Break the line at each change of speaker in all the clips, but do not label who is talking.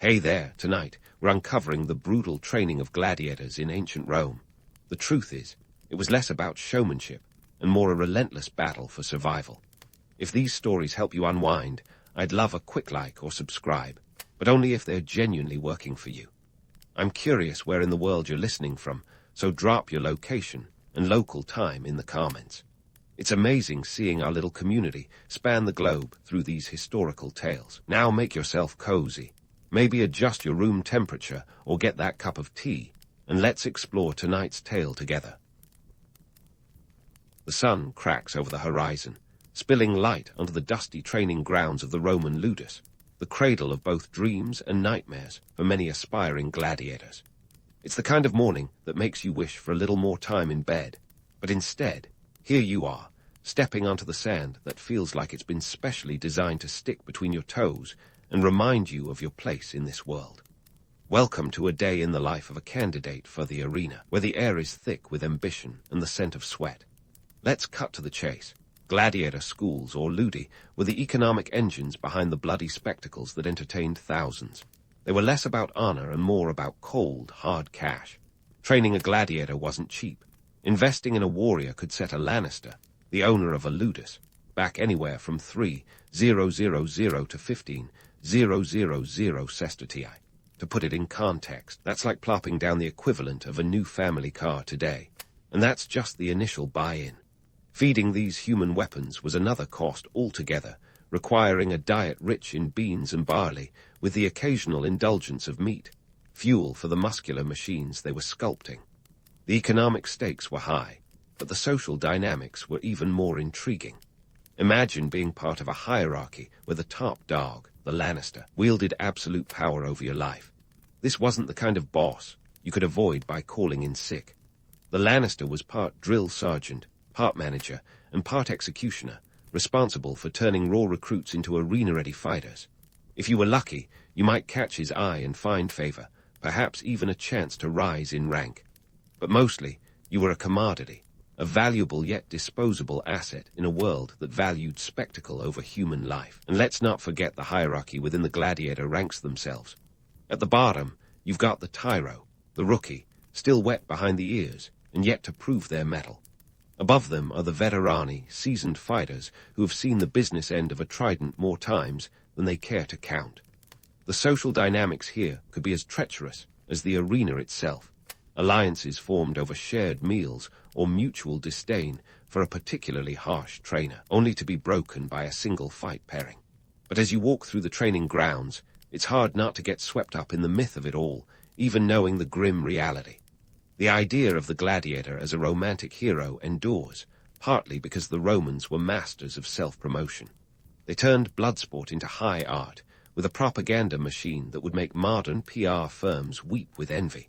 Hey there, tonight we're uncovering the brutal training of gladiators in ancient Rome. The truth is, it was less about showmanship and more a relentless battle for survival. If these stories help you unwind, I'd love a quick like or subscribe, but only if they're genuinely working for you. I'm curious where in the world you're listening from, so drop your location and local time in the comments. It's amazing seeing our little community span the globe through these historical tales. Now make yourself cozy. Maybe adjust your room temperature or get that cup of tea, and let's explore tonight's tale together. The sun cracks over the horizon, spilling light onto the dusty training grounds of the Roman ludus, the cradle of both dreams and nightmares for many aspiring gladiators. It's the kind of morning that makes you wish for a little more time in bed, but instead, here you are, stepping onto the sand that feels like it's been specially designed to stick between your toes and remind you of your place in this world. Welcome to a day in the life of a candidate for the arena, where the air is thick with ambition and the scent of sweat. Let's cut to the chase. Gladiator schools, or ludi, were the economic engines behind the bloody spectacles that entertained thousands. They were less about honor and more about cold, hard cash. Training a gladiator wasn't cheap. Investing in a warrior could set a Lannister, the owner of a ludus, back anywhere from 3,000 to 15,000 sestertii. To put it in context, that's like plopping down the equivalent of a new family car today. And that's just the initial buy-in. Feeding these human weapons was another cost altogether, requiring a diet rich in beans and barley, with the occasional indulgence of meat, fuel for the muscular machines they were sculpting. The economic stakes were high, but the social dynamics were even more intriguing. Imagine being part of a hierarchy where the top dog, the Lannister, wielded absolute power over your life. This wasn't the kind of boss you could avoid by calling in sick. The Lannister was part drill sergeant, part manager, and part executioner, responsible for turning raw recruits into arena-ready fighters. If you were lucky, you might catch his eye and find favor, perhaps even a chance to rise in rank. But mostly, you were a commodity, a valuable yet disposable asset in a world that valued spectacle over human life. And let's not forget the hierarchy within the gladiator ranks themselves. At the bottom, you've got the tyro, the rookie, still wet behind the ears, and yet to prove their mettle. Above them are the veterani, seasoned fighters who have seen the business end of a trident more times than they care to count. The social dynamics here could be as treacherous as the arena itself. Alliances formed over shared meals or mutual disdain for a particularly harsh trainer, only to be broken by a single fight pairing. But as you walk through the training grounds, it's hard not to get swept up in the myth of it all, even knowing the grim reality. The idea of the gladiator as a romantic hero endures, partly because the Romans were masters of self-promotion. They turned bloodsport into high art, with a propaganda machine that would make modern PR firms weep with envy.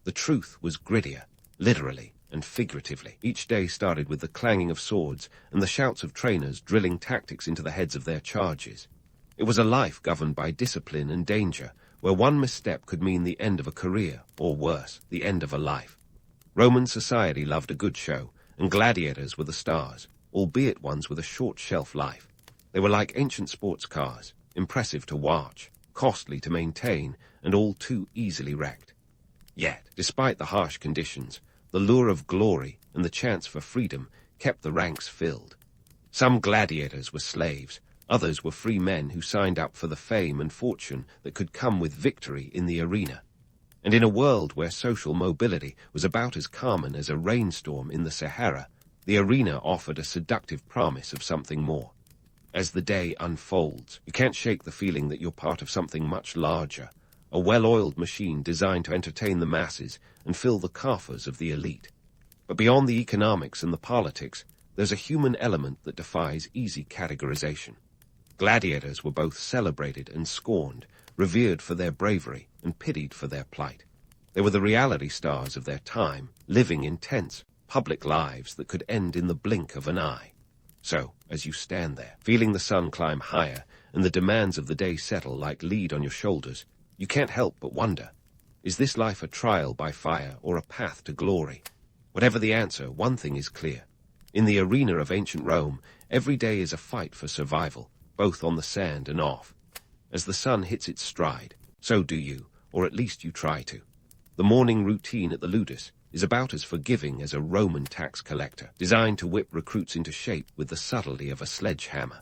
The truth was grittier, literally and figuratively. Each day started with the clanging of swords and the shouts of trainers drilling tactics into the heads of their charges. It was a life governed by discipline and danger, where one misstep could mean the end of a career, or worse, the end of a life. Roman society loved a good show, and gladiators were the stars, albeit ones with a short shelf life. They were like ancient sports cars, impressive to watch, costly to maintain, and all too easily wrecked. Yet, despite the harsh conditions, the lure of glory and the chance for freedom kept the ranks filled. Some gladiators were slaves, others were free men who signed up for the fame and fortune that could come with victory in the arena. And in a world where social mobility was about as common as a rainstorm in the Sahara, the arena offered a seductive promise of something more. As the day unfolds, you can't shake the feeling that you're part of something much larger, a well-oiled machine designed to entertain the masses and fill the coffers of the elite. But beyond the economics and the politics, there's a human element that defies easy categorization. Gladiators were both celebrated and scorned, revered for their bravery and pitied for their plight. They were the reality stars of their time, living intense, public lives that could end in the blink of an eye. So, as you stand there, feeling the sun climb higher and the demands of the day settle like lead on your shoulders, you can't help but wonder, is this life a trial by fire or a path to glory? Whatever the answer, one thing is clear. In the arena of ancient Rome, every day is a fight for survival, both on the sand and off. As the sun hits its stride, So do you, or at least you try to. The morning routine at the Ludus is about as forgiving as a Roman tax collector, designed to whip recruits into shape with the subtlety of a sledgehammer.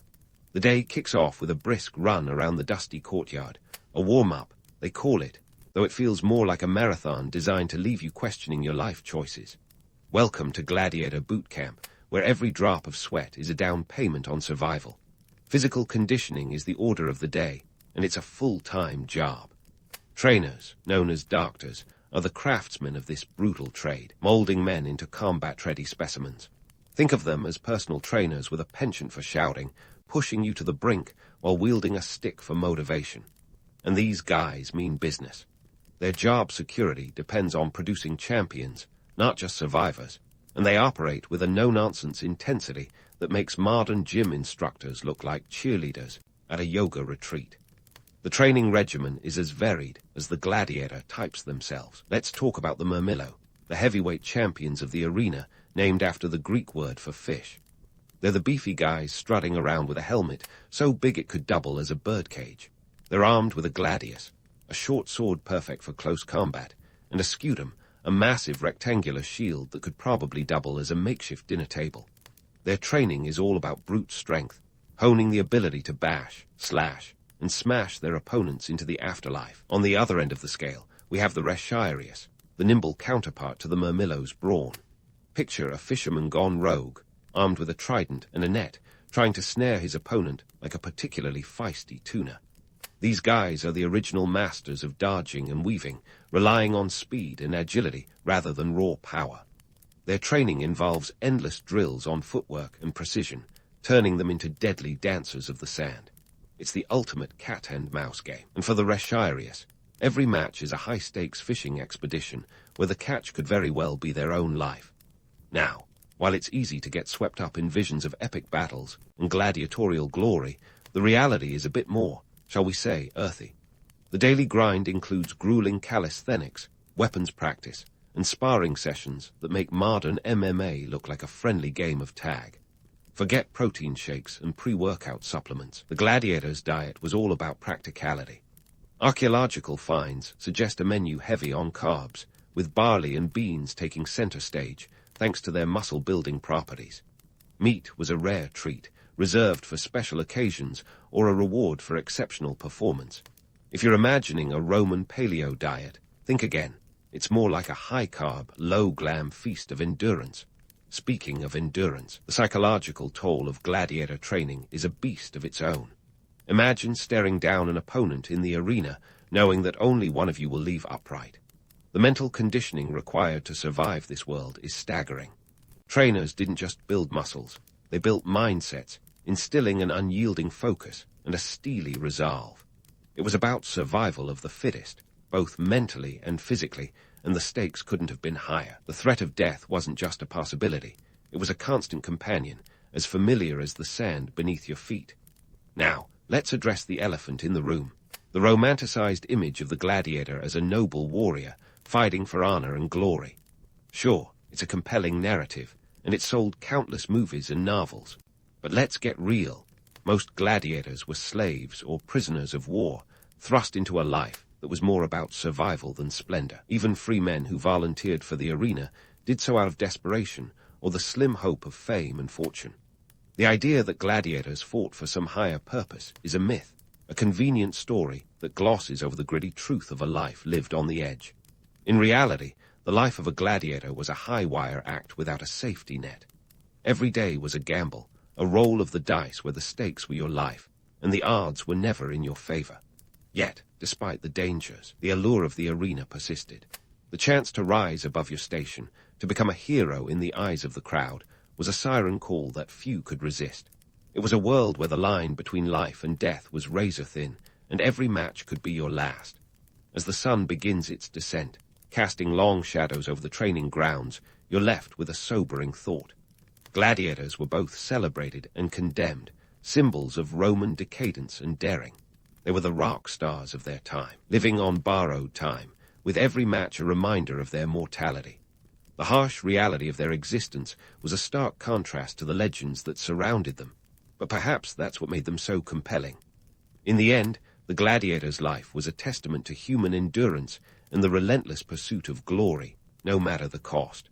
The day kicks off with a brisk run around the dusty courtyard, a warm-up, they call it, though it feels more like a marathon designed to leave you questioning your life choices. Welcome to Gladiator Boot Camp, where every drop of sweat is a down payment on survival. Physical conditioning is the order of the day, and it's a full-time job. Trainers, known as doctors, are the craftsmen of this brutal trade, molding men into combat-ready specimens. Think of them as personal trainers with a penchant for shouting, pushing you to the brink while wielding a stick for motivation. And these guys mean business. Their job security depends on producing champions, not just survivors, and they operate with a no-nonsense intensity that makes modern gym instructors look like cheerleaders at a yoga retreat. The training regimen is as varied as the gladiator types themselves. Let's talk about the Murmillo, the heavyweight champions of the arena, named after the Greek word for fish. They're the beefy guys strutting around with a helmet so big it could double as a birdcage. They're armed with a gladius, a short sword perfect for close combat, and a scutum, a massive rectangular shield that could probably double as a makeshift dinner table. Their training is all about brute strength, honing the ability to bash, slash, and smash their opponents into the afterlife. On the other end of the scale, we have the Restful, the nimble counterpart to the Murmillo's brawn. Picture a fisherman gone rogue, armed with a trident and a net, trying to snare his opponent like a particularly feisty tuna. These guys are the original masters of dodging and weaving, relying on speed and agility rather than raw power. Their training involves endless drills on footwork and precision, turning them into deadly dancers of the sand. It's the ultimate cat-and-mouse game. And for the Restful, every match is a high-stakes fishing expedition where the catch could very well be their own life. Now, while it's easy to get swept up in visions of epic battles and gladiatorial glory, the reality is a bit more, shall we say, earthy. The daily grind includes grueling calisthenics, weapons practice, and sparring sessions that make modern MMA look like a friendly game of tag. Forget protein shakes and pre-workout supplements. The Gladiator's diet was all about practicality. Archaeological finds suggest a menu heavy on carbs, with barley and beans taking center stage, thanks to their muscle-building properties. Meat was a rare treat, reserved for special occasions or a reward for exceptional performance. If you're imagining a Roman paleo diet, think again. It's more like a high-carb, low-glam feast of endurance. Speaking of endurance, the psychological toll of gladiator training is a beast of its own. Imagine staring down an opponent in the arena, knowing that only one of you will leave upright. The mental conditioning required to survive this world is staggering. Trainers didn't just build muscles, they built mindsets, instilling an unyielding focus and a steely resolve. It was about survival of the fittest, both mentally and physically, and the stakes couldn't have been higher. The threat of death wasn't just a possibility, it was a constant companion, as familiar as the sand beneath your feet. Now, let's address the elephant in the room, the romanticized image of the gladiator as a noble warrior, fighting for honor and glory. Sure, it's a compelling narrative, and it sold countless movies and novels. But let's get real. Most gladiators were slaves or prisoners of war, thrust into a life that was more about survival than splendor. Even free men who volunteered for the arena did so out of desperation or the slim hope of fame and fortune. The idea that gladiators fought for some higher purpose is a myth, a convenient story that glosses over the gritty truth of a life lived on the edge. In reality, the life of a gladiator was a high-wire act without a safety net. Every day was a gamble, a roll of the dice where the stakes were your life, and the odds were never in your favor. Yet, despite the dangers, the allure of the arena persisted. The chance to rise above your station, to become a hero in the eyes of the crowd, was a siren call that few could resist. It was a world where the line between life and death was razor-thin, and every match could be your last. As the sun begins its descent, casting long shadows over the training grounds, you're left with a sobering thought. Gladiators were both celebrated and condemned, symbols of Roman decadence and daring. They were the rock stars of their time, living on borrowed time, with every match a reminder of their mortality. The harsh reality of their existence was a stark contrast to the legends that surrounded them, but perhaps that's what made them so compelling. In the end, The gladiator's life was a testament to human endurance and the relentless pursuit of glory, no matter the cost.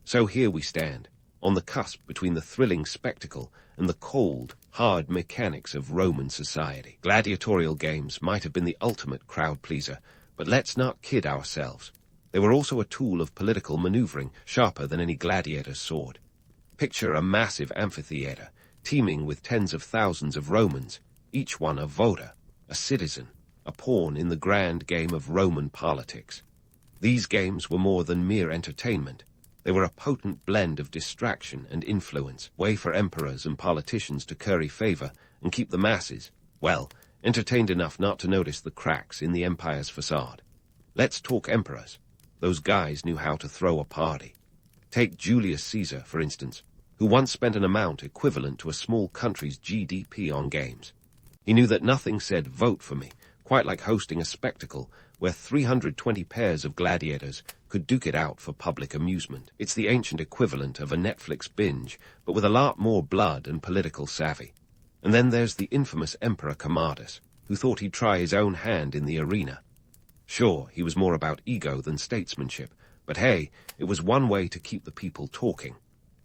So here we stand, on the cusp between the thrilling spectacle and the cold, hard mechanics of Roman society. Gladiatorial games might have been the ultimate crowd-pleaser, but let's not kid ourselves. They were also a tool of political maneuvering, sharper than any gladiator's sword. Picture a massive amphitheater, teeming with tens of thousands of Romans, each one a voter, a citizen, a pawn in the grand game of Roman politics. These games were more than mere entertainment. They were a potent blend of distraction and influence, way for emperors and politicians to curry favor and keep the masses, well, entertained enough not to notice the cracks in the empire's facade. Let's talk emperors. Those guys knew how to throw a party. Take Julius Caesar, for instance, who once spent an amount equivalent to a small country's GDP on games. He knew that nothing said, "Vote for me," quite like hosting a spectacle where 320 pairs of gladiators could duke it out for public amusement. It's the ancient equivalent of a Netflix binge, but with a lot more blood and political savvy. And then there's the infamous Emperor Commodus, who thought he'd try his own hand in the arena. Sure, he was more about ego than statesmanship, but hey, it was one way to keep the people talking.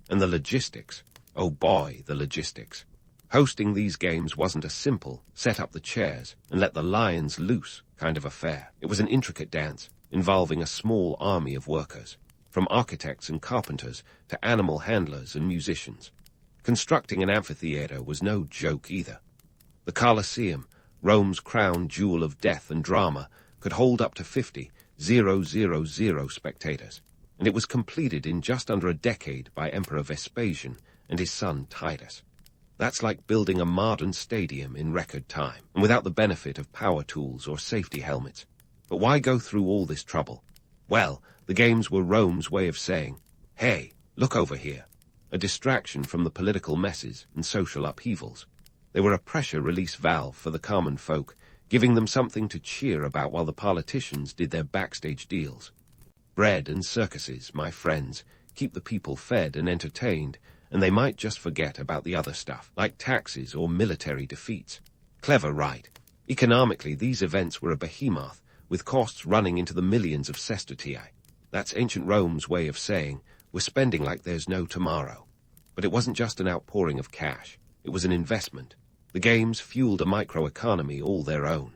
And the logistics. Oh boy, the logistics. Hosting these games wasn't a simple, set up the chairs and let the lions loose kind of affair. It was an intricate dance, involving a small army of workers, from architects and carpenters to animal handlers and musicians. Constructing an amphitheater was no joke either. The Colosseum, Rome's crown jewel of death and drama, could hold up to 50,000 spectators, and it was completed in just under a decade by Emperor Vespasian and his son Titus. That's like building a modern stadium in record time, and without the benefit of power tools or safety helmets. But why go through all this trouble? Well, the games were Rome's way of saying, hey, look over here, a distraction from the political messes and social upheavals. They were a pressure release valve for the common folk, giving them something to cheer about while the politicians did their backstage deals. Bread and circuses, my friends, keep the people fed and entertained, and they might just forget about the other stuff, like taxes or military defeats. Clever, right? Economically, these events were a behemoth, with costs running into the millions of sestertii. That's ancient Rome's way of saying, we're spending like there's no tomorrow. But it wasn't just an outpouring of cash. It was an investment. The games fueled a microeconomy all their own.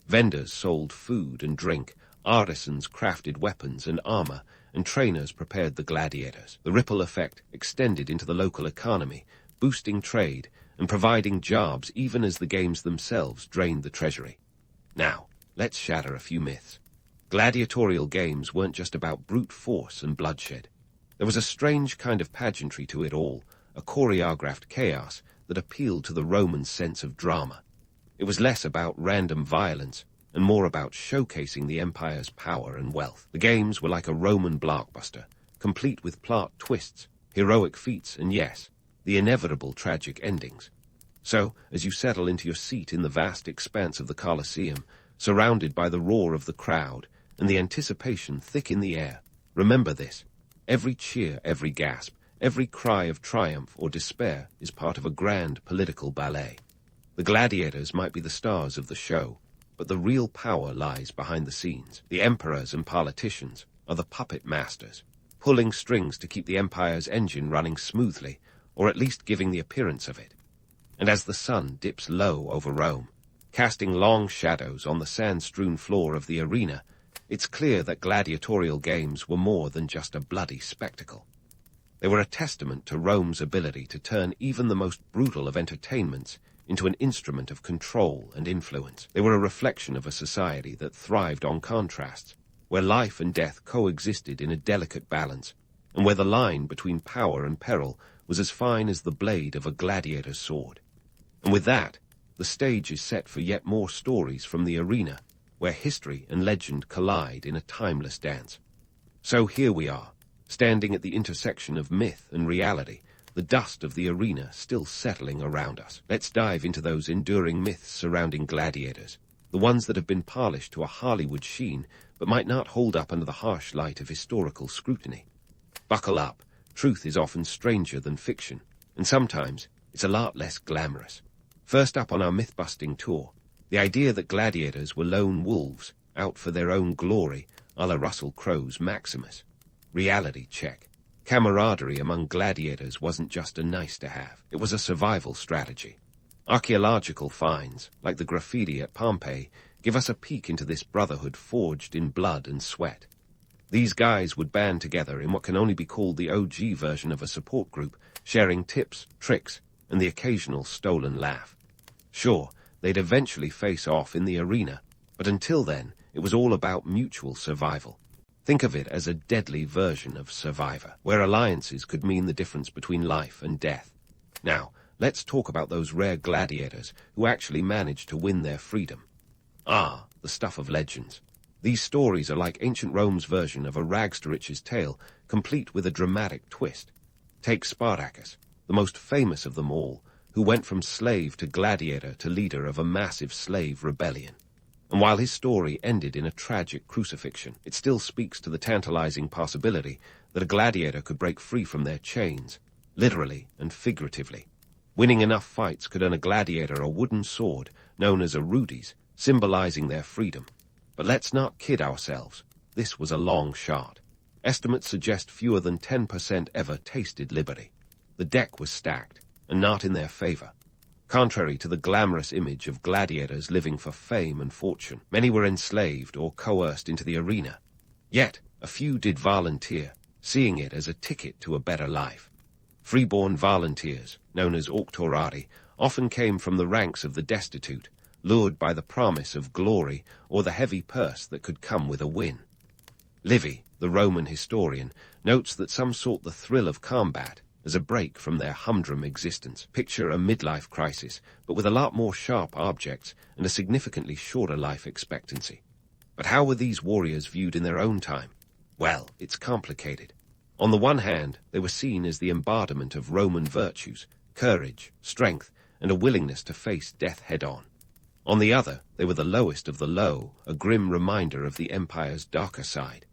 Vendors sold food and drink, artisans crafted weapons and armor, and trainers prepared the gladiators. The ripple effect extended into the local economy, boosting trade and providing jobs even as the games themselves drained the treasury. Now, let's shatter a few myths. Gladiatorial games weren't just about brute force and bloodshed. There was a strange kind of pageantry to it all, a choreographed chaos that appealed to the Roman sense of drama. It was less about random violence and more about showcasing the empire's power and wealth. The games were like a Roman blockbuster, complete with plot twists, heroic feats, and yes, the inevitable tragic endings. So, as you settle into your seat in the vast expanse of the Colosseum, surrounded by the roar of the crowd and the anticipation thick in the air, remember this: every cheer, every gasp, every cry of triumph or despair is part of a grand political ballet. The gladiators might be the stars of the show, but the real power lies behind the scenes. The emperors and politicians are the puppet masters, pulling strings to keep the empire's engine running smoothly, or at least giving the appearance of it. And as the sun dips low over Rome, casting long shadows on the sand-strewn floor of the arena, it's clear that gladiatorial games were more than just a bloody spectacle. They were a testament to Rome's ability to turn even the most brutal of entertainments into an instrument of control and influence. They were a reflection of a society that thrived on contrasts, where life and death coexisted in a delicate balance, and where the line between power and peril was as fine as the blade of a gladiator's sword. And with that, the stage is set for yet more stories from the arena, where history and legend collide in a timeless dance. So here we are, standing at the intersection of myth and reality, the dust of the arena still settling around us. Let's dive into those enduring myths surrounding gladiators, the ones that have been polished to a Hollywood sheen, but might not hold up under the harsh light of historical scrutiny. Buckle up. Truth is often stranger than fiction, and sometimes it's a lot less glamorous. First up on our myth-busting tour, The idea that gladiators were lone wolves, out for their own glory, a la Russell Crowe's Maximus. Reality check. Camaraderie among gladiators wasn't just a nice-to-have, it was a survival strategy. Archaeological finds, like the graffiti at Pompeii, give us a peek into this brotherhood forged in blood and sweat. These guys would band together in what can only be called the OG version of a support group, sharing tips, tricks, and the occasional stolen laugh. Sure, they'd eventually face off in the arena, but until then, it was all about mutual survival. Think of it as a deadly version of Survivor, where alliances could mean the difference between life and death. Now, let's talk about those rare gladiators who actually managed to win their freedom. Ah, the stuff of legends. These stories are like ancient Rome's version of a rags-to-riches tale, complete with a dramatic twist. Take Spartacus, the most famous of them all, who went from slave to gladiator to leader of a massive slave rebellion. And while his story ended in a tragic crucifixion, it still speaks to the tantalizing possibility that a gladiator could break free from their chains, literally and figuratively. Winning enough fights could earn a gladiator a wooden sword known as a rudis, symbolizing their freedom. But let's not kid ourselves. This was a long shot. Estimates suggest fewer than 10% ever tasted liberty. The deck was stacked, and not in their favor. Contrary to the glamorous image of gladiators living for fame and fortune, many were enslaved or coerced into the arena. Yet, a few did volunteer, seeing it as a ticket to a better life. Freeborn volunteers, known as auctorati, often came from the ranks of the destitute, lured by the promise of glory or the heavy purse that could come with a win. Livy, the Roman historian, notes that some sought the thrill of combat as a break from their humdrum existence. Picture a midlife crisis, but with a lot more sharp objects and a significantly shorter life expectancy. But how were these warriors viewed in their own time? Well, it's complicated. On the one hand, they were seen as the embodiment of Roman virtues, courage, strength, and a willingness to face death head-on. On the other, they were the lowest of the low, a grim reminder of the empire's darker side.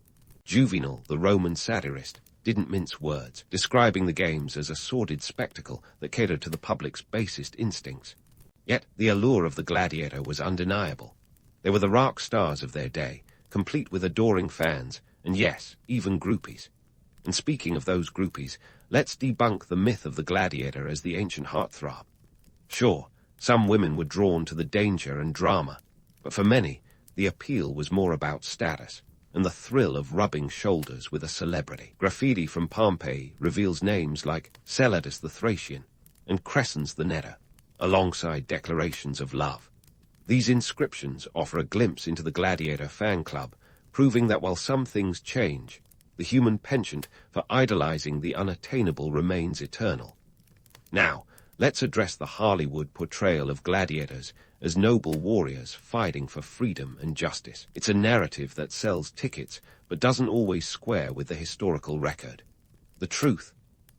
Juvenal, the Roman satirist, didn't mince words, describing the games as a sordid spectacle that catered to the public's basest instincts. Yet the allure of the gladiator was undeniable. They were the rock stars of their day, complete with adoring fans, and yes, even groupies. And speaking of those groupies, let's debunk the myth of the gladiator as the ancient heartthrob. Sure, some women were drawn to the danger and drama, but for many, the appeal was more about status and the thrill of rubbing shoulders with a celebrity. Graffiti from Pompeii reveals names like Celadus the Thracian and Crescens the Netter, alongside declarations of love. These inscriptions offer a glimpse into the gladiator fan club, proving that while some things change, the human penchant for idolizing the unattainable remains eternal. Now, let's address the Hollywood portrayal of gladiators as noble warriors fighting for freedom and justice. It's a narrative that sells tickets, but doesn't always square with the historical record. The truth: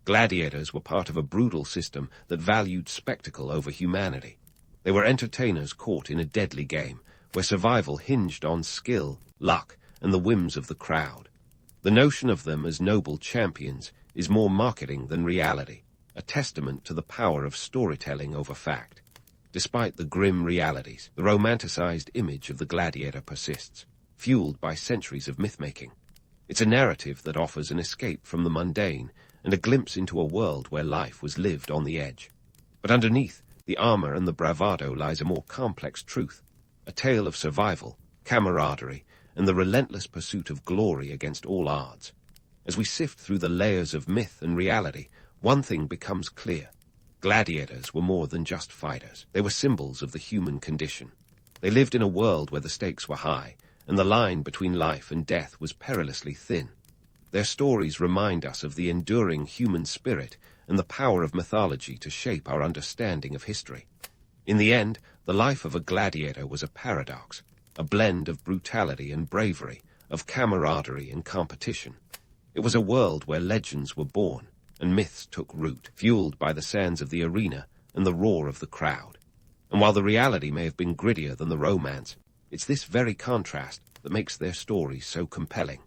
gladiators were part of a brutal system that valued spectacle over humanity. They were entertainers caught in a deadly game, where survival hinged on skill, luck, and the whims of the crowd. The notion of them as noble champions is more marketing than reality, a testament to the power of storytelling over fact. Despite the grim realities, the romanticized image of the gladiator persists, fueled by centuries of myth-making. It's a narrative that offers an escape from the mundane and a glimpse into a world where life was lived on the edge. But underneath the armor and the bravado lies a more complex truth, a tale of survival, camaraderie, and the relentless pursuit of glory against all odds. As we sift through the layers of myth and reality, one thing becomes clear. Gladiators were more than just fighters. They were symbols of the human condition. They lived in a world where the stakes were high, and the line between life and death was perilously thin. Their stories remind us of the enduring human spirit and the power of mythology to shape our understanding of history. In the end, the life of a gladiator was a paradox, a blend of brutality and bravery, of camaraderie and competition. It was a world where legends were born and myths took root, fueled by the sands of the arena and the roar of the crowd. And while the reality may have been grittier than the romance, it's this very contrast that makes their stories so compelling.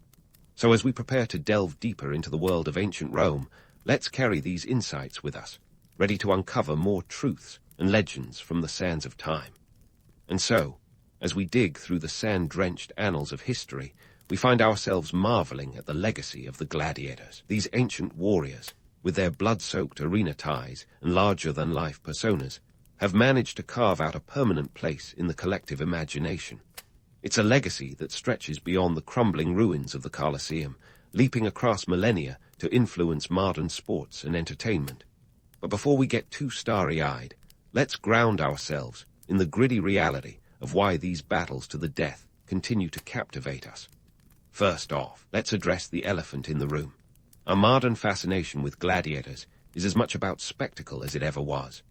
So as we prepare to delve deeper into the world of ancient Rome, let's carry these insights with us, ready to uncover more truths and legends from the sands of time. And so, as we dig through the sand-drenched annals of history, we find ourselves marveling at the legacy of the gladiators. These ancient warriors, with their blood-soaked arena ties and larger-than-life personas, have managed to carve out a permanent place in the collective imagination. It's a legacy that stretches beyond the crumbling ruins of the Colosseum, leaping across millennia to influence modern sports and entertainment. But before we get too starry-eyed, let's ground ourselves in the gritty reality of why these battles to the death continue to captivate us. First off, let's address the elephant in the room. Our modern fascination with gladiators is as much about spectacle as it ever was.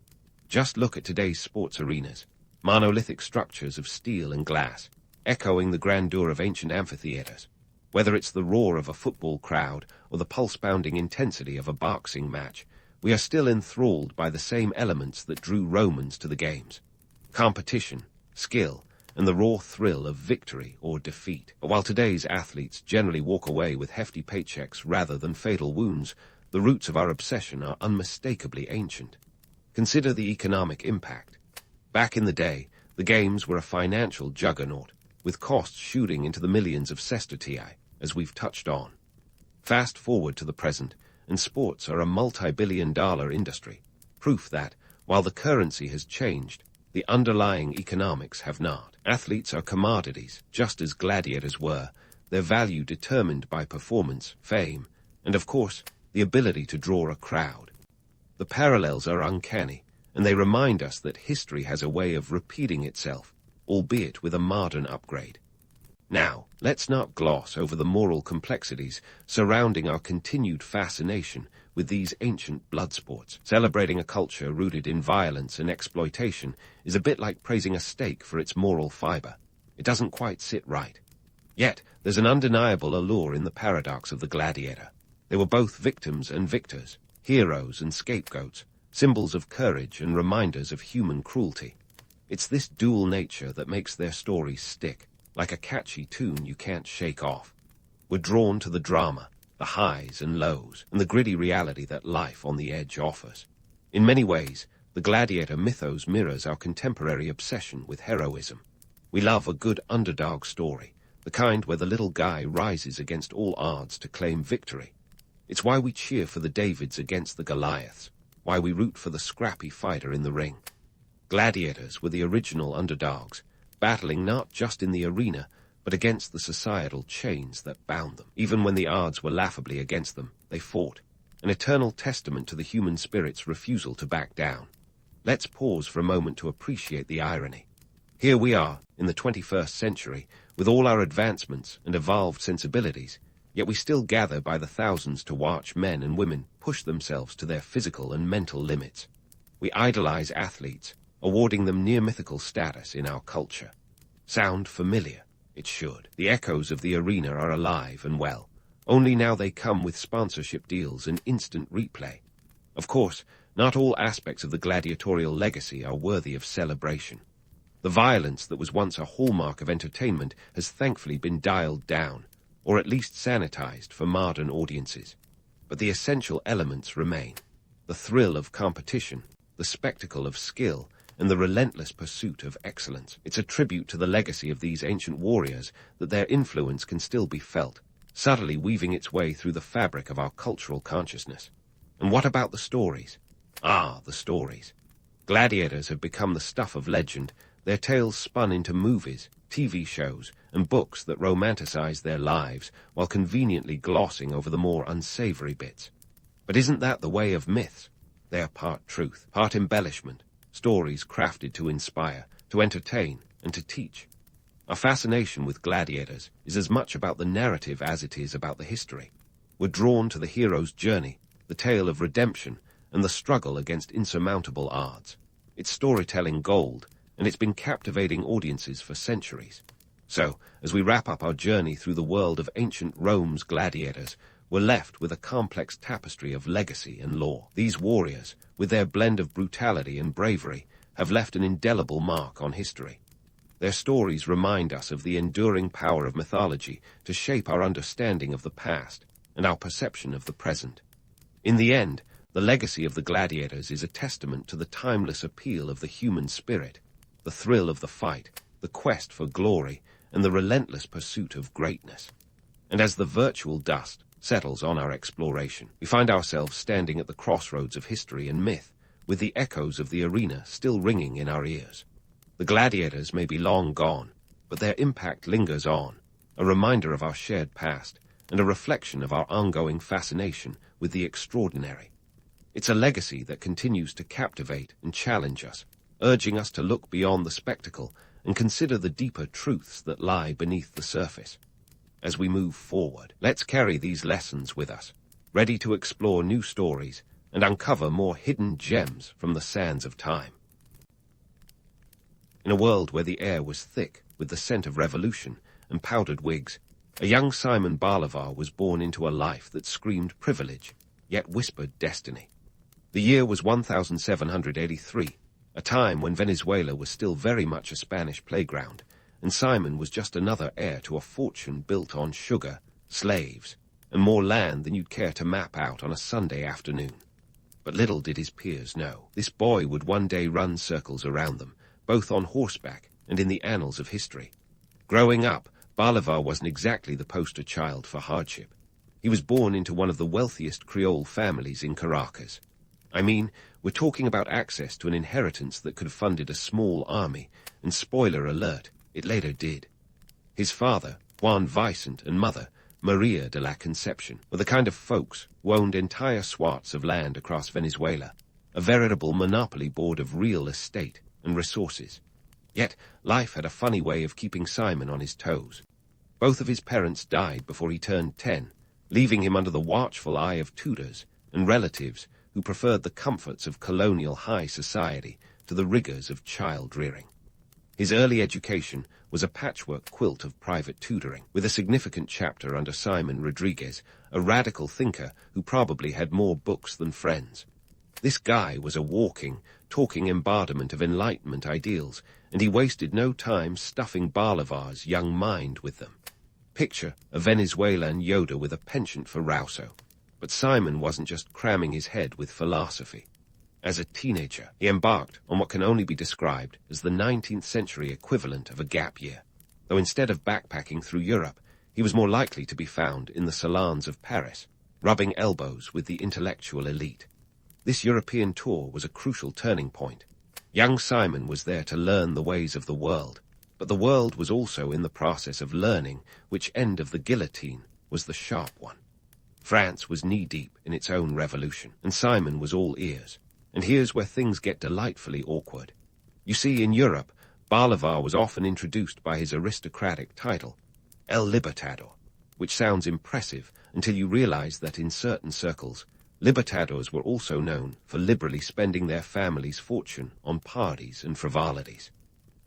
Just look at today's sports arenas, monolithic structures of steel and glass, echoing the grandeur of ancient amphitheaters. Whether it's the roar of a football crowd or the pulse-pounding intensity of a boxing match, we are still enthralled by the same elements that drew Romans to the games: competition, skill, and the raw thrill of victory or defeat. But while today's athletes generally walk away with hefty paychecks rather than fatal wounds, the roots of our obsession are unmistakably ancient. Consider the economic impact. Back in the day, the games were a financial juggernaut, with costs shooting into the millions of sestertii, as we've touched on. Fast forward to the present, and sports are a multi-billion-dollar industry, proof that, while the currency has changed, the underlying economics have not. Athletes are commodities, just as gladiators were, their value determined by performance, fame, and of course, the ability to draw a crowd. The parallels are uncanny, and they remind us that history has a way of repeating itself, albeit with a modern upgrade. Now, let's not gloss over the moral complexities surrounding our continued fascination with these ancient blood sports. Celebrating a culture rooted in violence and exploitation is a bit like praising a steak for its moral fiber. It doesn't quite sit right. Yet, there's an undeniable allure in the paradox of the gladiator. They were both victims and victors, heroes and scapegoats, symbols of courage and reminders of human cruelty. It's this dual nature that makes their stories stick, like a catchy tune you can't shake off. We're drawn to the drama, the highs and lows, and the gritty reality that life on the edge offers. In many ways, the gladiator mythos mirrors our contemporary obsession with heroism. We love a good underdog story, the kind where the little guy rises against all odds to claim victory. It's why we cheer for the Davids against the Goliaths, why we root for the scrappy fighter in the ring. Gladiators were the original underdogs, battling not just in the arena, but against the societal chains that bound them. Even when the odds were laughably against them, they fought, an eternal testament to the human spirit's refusal to back down. Let's pause for a moment to appreciate the irony. Here we are, in the 21st century, with all our advancements and evolved sensibilities, yet we still gather by the thousands to watch men and women push themselves to their physical and mental limits. We idolize athletes, awarding them near-mythical status in our culture. Sound familiar? It should. The echoes of the arena are alive and well, only now they come with sponsorship deals and instant replay. Of course, not all aspects of the gladiatorial legacy are worthy of celebration. The violence that was once a hallmark of entertainment has thankfully been dialed down, or at least sanitized for modern audiences. But the essential elements remain: the thrill of competition, the spectacle of skill, and the relentless pursuit of excellence. It's a tribute to the legacy of these ancient warriors that their influence can still be felt, subtly weaving its way through the fabric of our cultural consciousness. And what about the stories? The stories. Gladiators have become the stuff of legend, their tales spun into movies, TV shows, and books that romanticize their lives while conveniently glossing over the more unsavory bits. But isn't that the way of myths? They are part truth, part embellishment, stories crafted to inspire, to entertain, and to teach. Our fascination with gladiators is as much about the narrative as it is about the history. We're drawn to the hero's journey, the tale of redemption, and the struggle against insurmountable odds. It's storytelling gold, and it's been captivating audiences for centuries. So, as we wrap up our journey through the world of ancient Rome's gladiators, we're left with a complex tapestry of legacy and lore. These warriors, with their blend of brutality and bravery, have left an indelible mark on history. Their stories remind us of the enduring power of mythology to shape our understanding of the past and our perception of the present. In the end, the legacy of the gladiators is a testament to the timeless appeal of the human spirit, the thrill of the fight, the quest for glory, and the relentless pursuit of greatness. And as the virtual dust settles on our exploration, we find ourselves standing at the crossroads of history and myth, with the echoes of the arena still ringing in our ears. The gladiators may be long gone, but their impact lingers on, a reminder of our shared past and a reflection of our ongoing fascination with the extraordinary. It's a legacy that continues to captivate and challenge us, urging us to look beyond the spectacle and consider the deeper truths that lie beneath the surface. As we move forward, let's carry these lessons with us, ready to explore new stories and uncover more hidden gems from the sands of time. In a world where the air was thick with the scent of revolution and powdered wigs, a young Simon Bolivar was born into a life that screamed privilege, yet whispered destiny. The year was 1783, a time when Venezuela was still very much a Spanish playground, and Simon was just another heir to a fortune built on sugar, slaves, and more land than you'd care to map out on a Sunday afternoon. But little did his peers know, this boy would one day run circles around them, both on horseback and in the annals of history. Growing up, Bolivar wasn't exactly the poster child for hardship. He was born into one of the wealthiest Creole families in Caracas. I mean, we're talking about access to an inheritance that could have funded a small army, and spoiler alert, it later did. His father, Juan Vicente, and mother, Maria de la Concepcion, were the kind of folks who owned entire swaths of land across Venezuela, a veritable monopoly board of real estate and resources. Yet, life had a funny way of keeping Simon on his toes. Both of his parents died before he turned 10, leaving him under the watchful eye of tutors and relatives who preferred the comforts of colonial high society to the rigors of child-rearing. His early education was a patchwork quilt of private tutoring, with a significant chapter under Simon Rodriguez, a radical thinker who probably had more books than friends. This guy was a walking, talking embodiment of Enlightenment ideals, and he wasted no time stuffing Bolivar's young mind with them. Picture a Venezuelan Yoda with a penchant for Rousseau. But Simon wasn't just cramming his head with philosophy. As a teenager, he embarked on what can only be described as the 19th century equivalent of a gap year, though instead of backpacking through Europe, he was more likely to be found in the salons of Paris, rubbing elbows with the intellectual elite. This European tour was a crucial turning point. Young Simon was there to learn the ways of the world, but the world was also in the process of learning which end of the guillotine was the sharp one. France was knee-deep in its own revolution, and Simon was all ears. And here's where things get delightfully awkward. You see, in Europe, Bolivar was often introduced by his aristocratic title, El Libertador, which sounds impressive until you realize that in certain circles, Libertadors were also known for liberally spending their family's fortune on parties and frivolities.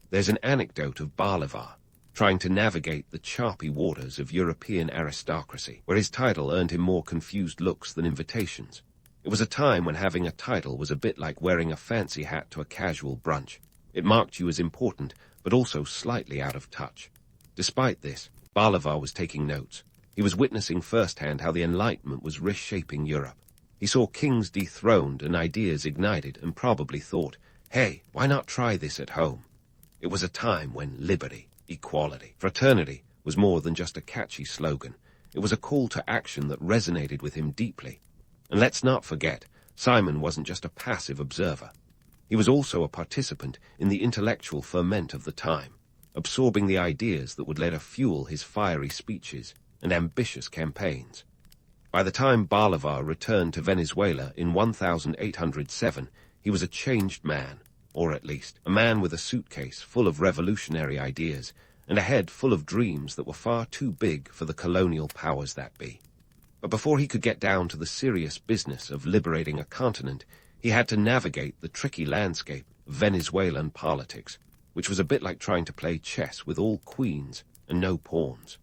There's an anecdote of Bolivar trying to navigate the choppy waters of European aristocracy, where his title earned him more confused looks than invitations. It was a time when having a title was a bit like wearing a fancy hat to a casual brunch. It marked you as important, but also slightly out of touch. Despite this, Bolivar was taking notes. He was witnessing firsthand how the Enlightenment was reshaping Europe. He saw kings dethroned and ideas ignited and probably thought, hey, why not try this at home? It was a time when liberty, equality, fraternity was more than just a catchy slogan. It was a call to action that resonated with him deeply. And let's not forget, Simon wasn't just a passive observer. He was also a participant in the intellectual ferment of the time, absorbing the ideas that would later fuel his fiery speeches and ambitious campaigns. By the time Bolivar returned to Venezuela in 1807, he was a changed man, or at least a man with a suitcase full of revolutionary ideas and a head full of dreams that were far too big for the colonial powers that be. But before he could get down to the serious business of liberating a continent, he had to navigate the tricky landscape of Venezuelan politics, which was a bit like trying to play chess with all queens and no pawns.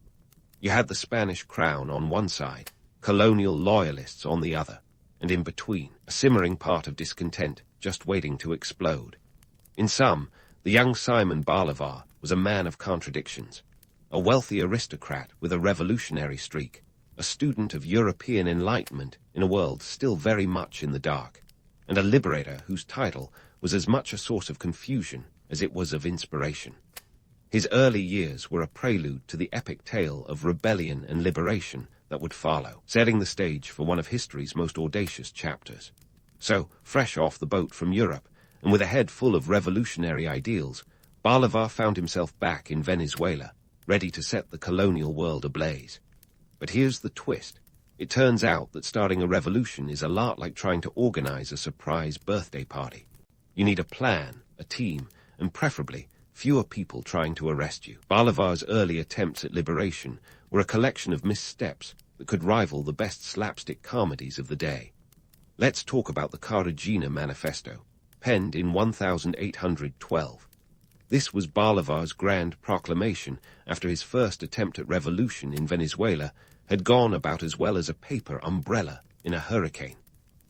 You had the Spanish crown on one side, colonial loyalists on the other, and in between, a simmering pot of discontent just waiting to explode. In sum, the young Simon Bolivar was a man of contradictions, a wealthy aristocrat with a revolutionary streak, a student of European enlightenment in a world still very much in the dark, and a liberator whose title was as much a source of confusion as it was of inspiration. His early years were a prelude to the epic tale of rebellion and liberation that would follow, setting the stage for one of history's most audacious chapters. So, fresh off the boat from Europe, and with a head full of revolutionary ideals, Bolivar found himself back in Venezuela, ready to set the colonial world ablaze. But here's the twist. It turns out that starting a revolution is a lot like trying to organize a surprise birthday party. You need a plan, a team, and preferably fewer people trying to arrest you. Bolivar's early attempts at liberation were a collection of missteps that could rival the best slapstick comedies of the day. Let's talk about the Cartagena Manifesto, penned in 1812. This was Bolivar's grand proclamation after his first attempt at revolution in Venezuela had gone about as well as a paper umbrella in a hurricane.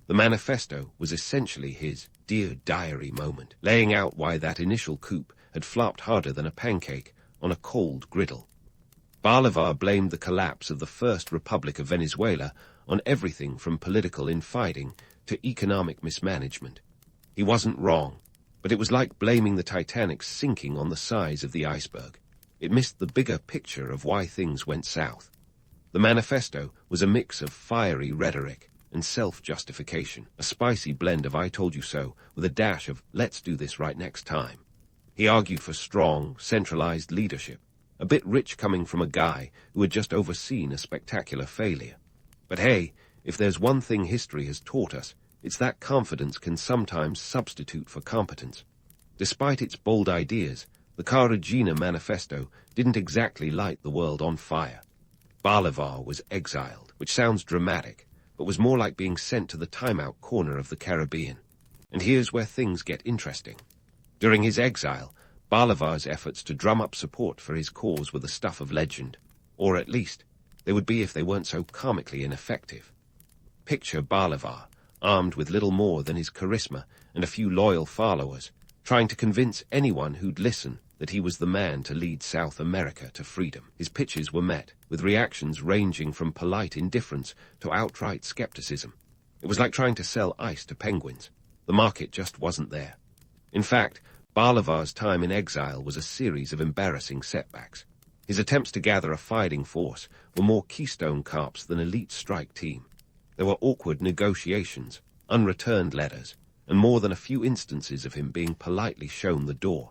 The manifesto was essentially his Dear Diary moment, laying out why that initial coup had flopped harder than a pancake on a cold griddle. Bolivar blamed the collapse of the First Republic of Venezuela on everything from political infighting to economic mismanagement. He wasn't wrong, but it was like blaming the Titanic's sinking on the size of the iceberg. It missed the bigger picture of why things went south. The manifesto was a mix of fiery rhetoric and self-justification, a spicy blend of I told you so with a dash of let's do this right next time. He argued for strong, centralized leadership, a bit rich coming from a guy who had just overseen a spectacular failure. But hey, if there's one thing history has taught us, it's that confidence can sometimes substitute for competence. Despite its bold ideas, the Cartagena Manifesto didn't exactly light the world on fire. Bolivar was exiled, which sounds dramatic, but was more like being sent to the timeout corner of the Caribbean. And here's where things get interesting. During his exile, Bolivar's efforts to drum up support for his cause were the stuff of legend, or at least, they would be if they weren't so comically ineffective. Picture Bolivar, armed with little more than his charisma and a few loyal followers, trying to convince anyone who'd listen that he was the man to lead South America to freedom. His pitches were met with reactions ranging from polite indifference to outright skepticism. It was like trying to sell ice to penguins. The market just wasn't there. In fact, Bolivar's time in exile was a series of embarrassing setbacks. His attempts to gather a fighting force were more Keystone Cops than elite strike team. There were awkward negotiations, unreturned letters, and more than a few instances of him being politely shown the door.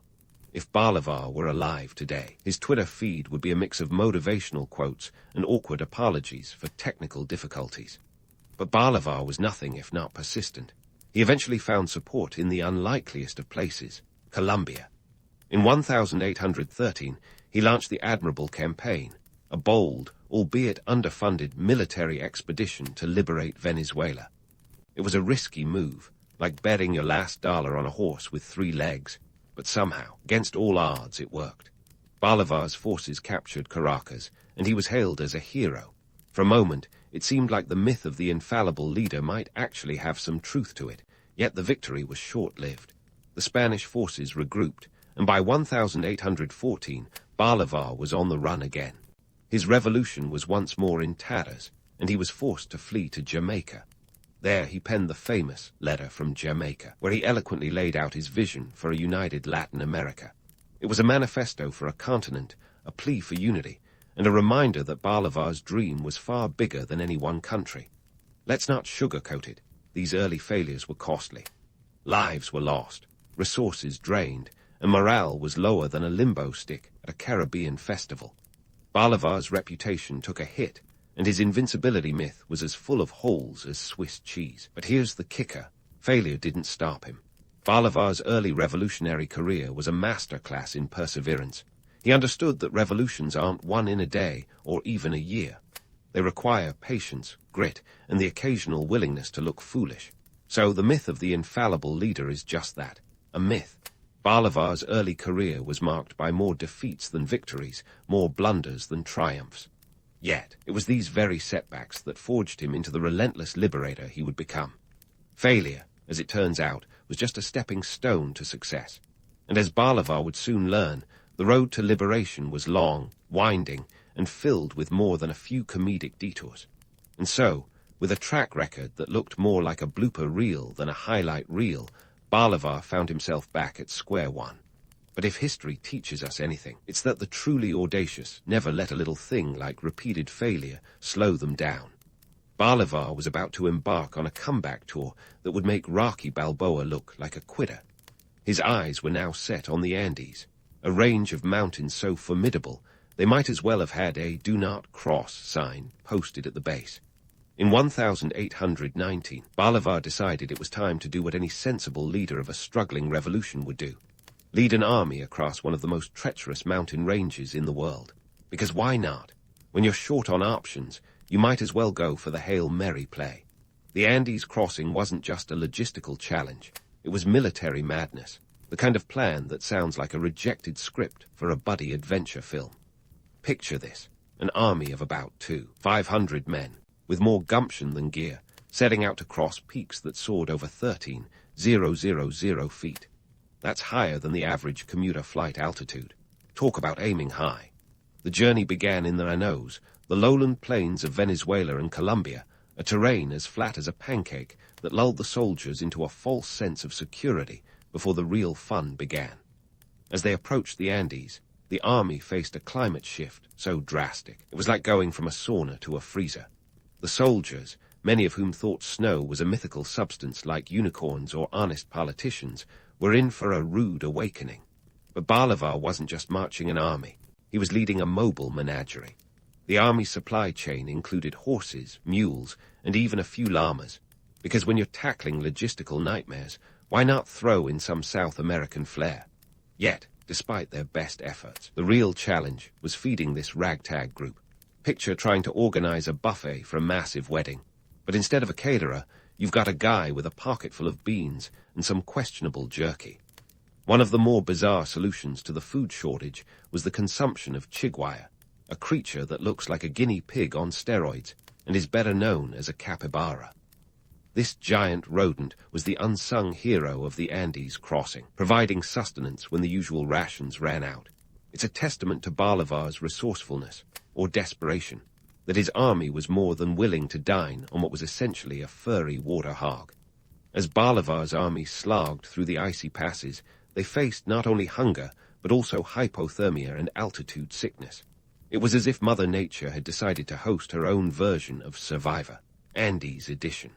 If Bolivar were alive today, his Twitter feed would be a mix of motivational quotes and awkward apologies for technical difficulties. But Bolivar was nothing if not persistent. He eventually found support in the unlikeliest of places, Colombia. In 1813, he launched the admirable campaign, a bold, albeit underfunded military expedition to liberate Venezuela. It was a risky move, like betting your last dollar on a horse with 3 legs, but somehow, against all odds, it worked. Bolivar's forces captured Caracas, and he was hailed as a hero. For a moment, it seemed like the myth of the infallible leader might actually have some truth to it, yet the victory was short-lived. The Spanish forces regrouped, and by 1814, Bolivar was on the run again. His revolution was once more in tatters, and he was forced to flee to Jamaica. There he penned the famous Letter from Jamaica, where he eloquently laid out his vision for a united Latin America. It was a manifesto for a continent, a plea for unity, and a reminder that Bolivar's dream was far bigger than any one country. Let's not sugarcoat it. These early failures were costly. Lives were lost, resources drained, and morale was lower than a limbo stick at a Caribbean festival. Bolivar's reputation took a hit, and his invincibility myth was as full of holes as Swiss cheese. But here's the kicker. Failure didn't stop him. Bolivar's early revolutionary career was a masterclass in perseverance. He understood that revolutions aren't won in a day or even a year. They require patience, grit, and the occasional willingness to look foolish. So the myth of the infallible leader is just that, a myth. Bolivar's early career was marked by more defeats than victories, more blunders than triumphs. Yet, it was these very setbacks that forged him into the relentless liberator he would become. Failure, as it turns out, was just a stepping stone to success. And as Bolivar would soon learn, the road to liberation was long, winding, and filled with more than a few comedic detours. And so, with a track record that looked more like a blooper reel than a highlight reel, Bolivar found himself back at square one. But if history teaches us anything, it's that the truly audacious never let a little thing like repeated failure slow them down. Bolivar was about to embark on a comeback tour that would make Rocky Balboa look like a quitter. His eyes were now set on the Andes, a range of mountains so formidable they might as well have had a "Do Not Cross" sign posted at the base. In 1819, Bolivar decided it was time to do what any sensible leader of a struggling revolution would do: lead an army across one of the most treacherous mountain ranges in the world. Because why not? When you're short on options, you might as well go for the Hail Mary play. The Andes crossing wasn't just a logistical challenge, it was military madness, the kind of plan that sounds like a rejected script for a buddy adventure film. Picture this: an army of about 500 men, with more gumption than gear, setting out to cross peaks that soared over 13,000 feet. That's higher than the average commuter flight altitude. Talk about aiming high. The journey began in the Llanos, the lowland plains of Venezuela and Colombia, a terrain as flat as a pancake that lulled the soldiers into a false sense of security before the real fun began. As they approached the Andes, the army faced a climate shift so drastic it was like going from a sauna to a freezer. The soldiers, many of whom thought snow was a mythical substance like unicorns or honest politicians, were in for a rude awakening. But Bolivar wasn't just marching an army, he was leading a mobile menagerie. The army's supply chain included horses, mules, and even a few llamas, because when you're tackling logistical nightmares, why not throw in some South American flair? Yet, despite their best efforts, the real challenge was feeding this ragtag group. Picture trying to organize a buffet for a massive wedding, but instead of a caterer, you've got a guy with a pocket full of beans and some questionable jerky. One of the more bizarre solutions to the food shortage was the consumption of chiguaya, a creature that looks like a guinea pig on steroids and is better known as a capybara. This giant rodent was the unsung hero of the Andes crossing, providing sustenance when the usual rations ran out. It's a testament to Bolivar's resourcefulness, or desperation, that his army was more than willing to dine on what was essentially a furry water hog. As Bolivar's army slogged through the icy passes, they faced not only hunger, but also hypothermia and altitude sickness. It was as if Mother Nature had decided to host her own version of Survivor, Andes edition.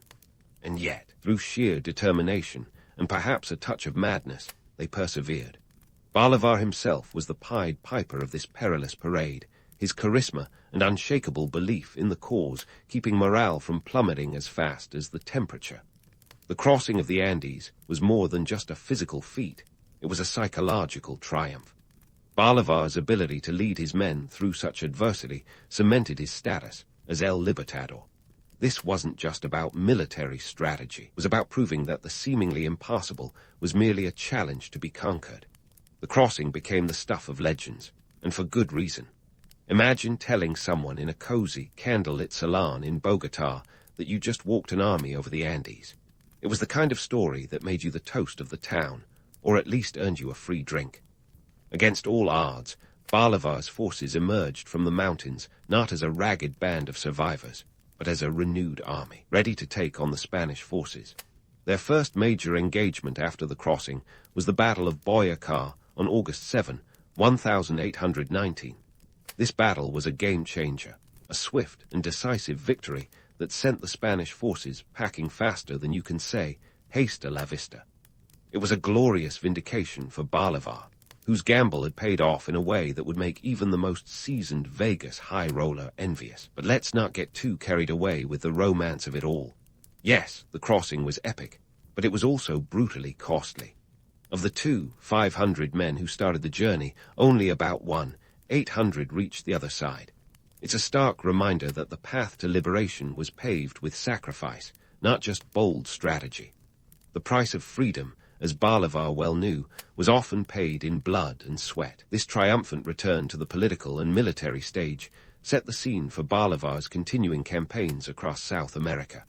And yet, through sheer determination, and perhaps a touch of madness, they persevered. Bolivar himself was the Pied Piper of this perilous parade, his charisma and unshakable belief in the cause keeping morale from plummeting as fast as the temperature. The crossing of the Andes was more than just a physical feat, it was a psychological triumph. Bolivar's ability to lead his men through such adversity cemented his status as El Libertador. This wasn't just about military strategy, it was about proving that the seemingly impossible was merely a challenge to be conquered. The crossing became the stuff of legends, and for good reason. Imagine telling someone in a cozy, candlelit salon in Bogotá that you just walked an army over the Andes. It was the kind of story that made you the toast of the town, or at least earned you a free drink. Against all odds, Bolivar's forces emerged from the mountains not as a ragged band of survivors, but as a renewed army, ready to take on the Spanish forces. Their first major engagement after the crossing was the Battle of Boyacá on August 7, 1819. This battle was a game-changer, a swift and decisive victory that sent the Spanish forces packing faster than you can say, "Hasta la vista." It was a glorious vindication for Bolivar, whose gamble had paid off in a way that would make even the most seasoned Vegas high roller envious. But let's not get too carried away with the romance of it all. Yes, the crossing was epic, but it was also brutally costly. Of the 500 men who started the journey, only about 800 reached the other side. It's a stark reminder that the path to liberation was paved with sacrifice, not just bold strategy. The price of freedom, as Bolivar well knew, was often paid in blood and sweat. This triumphant return to the political and military stage set the scene for Bolivar's continuing campaigns across South America.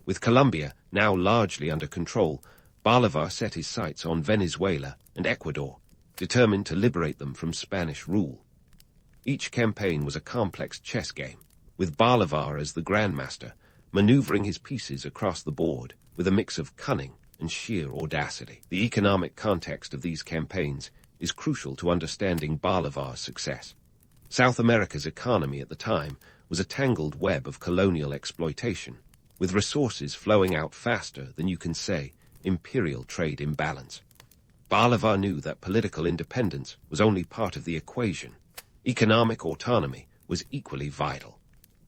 With Colombia now largely under control, Bolivar set his sights on Venezuela and Ecuador, determined to liberate them from Spanish rule. Each campaign was a complex chess game, with Bolivar as the grandmaster, maneuvering his pieces across the board with a mix of cunning and sheer audacity. The economic context of these campaigns, is crucial to understanding Bolivar's success. South America's economy at the time was a tangled web of colonial exploitation, with resources flowing out faster than you can say imperial trade imbalance. Bolivar knew that political independence was only part of the equation. Economic autonomy was equally vital.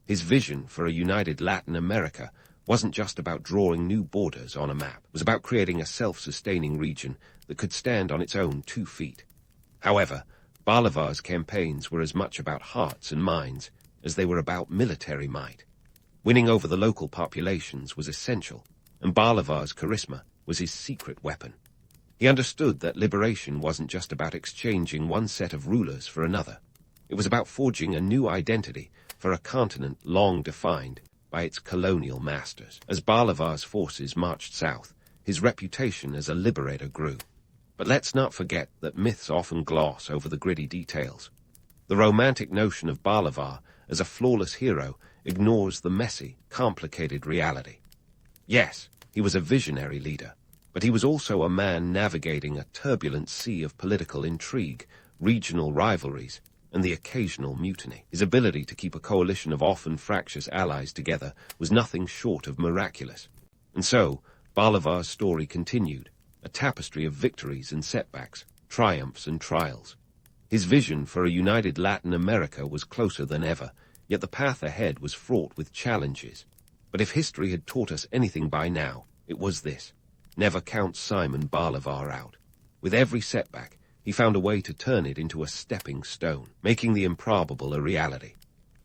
His vision for a united Latin America wasn't just about drawing new borders on a map. It was about creating a self-sustaining region that could stand on its own 2 feet. However, Bolivar's campaigns were as much about hearts and minds as they were about military might. Winning over the local populations was essential, and Bolivar's charisma was his secret weapon. He understood that liberation wasn't just about exchanging one set of rulers for another. It was about forging a new identity for a continent long defined by its colonial masters. As Bolivar's forces marched south, his reputation as a liberator grew. But let's not forget that myths often gloss over the gritty details. The romantic notion of Bolivar as a flawless hero ignores the messy, complicated reality. Yes, he was a visionary leader, but he was also a man navigating a turbulent sea of political intrigue, regional rivalries, and the occasional mutiny. His ability to keep a coalition of often fractious allies together was nothing short of miraculous. And so, Bolivar's story continued, a tapestry of victories and setbacks, triumphs and trials. His vision for a united Latin America was closer than ever, yet the path ahead was fraught with challenges. But if history had taught us anything by now, it was this: never count Simon Bolivar out. With every setback, he found a way to turn it into a stepping stone, making the improbable a reality.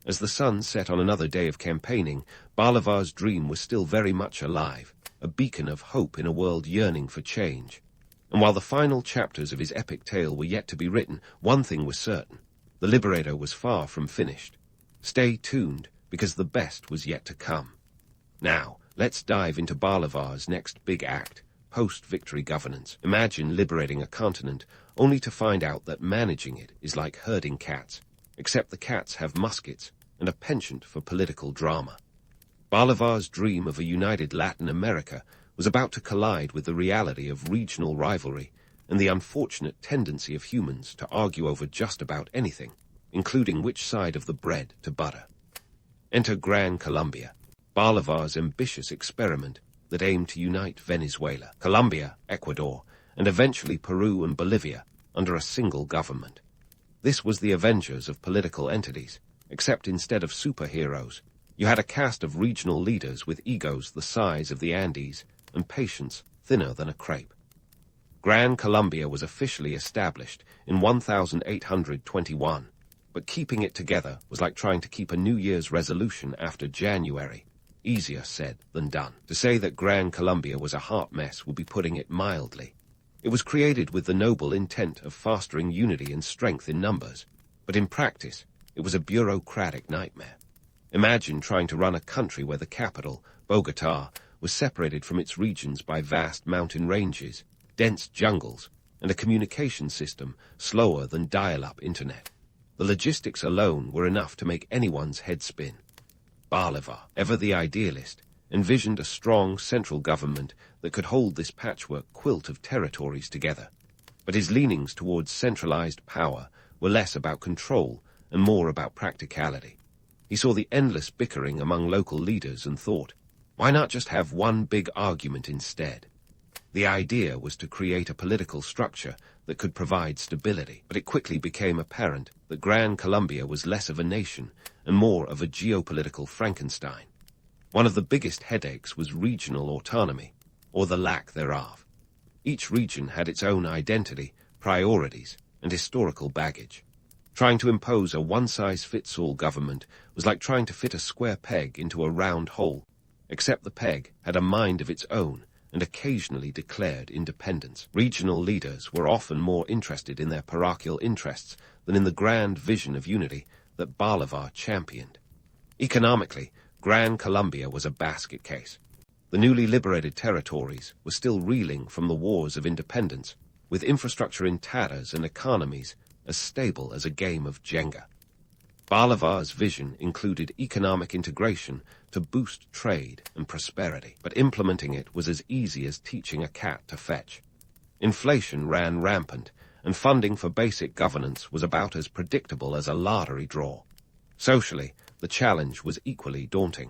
As the sun set on another day of campaigning, Bolivar's dream was still very much alive, a beacon of hope in a world yearning for change. And while the final chapters of his epic tale were yet to be written, one thing was certain: the Liberator was far from finished. Stay tuned, because the best was yet to come. Now, let's dive into Bolivar's next big act, post-victory governance. Imagine liberating a continent only to find out that managing it is like herding cats, except the cats have muskets and a penchant for political drama. Bolivar's dream of a united Latin America was about to collide with the reality of regional rivalry and the unfortunate tendency of humans to argue over just about anything, including which side of the bread to butter. Enter Gran Colombia, Bolivar's ambitious experiment that aimed to unite Venezuela, Colombia, Ecuador, and eventually Peru and Bolivia under a single government. This was the Avengers of political entities, except instead of superheroes, you had a cast of regional leaders with egos the size of the Andes and patience thinner than a crepe. Gran Colombia was officially established in 1821, but keeping it together was like trying to keep a New Year's resolution after January. Easier said than done. To say that Gran Colombia was a heart mess would be putting it mildly. It was created with the noble intent of fostering unity and strength in numbers, but in practice, it was a bureaucratic nightmare. Imagine trying to run a country where the capital, Bogotá, was separated from its regions by vast mountain ranges, dense jungles, and a communication system slower than dial-up internet. The logistics alone were enough to make anyone's head spin. Bolivar, ever the idealist, envisioned a strong central government that could hold this patchwork quilt of territories together. But his leanings towards centralized power were less about control and more about practicality. He saw the endless bickering among local leaders and thought, why not just have one big argument instead? The idea was to create a political structure that could provide stability, but it quickly became apparent that Gran Colombia was less of a nation and more of a geopolitical Frankenstein. One of the biggest headaches was regional autonomy, or the lack thereof. Each region had its own identity, priorities, and historical baggage. Trying to impose a one-size-fits-all government was like trying to fit a square peg into a round hole, except the peg had a mind of its own and occasionally declared independence. Regional leaders were often more interested in their parochial interests than in the grand vision of unity that Bolivar championed. Economically, Gran Colombia was a basket case. The newly liberated territories were still reeling from the wars of independence, with infrastructure in tatters and economies as stable as a game of Jenga. Bolivar's vision included economic integration to boost trade and prosperity, but implementing it was as easy as teaching a cat to fetch. Inflation ran rampant, and funding for basic governance was about as predictable as a lottery draw. Socially, the challenge was equally daunting.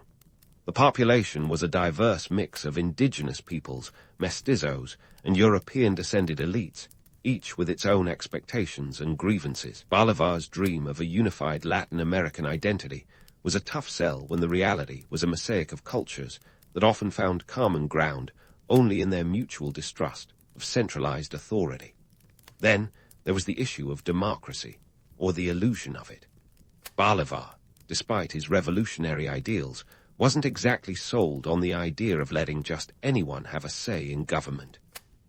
The population was a diverse mix of indigenous peoples, mestizos, and European-descended elites, each with its own expectations and grievances. Bolivar's dream of a unified Latin American identity was a tough sell when the reality was a mosaic of cultures that often found common ground only in their mutual distrust of centralized authority. Then there was the issue of democracy, or the illusion of it. Bolivar, despite his revolutionary ideals, wasn't exactly sold on the idea of letting just anyone have a say in government.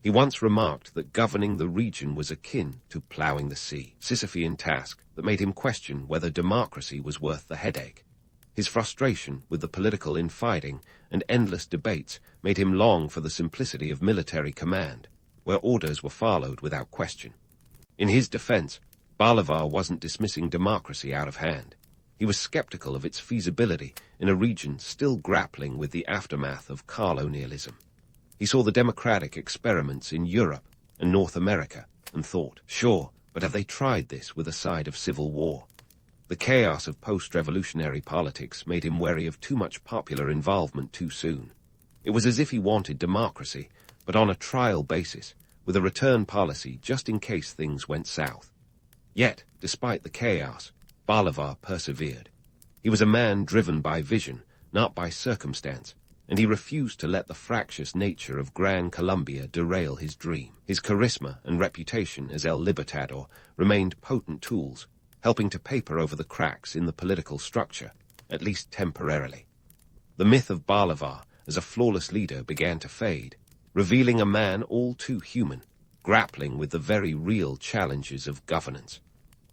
He once remarked that governing the region was akin to ploughing the sea, a Sisyphean task that made him question whether democracy was worth the headache. His frustration with the political infighting and endless debates made him long for the simplicity of military command, where orders were followed without question. In his defense, Bolivar wasn't dismissing democracy out of hand. He was skeptical of its feasibility in a region still grappling with the aftermath of colonialism. He saw the democratic experiments in Europe and North America and thought, sure, but have they tried this with a side of civil war? The chaos of post-revolutionary politics made him wary of too much popular involvement too soon. It was as if he wanted democracy, but on a trial basis, with a return policy just in case things went south. Yet, despite the chaos, Bolivar persevered. He was a man driven by vision, not by circumstance, and he refused to let the fractious nature of Gran Colombia derail his dream. His charisma and reputation as El Libertador remained potent tools, helping to paper over the cracks in the political structure, at least temporarily. The myth of Bolivar as a flawless leader began to fade, revealing a man all too human, grappling with the very real challenges of governance.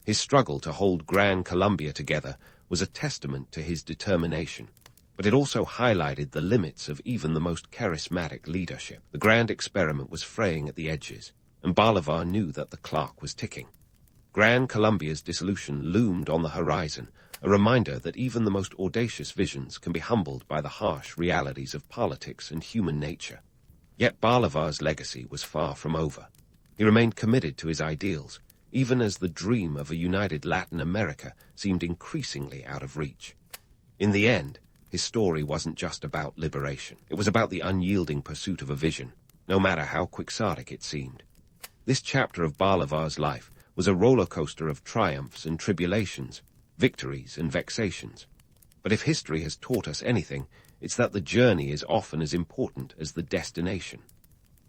His struggle to hold Gran Colombia together was a testament to his determination, but it also highlighted the limits of even the most charismatic leadership. The grand experiment was fraying at the edges, and Bolivar knew that the clock was ticking. Gran Colombia's dissolution loomed on the horizon, a reminder that even the most audacious visions can be humbled by the harsh realities of politics and human nature. Yet Bolivar's legacy was far from over. He remained committed to his ideals, even as the dream of a united Latin America seemed increasingly out of reach. In the end, his story wasn't just about liberation. It was about the unyielding pursuit of a vision, no matter how quixotic it seemed. This chapter of Bolivar's life was a roller coaster of triumphs and tribulations, victories and vexations. But if history has taught us anything, it's that the journey is often as important as the destination.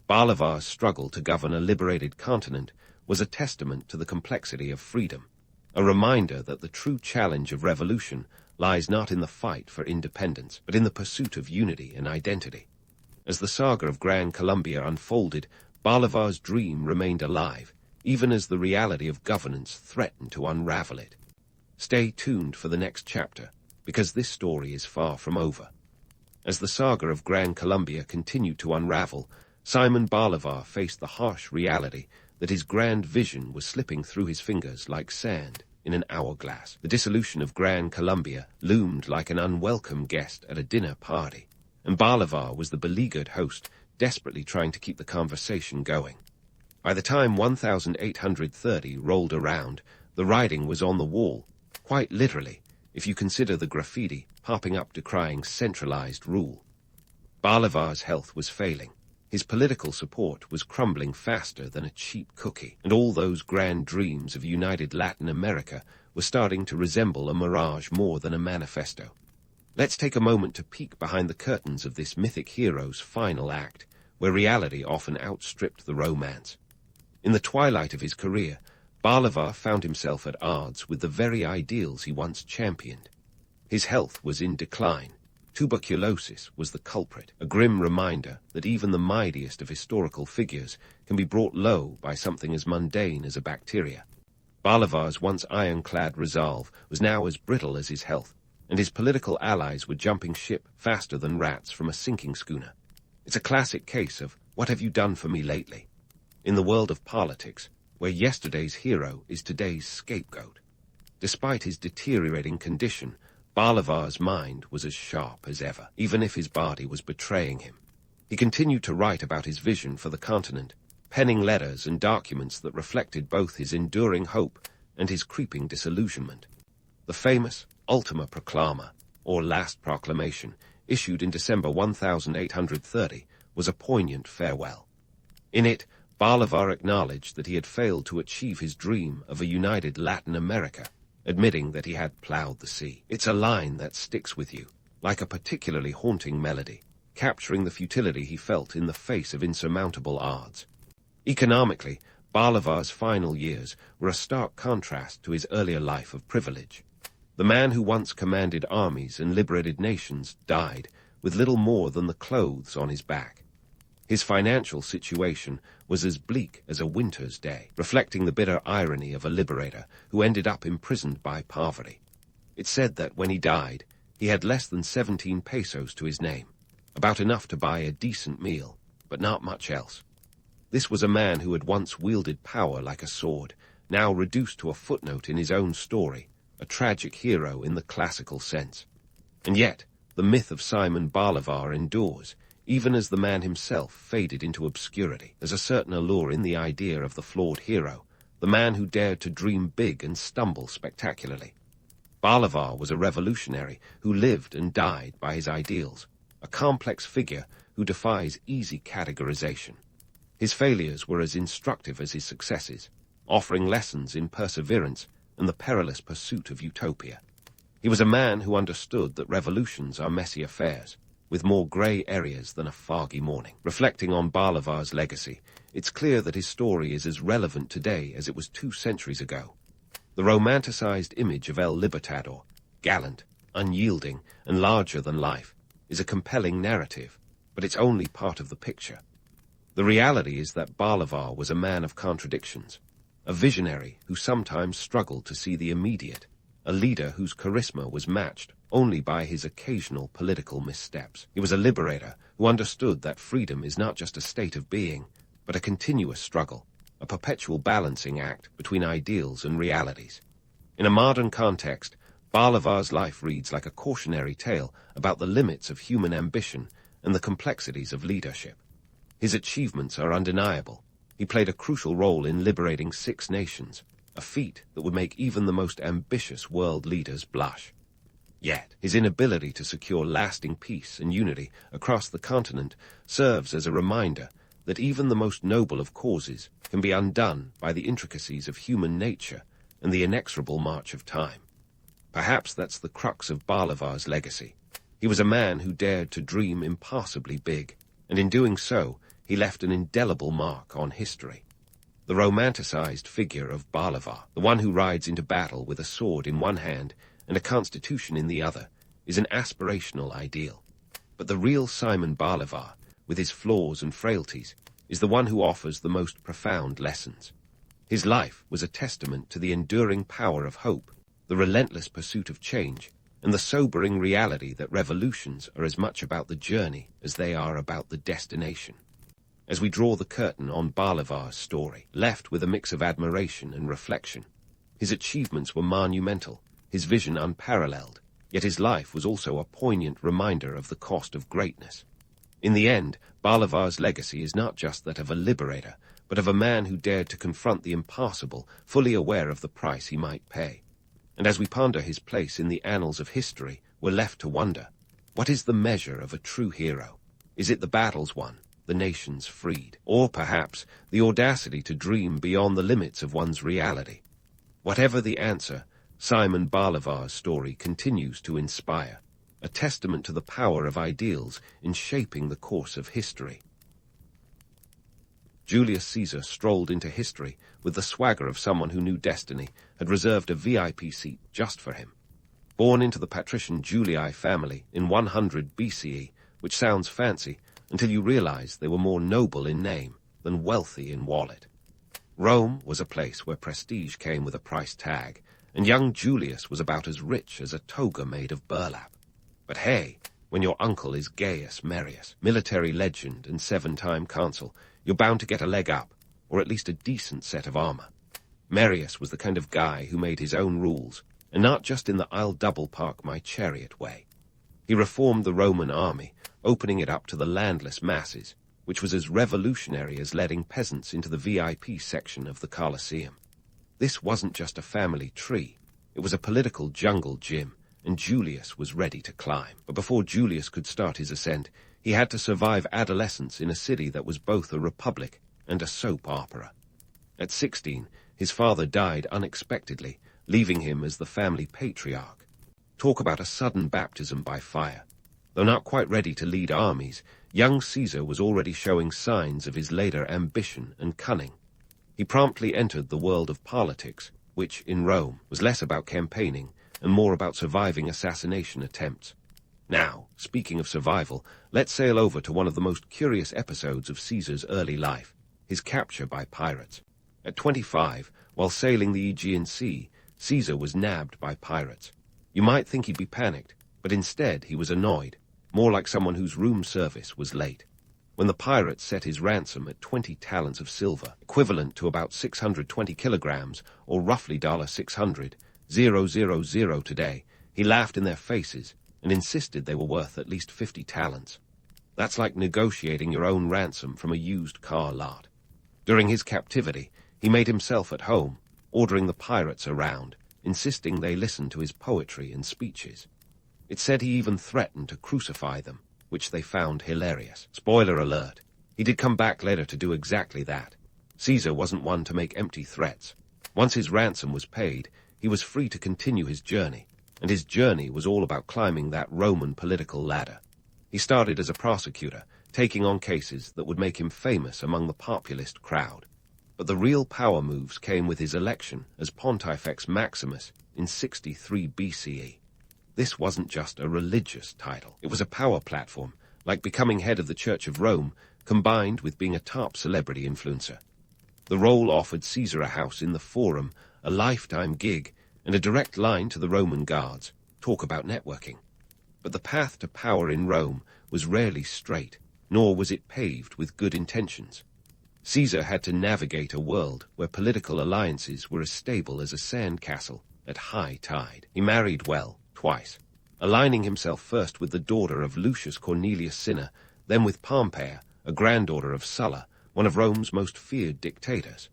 Bolivar's struggle to govern a liberated continent was a testament to the complexity of freedom, a reminder that the true challenge of revolution lies not in the fight for independence, but in the pursuit of unity and identity. As the saga of Gran Colombia unfolded, Bolivar's dream remained alive, even as the reality of governance threatened to unravel it. Stay tuned for the next chapter, because this story is far from over. As the saga of Gran Colombia continued to unravel, Simon Bolivar faced the harsh reality that his grand vision was slipping through his fingers like sand in an hourglass. The dissolution of Gran Colombia loomed like an unwelcome guest at a dinner party, and Bolivar was the beleaguered host, desperately trying to keep the conversation going. By the time 1830 rolled around, the writing was on the wall, quite literally, if you consider the graffiti popping up decrying centralized rule. Bolivar's health was failing. His political support was crumbling faster than a cheap cookie, and all those grand dreams of united Latin America were starting to resemble a mirage more than a manifesto. Let's take a moment to peek behind the curtains of this mythic hero's final act, where reality often outstripped the romance. In the twilight of his career, Bolivar found himself at odds with the very ideals he once championed. His health was in decline. Tuberculosis was the culprit, a grim reminder that even the mightiest of historical figures can be brought low by something as mundane as a bacteria. Bolivar's once ironclad resolve was now as brittle as his health, and his political allies were jumping ship faster than rats from a sinking schooner. It's a classic case of, what have you done for me lately? In the world of politics, where yesterday's hero is today's scapegoat. Despite his deteriorating condition, Bolivar's mind was as sharp as ever, even if his body was betraying him. He continued to write about his vision for the continent, penning letters and documents that reflected both his enduring hope and his creeping disillusionment. The famous Ultima Proclama, or Last Proclamation, issued in December 1830, was a poignant farewell. In it, Bolivar acknowledged that he had failed to achieve his dream of a united Latin America, admitting that he had plowed the sea. It's a line that sticks with you, like a particularly haunting melody, capturing the futility he felt in the face of insurmountable odds. Economically, Bolivar's final years were a stark contrast to his earlier life of privilege. The man who once commanded armies and liberated nations died with little more than the clothes on his back. His financial situation was as bleak as a winter's day, reflecting the bitter irony of a liberator who ended up imprisoned by poverty. It's said that when he died, he had less than 17 pesos to his name, about enough to buy a decent meal, but not much else. This was a man who had once wielded power like a sword, now reduced to a footnote in his own story, a tragic hero in the classical sense. And yet, the myth of Simon Bolivar endures, even as the man himself faded into obscurity. There's a certain allure in the idea of the flawed hero, the man who dared to dream big and stumble spectacularly. Bolivar was a revolutionary who lived and died by his ideals, a complex figure who defies easy categorization. His failures were as instructive as his successes, offering lessons in perseverance and the perilous pursuit of utopia. He was a man who understood that revolutions are messy affairs, with more grey areas than a foggy morning. Reflecting on Bolivar's legacy, it's clear that his story is as relevant today as it was 2 centuries ago. The romanticized image of El Libertador, gallant, unyielding, and larger than life, is a compelling narrative, but it's only part of the picture. The reality is that Bolivar was a man of contradictions, a visionary who sometimes struggled to see the immediate, a leader whose charisma was matched only by his occasional political missteps. He was a liberator who understood that freedom is not just a state of being, but a continuous struggle, a perpetual balancing act between ideals and realities. In a modern context, Bolivar's life reads like a cautionary tale about the limits of human ambition and the complexities of leadership. His achievements are undeniable. He played a crucial role in liberating 6 nations, a feat that would make even the most ambitious world leaders blush. Yet, his inability to secure lasting peace and unity across the continent serves as a reminder that even the most noble of causes can be undone by the intricacies of human nature and the inexorable march of time. Perhaps that's the crux of Bolivar's legacy. He was a man who dared to dream impossibly big, and in doing so, he left an indelible mark on history. The romanticized figure of Bolivar, the one who rides into battle with a sword in one hand and a constitution in the other, is an aspirational ideal. But the real Simon Bolivar, with his flaws and frailties, is the one who offers the most profound lessons. His life was a testament to the enduring power of hope, the relentless pursuit of change, and the sobering reality that revolutions are as much about the journey as they are about the destination. As we draw the curtain on Bolivar's story, left with a mix of admiration and reflection, his achievements were monumental, his vision unparalleled, yet his life was also a poignant reminder of the cost of greatness. In the end, Bolivar's legacy is not just that of a liberator, but of a man who dared to confront the impossible, fully aware of the price he might pay. And as we ponder his place in the annals of history, we're left to wonder, what is the measure of a true hero? Is it the battles won, the nations freed, or perhaps the audacity to dream beyond the limits of one's reality? Whatever the answer, Simon Bolivar's story continues to inspire, a testament to the power of ideals in shaping the course of history. Julius Caesar strolled into history with the swagger of someone who knew destiny had reserved a VIP seat just for him. Born into the patrician Julii family in 100 BCE, which sounds fancy until you realize they were more noble in name than wealthy in wallet. Rome was a place where prestige came with a price tag, and young Julius was about as rich as a toga made of burlap. But hey, when your uncle is Gaius Marius, military legend and 7-time consul, you're bound to get a leg up, or at least a decent set of armor. Marius was the kind of guy who made his own rules, and not just in the I'll double park my chariot way. He reformed the Roman army, opening it up to the landless masses, which was as revolutionary as letting peasants into the VIP section of the Colosseum. This wasn't just a family tree, it was a political jungle gym, and Julius was ready to climb. But before Julius could start his ascent, he had to survive adolescence in a city that was both a republic and a soap opera. At 16, his father died unexpectedly, leaving him as the family patriarch. Talk about a sudden baptism by fire. Though not quite ready to lead armies, young Caesar was already showing signs of his later ambition and cunning. He promptly entered the world of politics, which, in Rome, was less about campaigning and more about surviving assassination attempts. Now, speaking of survival, let's sail over to one of the most curious episodes of Caesar's early life, his capture by pirates. At 25, while sailing the Aegean Sea, Caesar was nabbed by pirates. You might think he'd be panicked, but instead he was annoyed, more like someone whose room service was late. When the pirates set his ransom at 20 talents of silver, equivalent to about 620 kilograms, or roughly $600,000 today, he laughed in their faces and insisted they were worth at least 50 talents. That's like negotiating your own ransom from a used car lot. During his captivity, he made himself at home, ordering the pirates around, insisting they listen to his poetry and speeches. It said he even threatened to crucify them, which they found hilarious. Spoiler alert, he did come back later to do exactly that. Caesar wasn't one to make empty threats. Once his ransom was paid, he was free to continue his journey, and his journey was all about climbing that Roman political ladder. He started as a prosecutor, taking on cases that would make him famous among the populist crowd. But the real power moves came with his election as Pontifex Maximus in 63 BCE. This wasn't just a religious title. It was a power platform, like becoming head of the Church of Rome, combined with being a top celebrity influencer. The role offered Caesar a house in the Forum, a lifetime gig, and a direct line to the Roman guards. Talk about networking. But the path to power in Rome was rarely straight, nor was it paved with good intentions. Caesar had to navigate a world where political alliances were as stable as a sandcastle at high tide. He married well, twice, aligning himself first with the daughter of Lucius Cornelius Cinna, then with Pompeia, a granddaughter of Sulla, one of Rome's most feared dictators.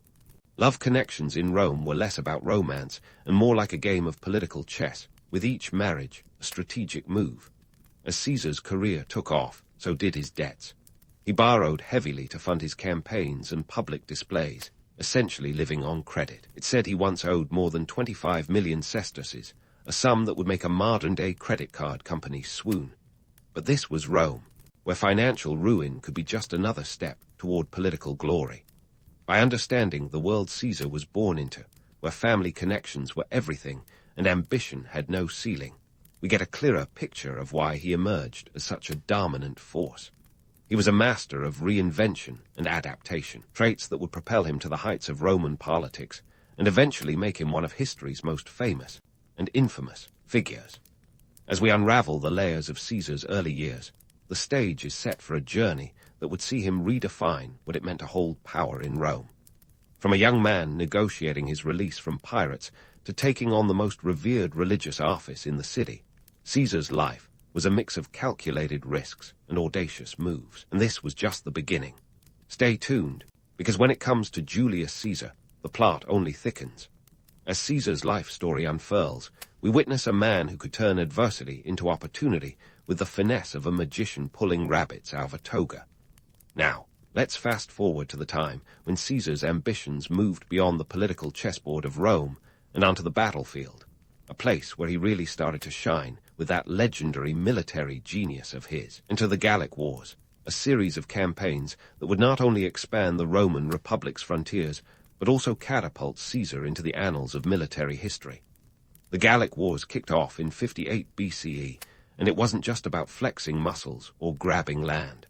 Love connections in Rome were less about romance and more like a game of political chess, with each marriage a strategic move. As Caesar's career took off, so did his debts. He borrowed heavily to fund his campaigns and public displays, essentially living on credit. It said he once owed more than 25 million sesterces, a sum that would make a modern-day credit card company swoon. But this was Rome, where financial ruin could be just another step toward political glory. By understanding the world Caesar was born into, where family connections were everything and ambition had no ceiling, we get a clearer picture of why he emerged as such a dominant force. He was a master of reinvention and adaptation, traits that would propel him to the heights of Roman politics and eventually make him one of history's most famous and infamous figures. As we unravel the layers of Caesar's early years, the stage is set for a journey that would see him redefine what it meant to hold power in Rome. From a young man negotiating his release from pirates to taking on the most revered religious office in the city, Caesar's life was a mix of calculated risks and audacious moves, and this was just the beginning. Stay tuned, because when it comes to Julius Caesar, the plot only thickens. As Caesar's life story unfurls, we witness a man who could turn adversity into opportunity with the finesse of a magician pulling rabbits out of a toga. Now, let's fast forward to the time when Caesar's ambitions moved beyond the political chessboard of Rome and onto the battlefield, a place where he really started to shine with that legendary military genius of his. Into the Gallic Wars, a series of campaigns that would not only expand the Roman Republic's frontiers, but also catapult Caesar into the annals of military history. The Gallic Wars kicked off in 58 BCE, and it wasn't just about flexing muscles or grabbing land.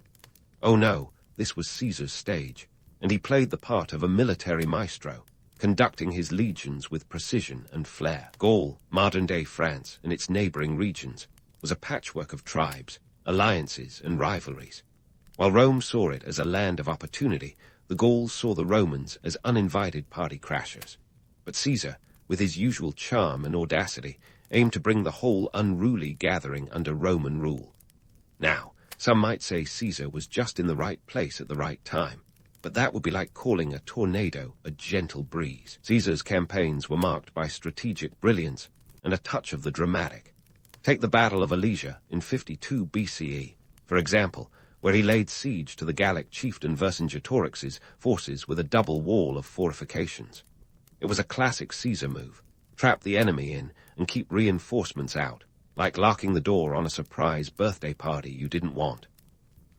Oh no, this was Caesar's stage, and he played the part of a military maestro, conducting his legions with precision and flair. Gaul, modern-day France, and its neighboring regions, was a patchwork of tribes, alliances, and rivalries. While Rome saw it as a land of opportunity, the Gauls saw the Romans as uninvited party crashers. But Caesar, with his usual charm and audacity, aimed to bring the whole unruly gathering under Roman rule. Now, Some might say Caesar was just in the right place at the right time, but that would be like calling a tornado a gentle breeze. Caesar's campaigns were marked by strategic brilliance and a touch of the dramatic. Take the Battle of Alesia in 52 BCE, for example, where he laid siege to the Gallic chieftain Vercingetorix's forces with a double wall of fortifications. It was a classic Caesar move: trap the enemy in and keep reinforcements out, like locking the door on a surprise birthday party you didn't want.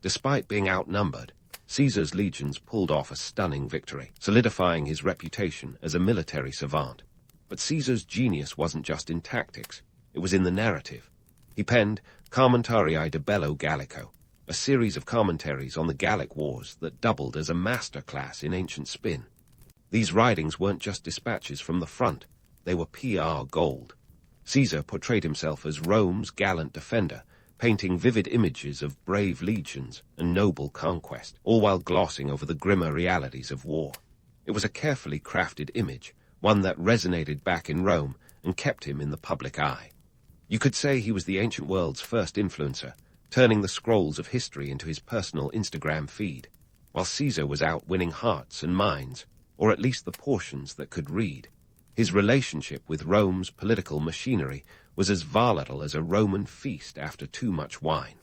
Despite being outnumbered, Caesar's legions pulled off a stunning victory, solidifying his reputation as a military savant. But Caesar's genius wasn't just in tactics, it was in the narrative. He penned Commentarii de Bello Gallico, a series of commentaries on the Gallic Wars that doubled as a masterclass in ancient spin. These writings weren't just dispatches from the front, they were PR gold. Caesar portrayed himself as Rome's gallant defender, painting vivid images of brave legions and noble conquest, all while glossing over the grimmer realities of war. It was a carefully crafted image, one that resonated back in Rome and kept him in the public eye. You could say he was the ancient world's first influencer, turning the scrolls of history into his personal Instagram feed, while Caesar was out winning hearts and minds, or at least the portions that could read. His relationship with Rome's political machinery was as volatile as a Roman feast after too much wine.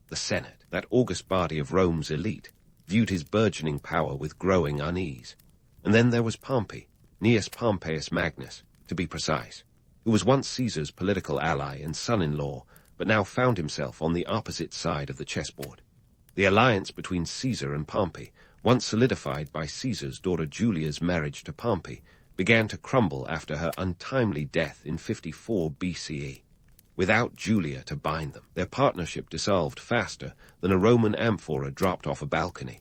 The Senate, that august body of Rome's elite, viewed his burgeoning power with growing unease. And then there was Pompey, Gnaeus Pompeius Magnus, to be precise, who was once Caesar's political ally and son-in-law, but now found himself on the opposite side of the chessboard. The alliance between Caesar and Pompey, once solidified by Caesar's daughter Julia's marriage to Pompey, began to crumble after her untimely death in 54 BCE. Without Julia to bind them, their partnership dissolved faster than a Roman amphora dropped off a balcony.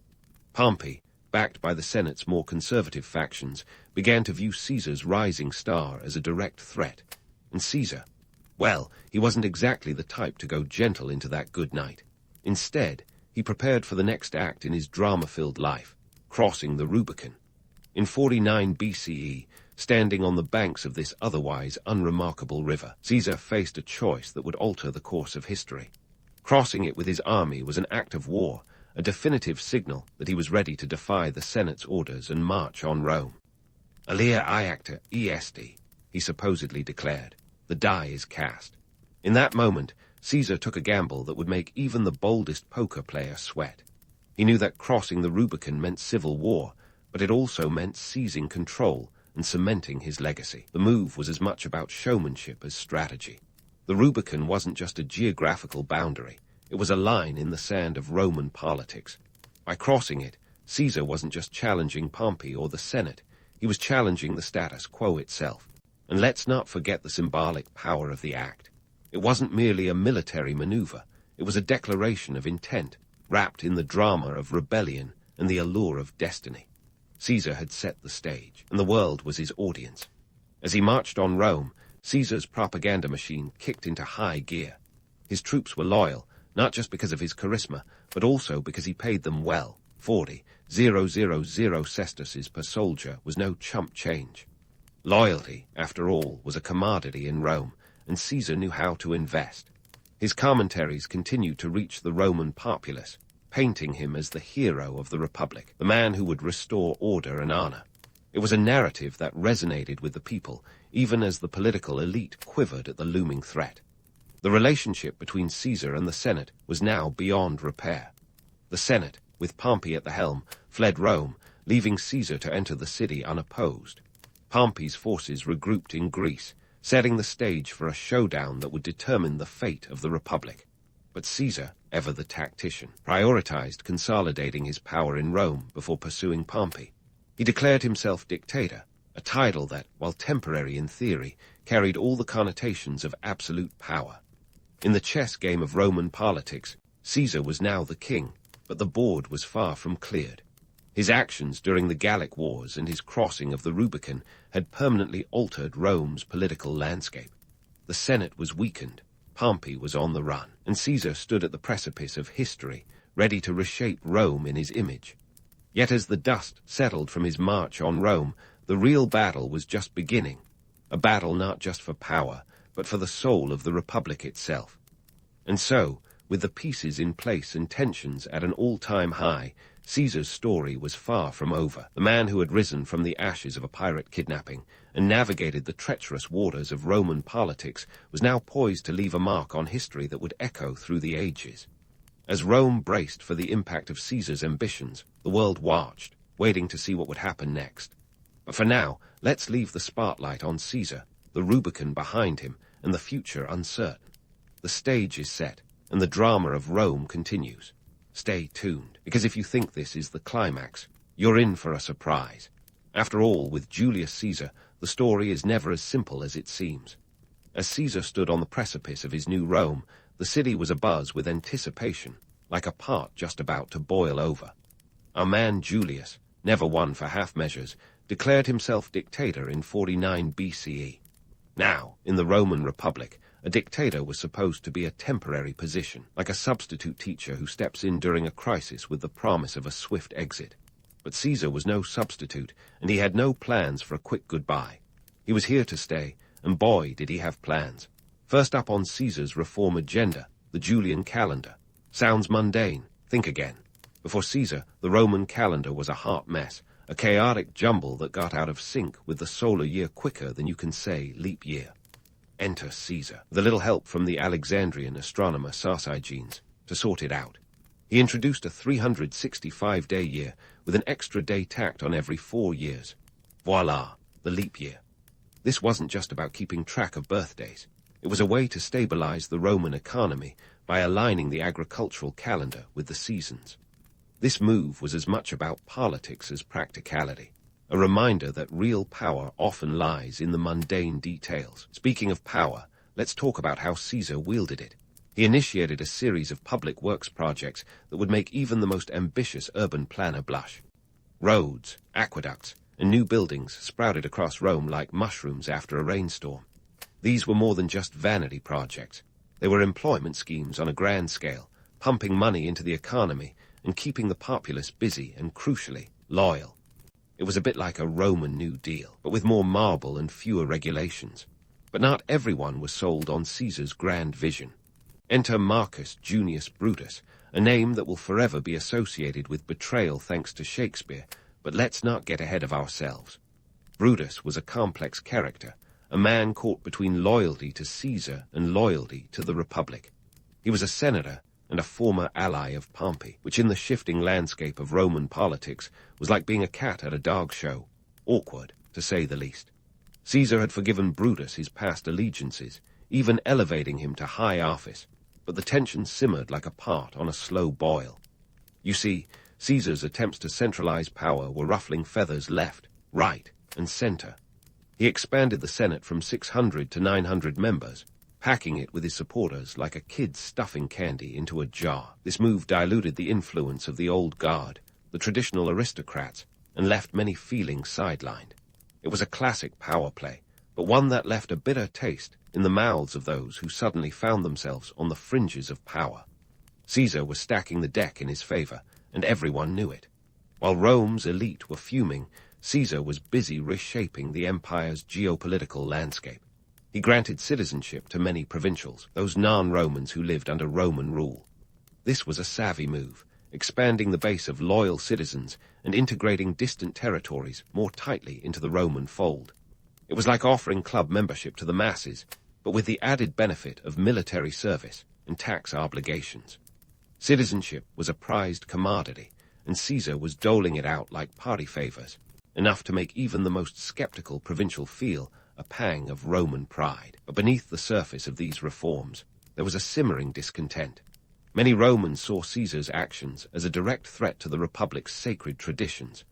Pompey, backed by the Senate's more conservative factions, began to view Caesar's rising star as a direct threat. And Caesar, well, he wasn't exactly the type to go gentle into that good night. Instead, he prepared for the next act in his drama-filled life, crossing the Rubicon. In 49 BCE, standing on the banks of this otherwise unremarkable river, Caesar faced a choice that would alter the course of history. Crossing it with his army was an act of war, a definitive signal that he was ready to defy the Senate's orders and march on Rome. Alia iacta est, he supposedly declared. The die is cast. In that moment, Caesar took a gamble that would make even the boldest poker player sweat. He knew that crossing the Rubicon meant civil war, but it also meant seizing control and cementing his legacy. The move was as much about showmanship as strategy. The Rubicon wasn't just a geographical boundary, it was a line in the sand of Roman politics. By crossing it, Caesar wasn't just challenging Pompey or the Senate, he was challenging the status quo itself. And let's not forget the symbolic power of the act. It wasn't merely a military maneuver, it was a declaration of intent, wrapped in the drama of rebellion and the allure of destiny. Caesar had set the stage, and the world was his audience. As he marched on Rome, Caesar's propaganda machine kicked into high gear. His troops were loyal, not just because of his charisma, but also because he paid them well. 40,000 sesterces per soldier was no chump change. Loyalty, after all, was a commodity in Rome, and Caesar knew how to invest. His commentaries continued to reach the Roman populace, painting him as the hero of the Republic, the man who would restore order and honor. It was a narrative that resonated with the people, even as the political elite quivered at the looming threat. The relationship between Caesar and the Senate was now beyond repair. The Senate, with Pompey at the helm, fled Rome, leaving Caesar to enter the city unopposed. Pompey's forces regrouped in Greece, setting the stage for a showdown that would determine the fate of the Republic. But Caesar, ever the tactician, prioritized consolidating his power in Rome before pursuing Pompey. He declared himself dictator, a title that, while temporary in theory, carried all the connotations of absolute power. In the chess game of Roman politics, Caesar was now the king, but the board was far from cleared. His actions during the Gallic Wars and his crossing of the Rubicon had permanently altered Rome's political landscape. The Senate was weakened, Pompey was on the run, and Caesar stood at the precipice of history, ready to reshape Rome in his image. Yet as the dust settled from his march on Rome, the real battle was just beginning, a battle not just for power, but for the soul of the Republic itself. And so, With the pieces in place and tensions at an all-time high, Caesar's story was far from over. The man who had risen from the ashes of a pirate kidnapping and navigated the treacherous waters of Roman politics was now poised to leave a mark on history that would echo through the ages. As Rome braced for the impact of Caesar's ambitions, the world watched, waiting to see what would happen next. But for now, let's leave the spotlight on Caesar, the Rubicon behind him, and the future uncertain. The stage is set, and the drama of Rome continues. Stay tuned, because if you think this is the climax, you're in for a surprise. After all, with Julius Caesar, the story is never as simple as it seems. As Caesar stood on the precipice of his new Rome, the city was abuzz with anticipation, like a pot just about to boil over. Our man Julius, never one for half measures, declared himself dictator in 49 BCE. Now, in the Roman Republic, a dictator was supposed to be a temporary position, like a substitute teacher who steps in during a crisis with the promise of a swift exit. But Caesar was no substitute, and he had no plans for a quick goodbye. He was here to stay, and boy, did he have plans. First up on Caesar's reform agenda, the Julian calendar. Sounds mundane. Think again. Before Caesar, the Roman calendar was a hot mess, a chaotic jumble that got out of sync with the solar year quicker than you can say leap year. Enter Caesar, with a little help from the Alexandrian astronomer Sardonic to sort it out. He introduced a 365-day year with an extra day tacked on every 4 years. Voila, the leap year. This wasn't just about keeping track of birthdays. It was a way to stabilize the Roman economy by aligning the agricultural calendar with the seasons. This move was as much about politics as practicality, a reminder that real power often lies in the mundane details. Speaking of power, let's talk about how Caesar wielded it. He initiated a series of public works projects that would make even the most ambitious urban planner blush. Roads, aqueducts, and new buildings sprouted across Rome like mushrooms after a rainstorm. These were more than just vanity projects. They were employment schemes on a grand scale, pumping money into the economy and keeping the populace busy and, crucially, loyal. It was a bit like a Roman New Deal, but with more marble and fewer regulations. But not everyone was sold on Caesar's grand vision. Enter Marcus Junius Brutus, a name that will forever be associated with betrayal thanks to Shakespeare, but let's not get ahead of ourselves. Brutus was a complex character, a man caught between loyalty to Caesar and loyalty to the Republic. He was a senator and a former ally of Pompey, which in the shifting landscape of Roman politics was like being a cat at a dog show, awkward, to say the least. Caesar had forgiven Brutus his past allegiances, even elevating him to high office, but the tension simmered like a pot on a slow boil. You see, Caesar's attempts to centralize power were ruffling feathers left, right, and center. He expanded the Senate from 600 to 900 members, packing it with his supporters like a kid stuffing candy into a jar. This move diluted the influence of the old guard, the traditional aristocrats, and left many feeling sidelined. It was a classic power play, but one that left a bitter taste in the mouths of those who suddenly found themselves on the fringes of power. Caesar was stacking the deck in his favor, and everyone knew it. While Rome's elite were fuming, Caesar was busy reshaping the empire's geopolitical landscape. He granted citizenship to many provincials, those non-Romans who lived under Roman rule. This was a savvy move, expanding the base of loyal citizens and integrating distant territories more tightly into the Roman fold. It was like offering club membership to the masses, but with the added benefit of military service and tax obligations. Citizenship was a prized commodity, and Caesar was doling it out like party favors, enough to make even the most skeptical provincial feel a pang of Roman pride. But beneath the surface of these reforms, there was a simmering discontent. Many Romans saw Caesar's actions as a direct threat to the Republic's sacred traditions.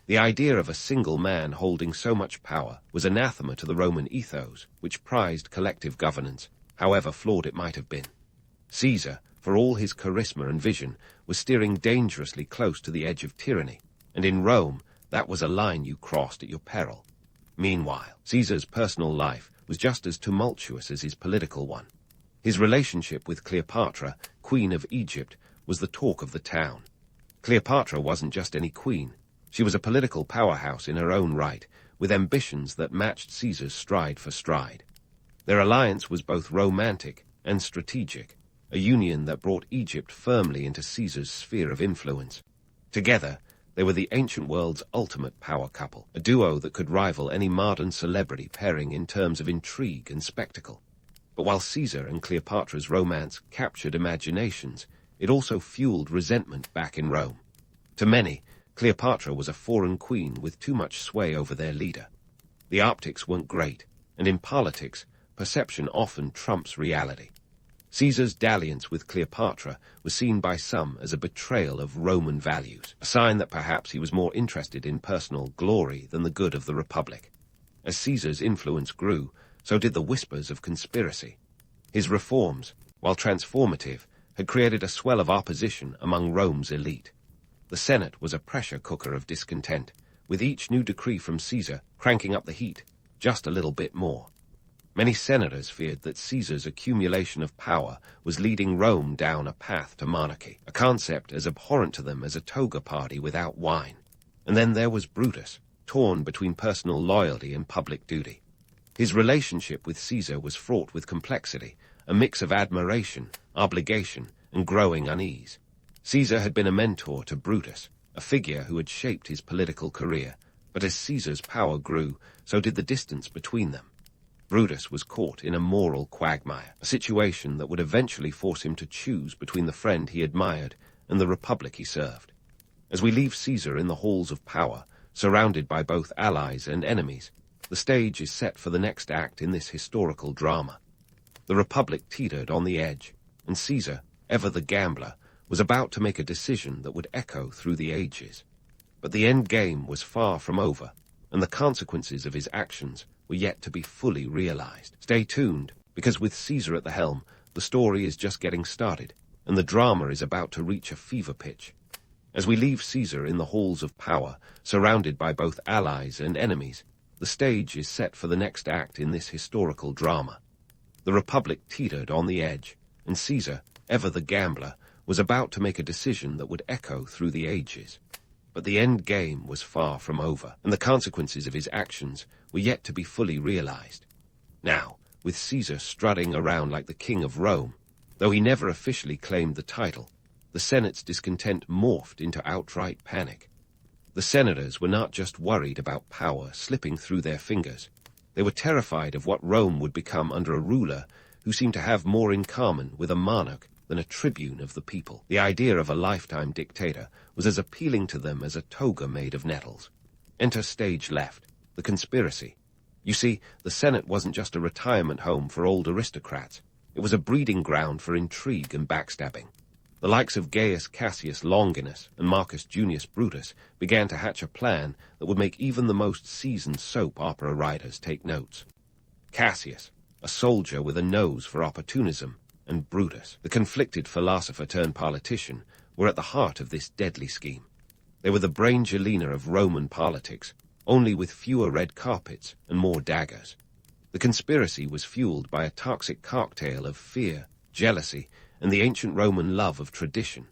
The idea of a single man holding so much power was anathema to the Roman ethos, which prized collective governance, however flawed it might have been. Caesar, for all his charisma and vision, was steering dangerously close to the edge of tyranny, and in Rome, that was a line you crossed at your peril. Meanwhile, Caesar's personal life was just as tumultuous as his political one. His relationship with Cleopatra, Queen of Egypt, was the talk of the town. Cleopatra wasn't just any queen. She was a political powerhouse in her own right, with ambitions that matched Caesar's stride for stride. Their alliance was both romantic and strategic, a union that brought Egypt firmly into Caesar's sphere of influence. Together, they were the ancient world's ultimate power couple, a duo that could rival any modern celebrity pairing in terms of intrigue and spectacle. But while Caesar and Cleopatra's romance captured imaginations, it also fueled resentment back in Rome. To many, Cleopatra was a foreign queen with too much sway over their leader. The optics weren't great, and in politics, perception often trumps reality. Caesar's dalliance with Cleopatra was seen by some as a betrayal of Roman values, a sign that perhaps he was more interested in personal glory than the good of the Republic. As Caesar's influence grew, so did the whispers of conspiracy. His reforms, while transformative, had created a swell of opposition among Rome's elite. The Senate was a pressure cooker of discontent, with each new decree from Caesar cranking up the heat just a little bit more. Many senators feared that Caesar's accumulation of power was leading Rome down a path to monarchy, a concept as abhorrent to them as a toga party without wine. And then there was Brutus, torn between personal loyalty and public duty. His relationship with Caesar was fraught with complexity, a mix of admiration, obligation, and growing unease. Caesar had been a mentor to Brutus, a figure who had shaped his political career, but as Caesar's power grew, so did the distance between them. Brutus was caught in a moral quagmire, a situation that would eventually force him to choose between the friend he admired and the republic he served. As we leave Caesar in the halls of power, surrounded by both allies and enemies, the stage is set for the next act in this historical drama. The republic teetered on the edge, and Caesar, ever the gambler, was about to make a decision that would echo through the ages. But the end game was far from over, and the consequences of his actions were yet to be fully realized. Stay tuned, because with Caesar at the helm, the story is just getting started, and the drama is about to reach a fever pitch. As we leave Caesar in the halls of power, surrounded by both allies and enemies, the stage is set for the next act in this historical drama. The Republic teetered on the edge, and Caesar, ever the gambler, was about to make a decision that would echo through the ages. But the end game was far from over, and the consequences of his actions were yet to be fully realized. Now, with Caesar strutting around like the king of Rome, though he never officially claimed the title, the Senate's discontent morphed into outright panic. The senators were not just worried about power slipping through their fingers. They were terrified of what Rome would become under a ruler who seemed to have more in common with a monarch than a tribune of the people. The idea of a lifetime dictator was as appealing to them as a toga made of nettles. Enter stage left, the conspiracy. You see, the Senate wasn't just a retirement home for old aristocrats. It was a breeding ground for intrigue and backstabbing. The likes of Gaius Cassius Longinus and Marcus Junius Brutus began to hatch a plan that would make even the most seasoned soap opera writers take notes. Cassius, a soldier with a nose for opportunism, and Brutus, the conflicted philosopher-turned-politician, were at the heart of this deadly scheme. They were the Brangelina of Roman politics, only with fewer red carpets and more daggers. The conspiracy was fueled by a toxic cocktail of fear, jealousy, and the ancient Roman love of tradition.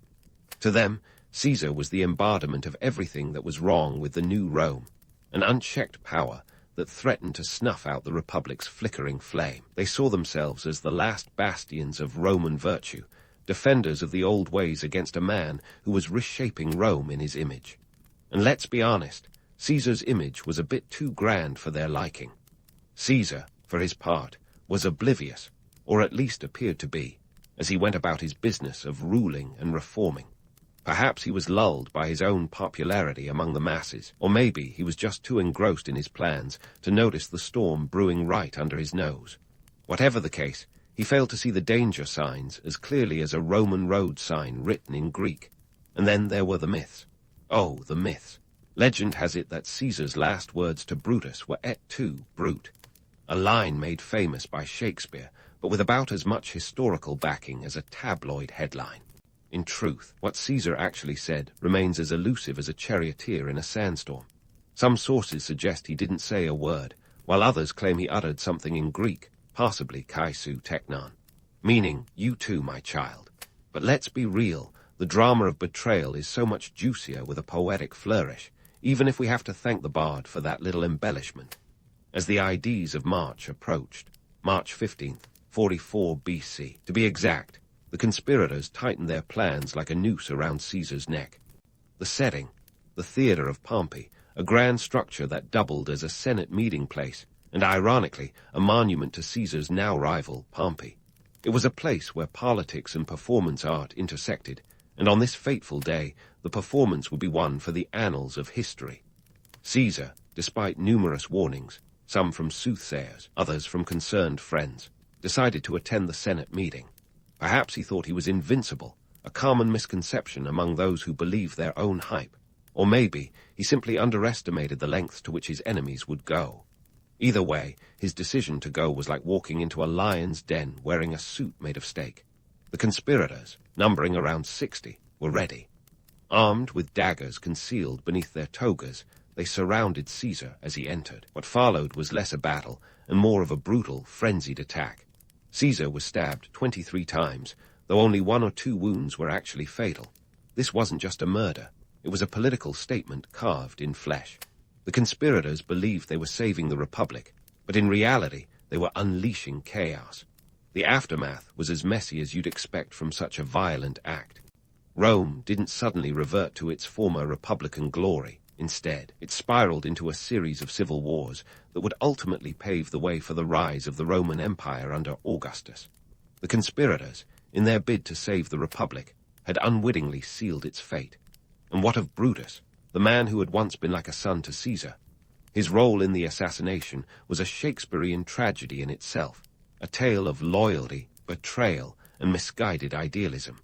To them, Caesar was the embodiment of everything that was wrong with the new Rome, an unchecked power that threatened to snuff out the Republic's flickering flame. They saw themselves as the last bastions of Roman virtue, defenders of the old ways against a man who was reshaping Rome in his image. And let's be honest, Caesar's image was a bit too grand for their liking. Caesar, for his part, was oblivious, or at least appeared to be, as he went about his business of ruling and reforming. Perhaps he was lulled by his own popularity among the masses, or maybe he was just too engrossed in his plans to notice the storm brewing right under his nose. Whatever the case, he failed to see the danger signs as clearly as a Roman road sign written in Greek. And then there were the myths. Oh, the myths. Legend has it that Caesar's last words to Brutus were "Et tu, Brute," a line made famous by Shakespeare, but with about as much historical backing as a tabloid headline. In truth, what Caesar actually said remains as elusive as a charioteer in a sandstorm. Some sources suggest he didn't say a word, while others claim he uttered something in Greek, possibly kaisu teknon, meaning, "You too, my child." But let's be real, the drama of betrayal is so much juicier with a poetic flourish, even if we have to thank the bard for that little embellishment. As the Ides of March approached, March 15th, 44 BC, to be exact, The conspirators tightened their plans like a noose around Caesar's neck. The setting, the theater of Pompey, a grand structure that doubled as a Senate meeting place, and ironically, a monument to Caesar's now rival, Pompey. It was a place where politics and performance art intersected, and on this fateful day, the performance would be one for the annals of history. Caesar, despite numerous warnings, some from soothsayers, others from concerned friends, decided to attend the Senate meeting. Perhaps he thought he was invincible, a common misconception among those who believe their own hype. Or maybe he simply underestimated the lengths to which his enemies would go. Either way, his decision to go was like walking into a lion's den wearing a suit made of steak. The conspirators, numbering around 60, were ready. Armed with daggers concealed beneath their togas, they surrounded Caesar as he entered. What followed was less a battle and more of a brutal, frenzied attack. Caesar was stabbed 23 times, though only 1 or 2 wounds were actually fatal. This wasn't just a murder. It was a political statement carved in flesh. The conspirators believed they were saving the Republic, but in reality, they were unleashing chaos. The aftermath was as messy as you'd expect from such a violent act. Rome didn't suddenly revert to its former Republican glory. Instead, it spiraled into a series of civil wars that would ultimately pave the way for the rise of the Roman Empire under Augustus. The conspirators, in their bid to save the Republic, had unwittingly sealed its fate. And what of Brutus, the man who had once been like a son to Caesar? His role in the assassination was a Shakespearean tragedy in itself, a tale of loyalty, betrayal, and misguided idealism.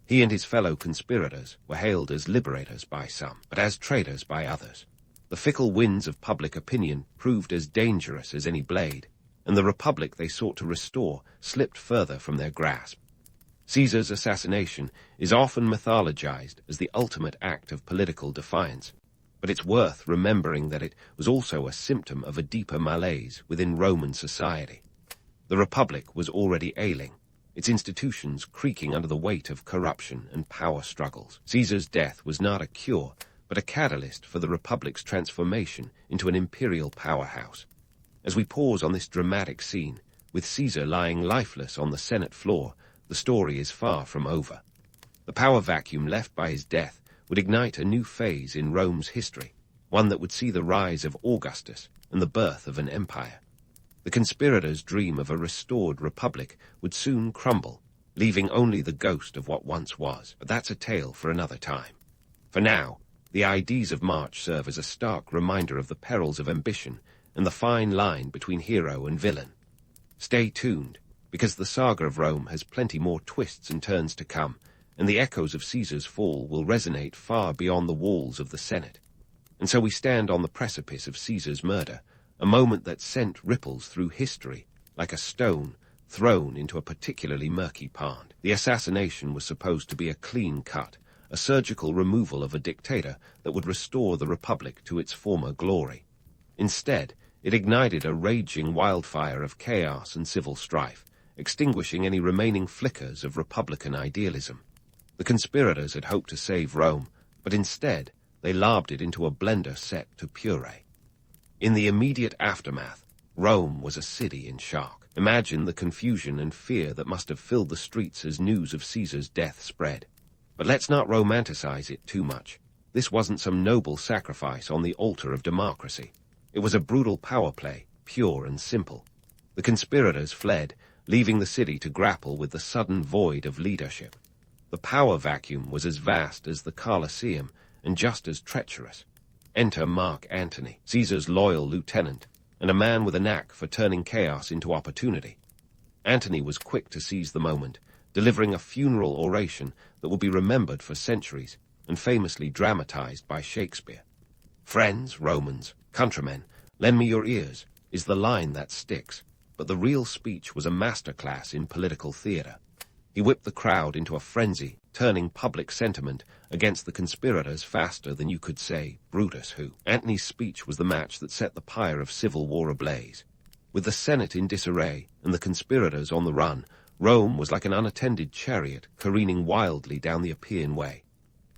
He and his fellow conspirators were hailed as liberators by some, but as traitors by others. The fickle winds of public opinion proved as dangerous as any blade, and the Republic they sought to restore slipped further from their grasp. Caesar's assassination is often mythologized as the ultimate act of political defiance, but it's worth remembering that it was also a symptom of a deeper malaise within Roman society. The Republic was already ailing, its institutions creaking under the weight of corruption and power struggles. Caesar's death was not a cure, but a catalyst for the Republic's transformation into an imperial powerhouse. As we pause on this dramatic scene, with Caesar lying lifeless on the Senate floor, the story is far from over. The power vacuum left by his death would ignite a new phase in Rome's history, one that would see the rise of Augustus and the birth of an empire. The conspirators' dream of a restored republic would soon crumble, leaving only the ghost of what once was. But that's a tale for another time. For now, the Ides of March serve as a stark reminder of the perils of ambition and the fine line between hero and villain. Stay tuned, because the saga of Rome has plenty more twists and turns to come, and the echoes of Caesar's fall will resonate far beyond the walls of the Senate. And so we stand on the precipice of Caesar's murder, a moment that sent ripples through history, like a stone thrown into a particularly murky pond. The assassination was supposed to be a clean cut, a surgical removal of a dictator that would restore the Republic to its former glory. Instead, it ignited a raging wildfire of chaos and civil strife, extinguishing any remaining flickers of Republican idealism. The conspirators had hoped to save Rome, but instead they lobbed it into a blender set to puree. In the immediate aftermath, Rome was a city in shock. Imagine the confusion and fear that must have filled the streets as news of Caesar's death spread. But let's not romanticize it too much. This wasn't some noble sacrifice on the altar of democracy. It was a brutal power play, pure and simple. The conspirators fled, leaving the city to grapple with the sudden void of leadership. The power vacuum was as vast as the Colosseum and just as treacherous. Enter Mark Antony, Caesar's loyal lieutenant, and a man with a knack for turning chaos into opportunity. Antony was quick to seize the moment, delivering a funeral oration that will be remembered for centuries and famously dramatized by Shakespeare. "Friends, Romans, countrymen, lend me your ears," is the line that sticks, but the real speech was a masterclass in political theater. He whipped the crowd into a frenzy, turning public sentiment against the conspirators faster than you could say, Brutus who. Antony's speech was the match that set the pyre of civil war ablaze. With the Senate in disarray and the conspirators on the run, Rome was like an unattended chariot careening wildly down the Appian Way.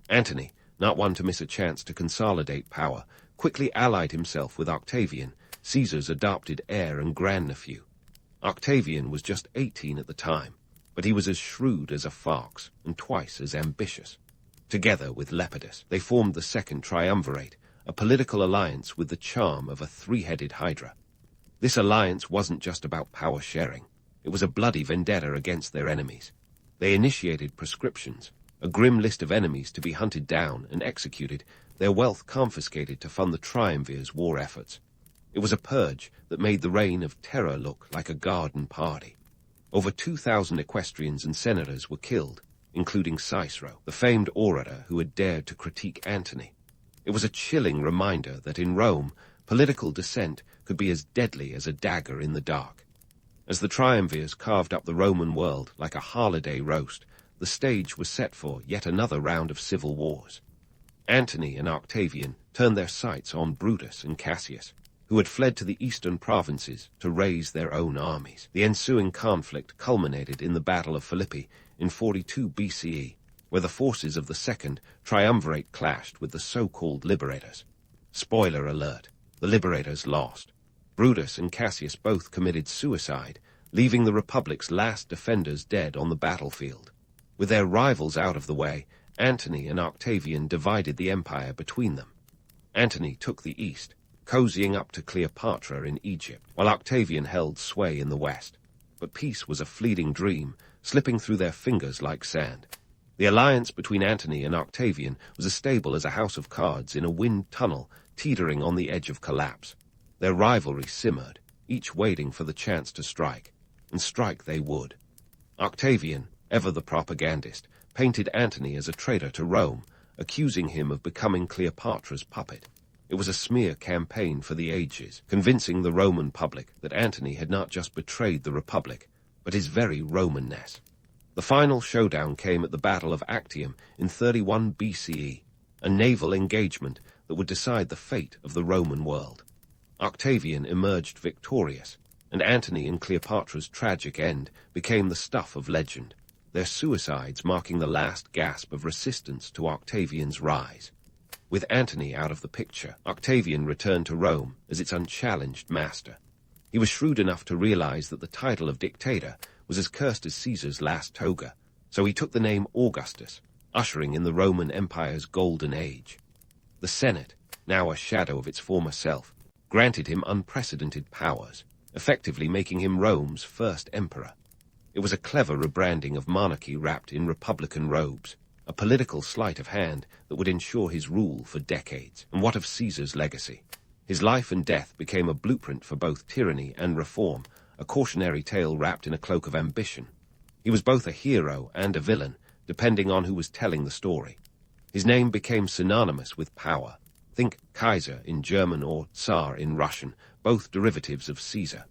Antony, not one to miss a chance to consolidate power, quickly allied himself with Octavian, Caesar's adopted heir and grandnephew. Octavian was just 18 at the time. But he was as shrewd as a fox and twice as ambitious. Together with Lepidus, they formed the Second Triumvirate, a political alliance with the charm of a three-headed hydra. This alliance wasn't just about power sharing. It was a bloody vendetta against their enemies. They initiated proscriptions, a grim list of enemies to be hunted down and executed, their wealth confiscated to fund the triumvirs' war efforts. It was a purge that made the reign of terror look like a garden party. Over 2,000 equestrians and senators were killed, including Cicero, the famed orator who had dared to critique Antony. It was a chilling reminder that in Rome, political dissent could be as deadly as a dagger in the dark. As the triumvirs carved up the Roman world like a holiday roast, the stage was set for yet another round of civil wars. Antony and Octavian turned their sights on Brutus and Cassius, who had fled to the eastern provinces to raise their own armies. The ensuing conflict culminated in the Battle of Philippi in 42 BCE, where the forces of the Second Triumvirate clashed with the so-called Liberators. Spoiler alert, the Liberators lost. Brutus and Cassius both committed suicide, leaving the Republic's last defenders dead on the battlefield. With their rivals out of the way, Antony and Octavian divided the empire between them. Antony took the east, cozying up to Cleopatra in Egypt, while Octavian held sway in the west. But peace was a fleeting dream, slipping through their fingers like sand. The alliance between Antony and Octavian was as stable as a house of cards in a wind tunnel teetering on the edge of collapse. Their rivalry simmered, each waiting for the chance to strike, and strike they would. Octavian, ever the propagandist, painted Antony as a traitor to Rome, accusing him of becoming Cleopatra's puppet. It was a smear campaign for the ages, convincing the Roman public that Antony had not just betrayed the Republic, but his very Romanness. The final showdown came at the Battle of Actium in 31 BCE, a naval engagement that would decide the fate of the Roman world. Octavian emerged victorious, and Antony and Cleopatra's tragic end became the stuff of legend, their suicides marking the last gasp of resistance to Octavian's rise. With Antony out of the picture, Octavian returned to Rome as its unchallenged master. He was shrewd enough to realize that the title of dictator was as cursed as Caesar's last toga, so he took the name Augustus, ushering in the Roman Empire's golden age. The Senate, now a shadow of its former self, granted him unprecedented powers, effectively making him Rome's first emperor. It was a clever rebranding of monarchy wrapped in republican robes, a political sleight of hand that would ensure his rule for decades. And what of Caesar's legacy? His life and death became a blueprint for both tyranny and reform, a cautionary tale wrapped in a cloak of ambition. He was both a hero and a villain, depending on who was telling the story. His name became synonymous with power. Think Kaiser in German or Tsar in Russian, both derivatives of Caesar.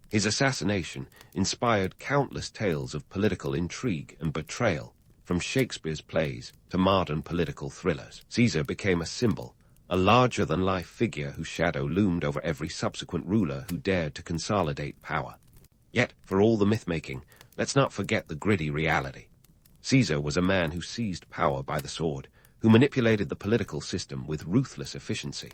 His assassination inspired countless tales of political intrigue and betrayal, from Shakespeare's plays to modern political thrillers. Caesar became a symbol, a larger-than-life figure whose shadow loomed over every subsequent ruler who dared to consolidate power. Yet, for all the myth-making, let's not forget the gritty reality. Caesar was a man who seized power by the sword, who manipulated the political system with ruthless efficiency.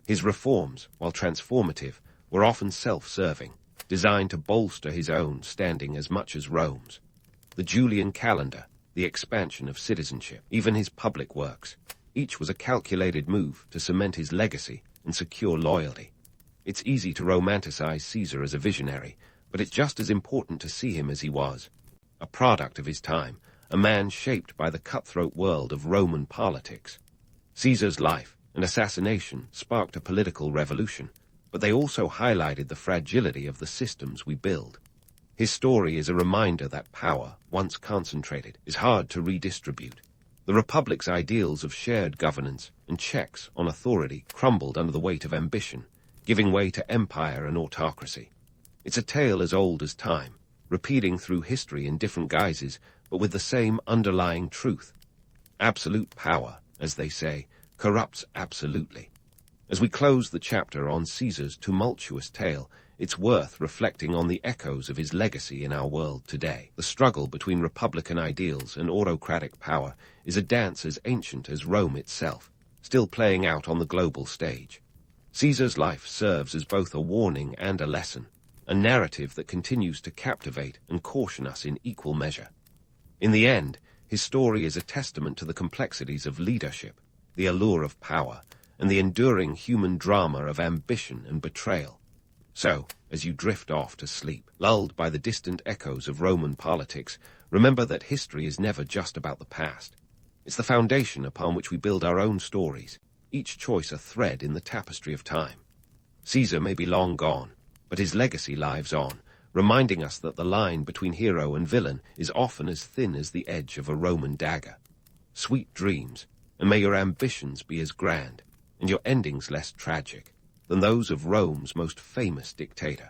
His reforms, while transformative, were often self-serving, designed to bolster his own standing as much as Rome's. The Julian calendar, the expansion of citizenship, even his public works, each was a calculated move to cement his legacy and secure loyalty. It's easy to romanticize Caesar as a visionary, but it's just as important to see him as he was, a product of his time, a man shaped by the cutthroat world of Roman politics. Caesar's life and assassination sparked a political revolution, but they also highlighted the fragility of the systems we build. His story is a reminder that power, once concentrated, is hard to redistribute. The Republic's ideals of shared governance and checks on authority crumbled under the weight of ambition, giving way to empire and autocracy. It's a tale as old as time, repeating through history in different guises, but with the same underlying truth. Absolute power, as they say, corrupts absolutely. As we close the chapter on Caesar's tumultuous tale, it's worth reflecting on the echoes of his legacy in our world today. The struggle between republican ideals and autocratic power is a dance as ancient as Rome itself, still playing out on the global stage. Caesar's life serves as both a warning and a lesson a narrative that continues to captivate and caution us in equal measure. In the end, his story is a testament to the complexities of leadership, the allure of power, and the enduring human drama of ambition and betrayal. So, as you drift off to sleep, lulled by the distant echoes of Roman politics, remember that history is never just about the past. It's the foundation upon which we build our own stories, each choice a thread in the tapestry of time. Caesar may be long gone, but his legacy lives on, reminding us that the line between hero and villain is often as thin as the edge of a Roman dagger. Sweet dreams, and may your ambitions be as grand, and your endings less tragic, than those of Rome's most famous dictator.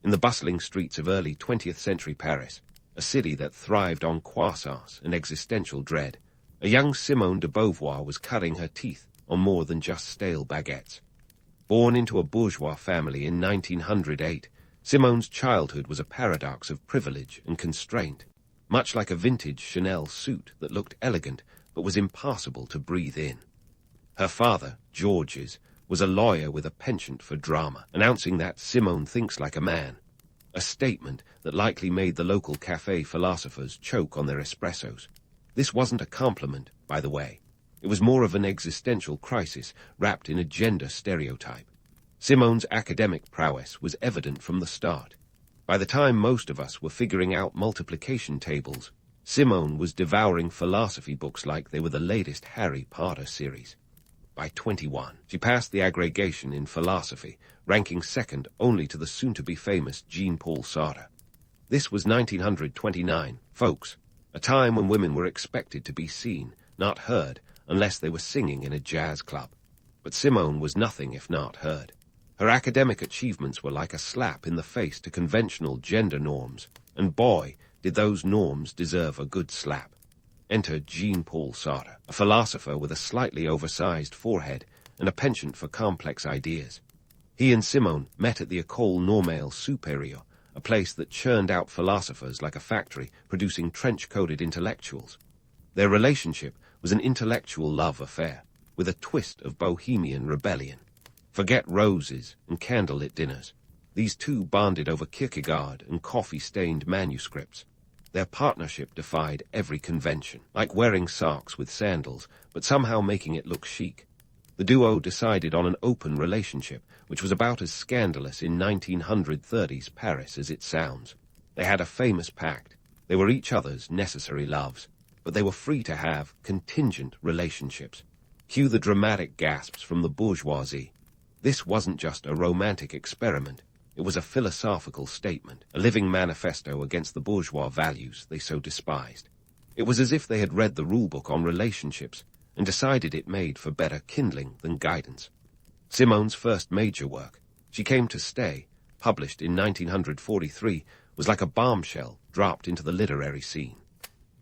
In the bustling streets of early 20th century Paris, a city that thrived on croissants and existential dread, a young Simone de Beauvoir was cutting her teeth on more than just stale baguettes. Born into a bourgeois family in 1908, Simone's childhood was a paradox of privilege and constraint, much like a vintage Chanel suit that looked elegant but was impossible to breathe in. Her father, Georges, was a lawyer with a penchant for drama, announcing that Simone thinks like a man, a statement that likely made the local cafe philosophers choke on their espressos. This wasn't a compliment, by the way. It was more of an existential crisis wrapped in a gender stereotype. Simone's academic prowess was evident from the start. By the time most of us were figuring out multiplication tables, Simone was devouring philosophy books like they were the latest Harry Potter series. By 21, she passed the aggregation in philosophy, ranking second only to the soon-to-be-famous Jean-Paul Sartre. This was 1929, folks, a time when women were expected to be seen, not heard, unless they were singing in a jazz club. But Simone was nothing if not heard. Her academic achievements were like a slap in the face to conventional gender norms, and boy, did those norms deserve a good slap. Enter Jean-Paul Sartre, a philosopher with a slightly oversized forehead and a penchant for complex ideas. He and Simone met at the École Normale Supérieure, a place that churned out philosophers like a factory producing trench-coated intellectuals. Their relationship was an intellectual love affair, with a twist of bohemian rebellion. Forget roses and candlelit dinners. These two bonded over Kierkegaard and coffee-stained manuscripts. Their partnership defied every convention, like wearing socks with sandals, but somehow making it look chic. The duo decided on an open relationship, which was about as scandalous in 1930s Paris as it sounds. They had a famous pact. They were each other's necessary loves, but they were free to have contingent relationships. Cue the dramatic gasps from the bourgeoisie. This wasn't just a romantic experiment. It was a philosophical statement, a living manifesto against the bourgeois values they so despised. It was as if they had read the rulebook on relationships and decided it made for better kindling than guidance. Simone's first major work, She Came to Stay, published in 1943, was like a bombshell dropped into the literary scene.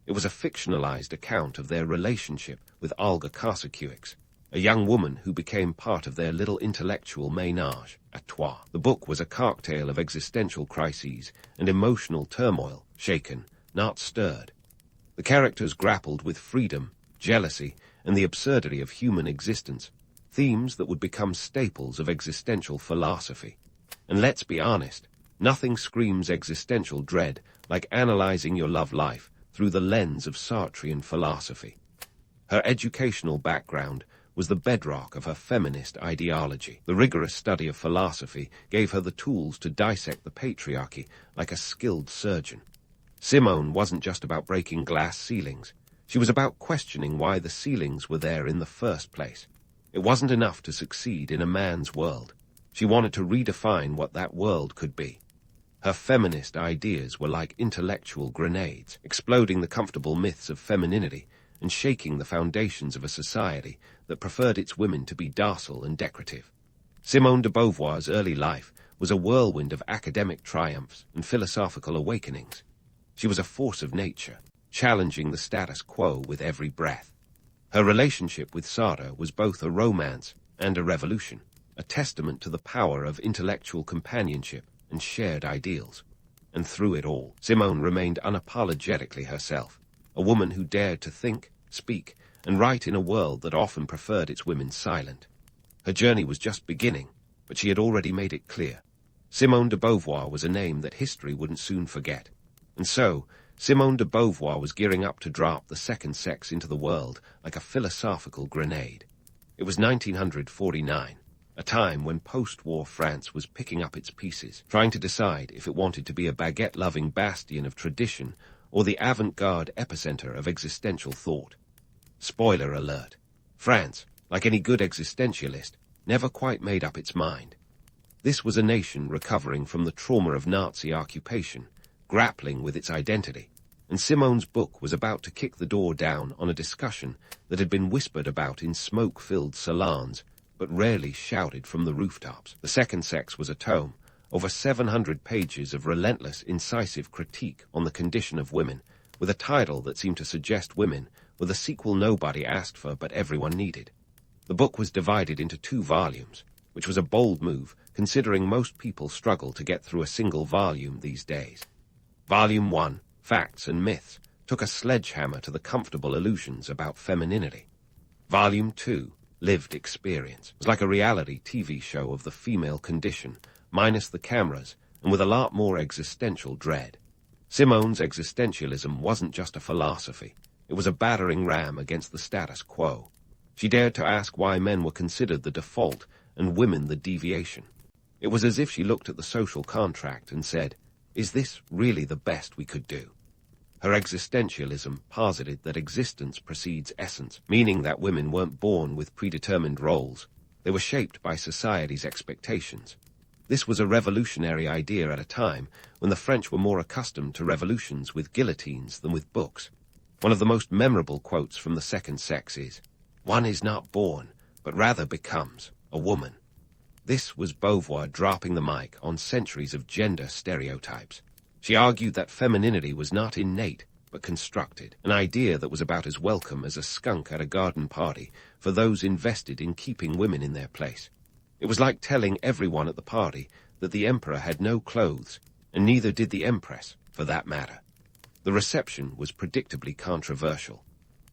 It was a fictionalized account of their relationship with Olga Kossakiewicz, a young woman who became part of their little intellectual ménage à trois. The book was a cocktail of existential crises and emotional turmoil, shaken, not stirred. The characters grappled with freedom, jealousy, and the absurdity of human existence, themes that would become staples of existential philosophy. And let's be honest, nothing screams existential dread like analyzing your love life through the lens of Sartrean philosophy. Her educational background was the bedrock of her feminist ideology. The rigorous study of philosophy gave her the tools to dissect the patriarchy like a skilled surgeon. Simone wasn't just about breaking glass ceilings. She was about questioning why the ceilings were there in the first place. It wasn't enough to succeed in a man's world. She wanted to redefine what that world could be. Her feminist ideas were like intellectual grenades, exploding the comfortable myths of femininity and shaking the foundations of a society that preferred its women to be docile and decorative. Simone de Beauvoir's early life was a whirlwind of academic triumphs and philosophical awakenings. She was a force of nature, challenging the status quo with every breath. Her relationship with Sartre was both a romance and a revolution, a testament to the power of intellectual companionship and shared ideals. And through it all, Simone remained unapologetically herself, a woman who dared to think, speak, and write in a world that often preferred its women silent. Her journey was just beginning, but she had already made it clear. Simone de Beauvoir was a name that history wouldn't soon forget. And so, Simone de Beauvoir was gearing up to drop the second sex into the world like a philosophical grenade. It was 1949, a time when post-war France was picking up its pieces, trying to decide if it wanted to be a baguette-loving bastion of tradition or the avant-garde epicenter of existential thought. Spoiler alert. France, like any good existentialist, never quite made up its mind. This was a nation recovering from the trauma of Nazi occupation, grappling with its identity, and Simone's book was about to kick the door down on a discussion that had been whispered about in smoke-filled salons, but rarely shouted from the rooftops. The Second Sex was a tome, over 700 pages of relentless, incisive critique on the condition of women, with a title that seemed to suggest women were the sequel nobody asked for but everyone needed. The book was divided into 2 volumes, which was a bold move, considering most people struggle to get through a single volume these days. Volume 1, Facts and Myths, took a sledgehammer to the comfortable illusions about femininity. Volume 2, Lived Experience, was like a reality TV show of the female condition, minus the cameras, and with a lot more existential dread. Simone's existentialism wasn't just a philosophy. It was a battering ram against the status quo. She dared to ask why men were considered the default and women the deviation. It was as if she looked at the social contract and said, "Is this really the best we could do?" Her existentialism posited that existence precedes essence, meaning that women weren't born with predetermined roles. They were shaped by society's expectations. This was a revolutionary idea at a time when the French were more accustomed to revolutions with guillotines than with books. One of the most memorable quotes from The Second Sex is, "One is not born, but rather becomes a woman." This was Beauvoir dropping the mic on centuries of gender stereotypes. She argued that femininity was not innate, but constructed, an idea that was about as welcome as a skunk at a garden party for those invested in keeping women in their place. It was like telling everyone at the party that the emperor had no clothes, and neither did the empress, for that matter. The reception was predictably controversial.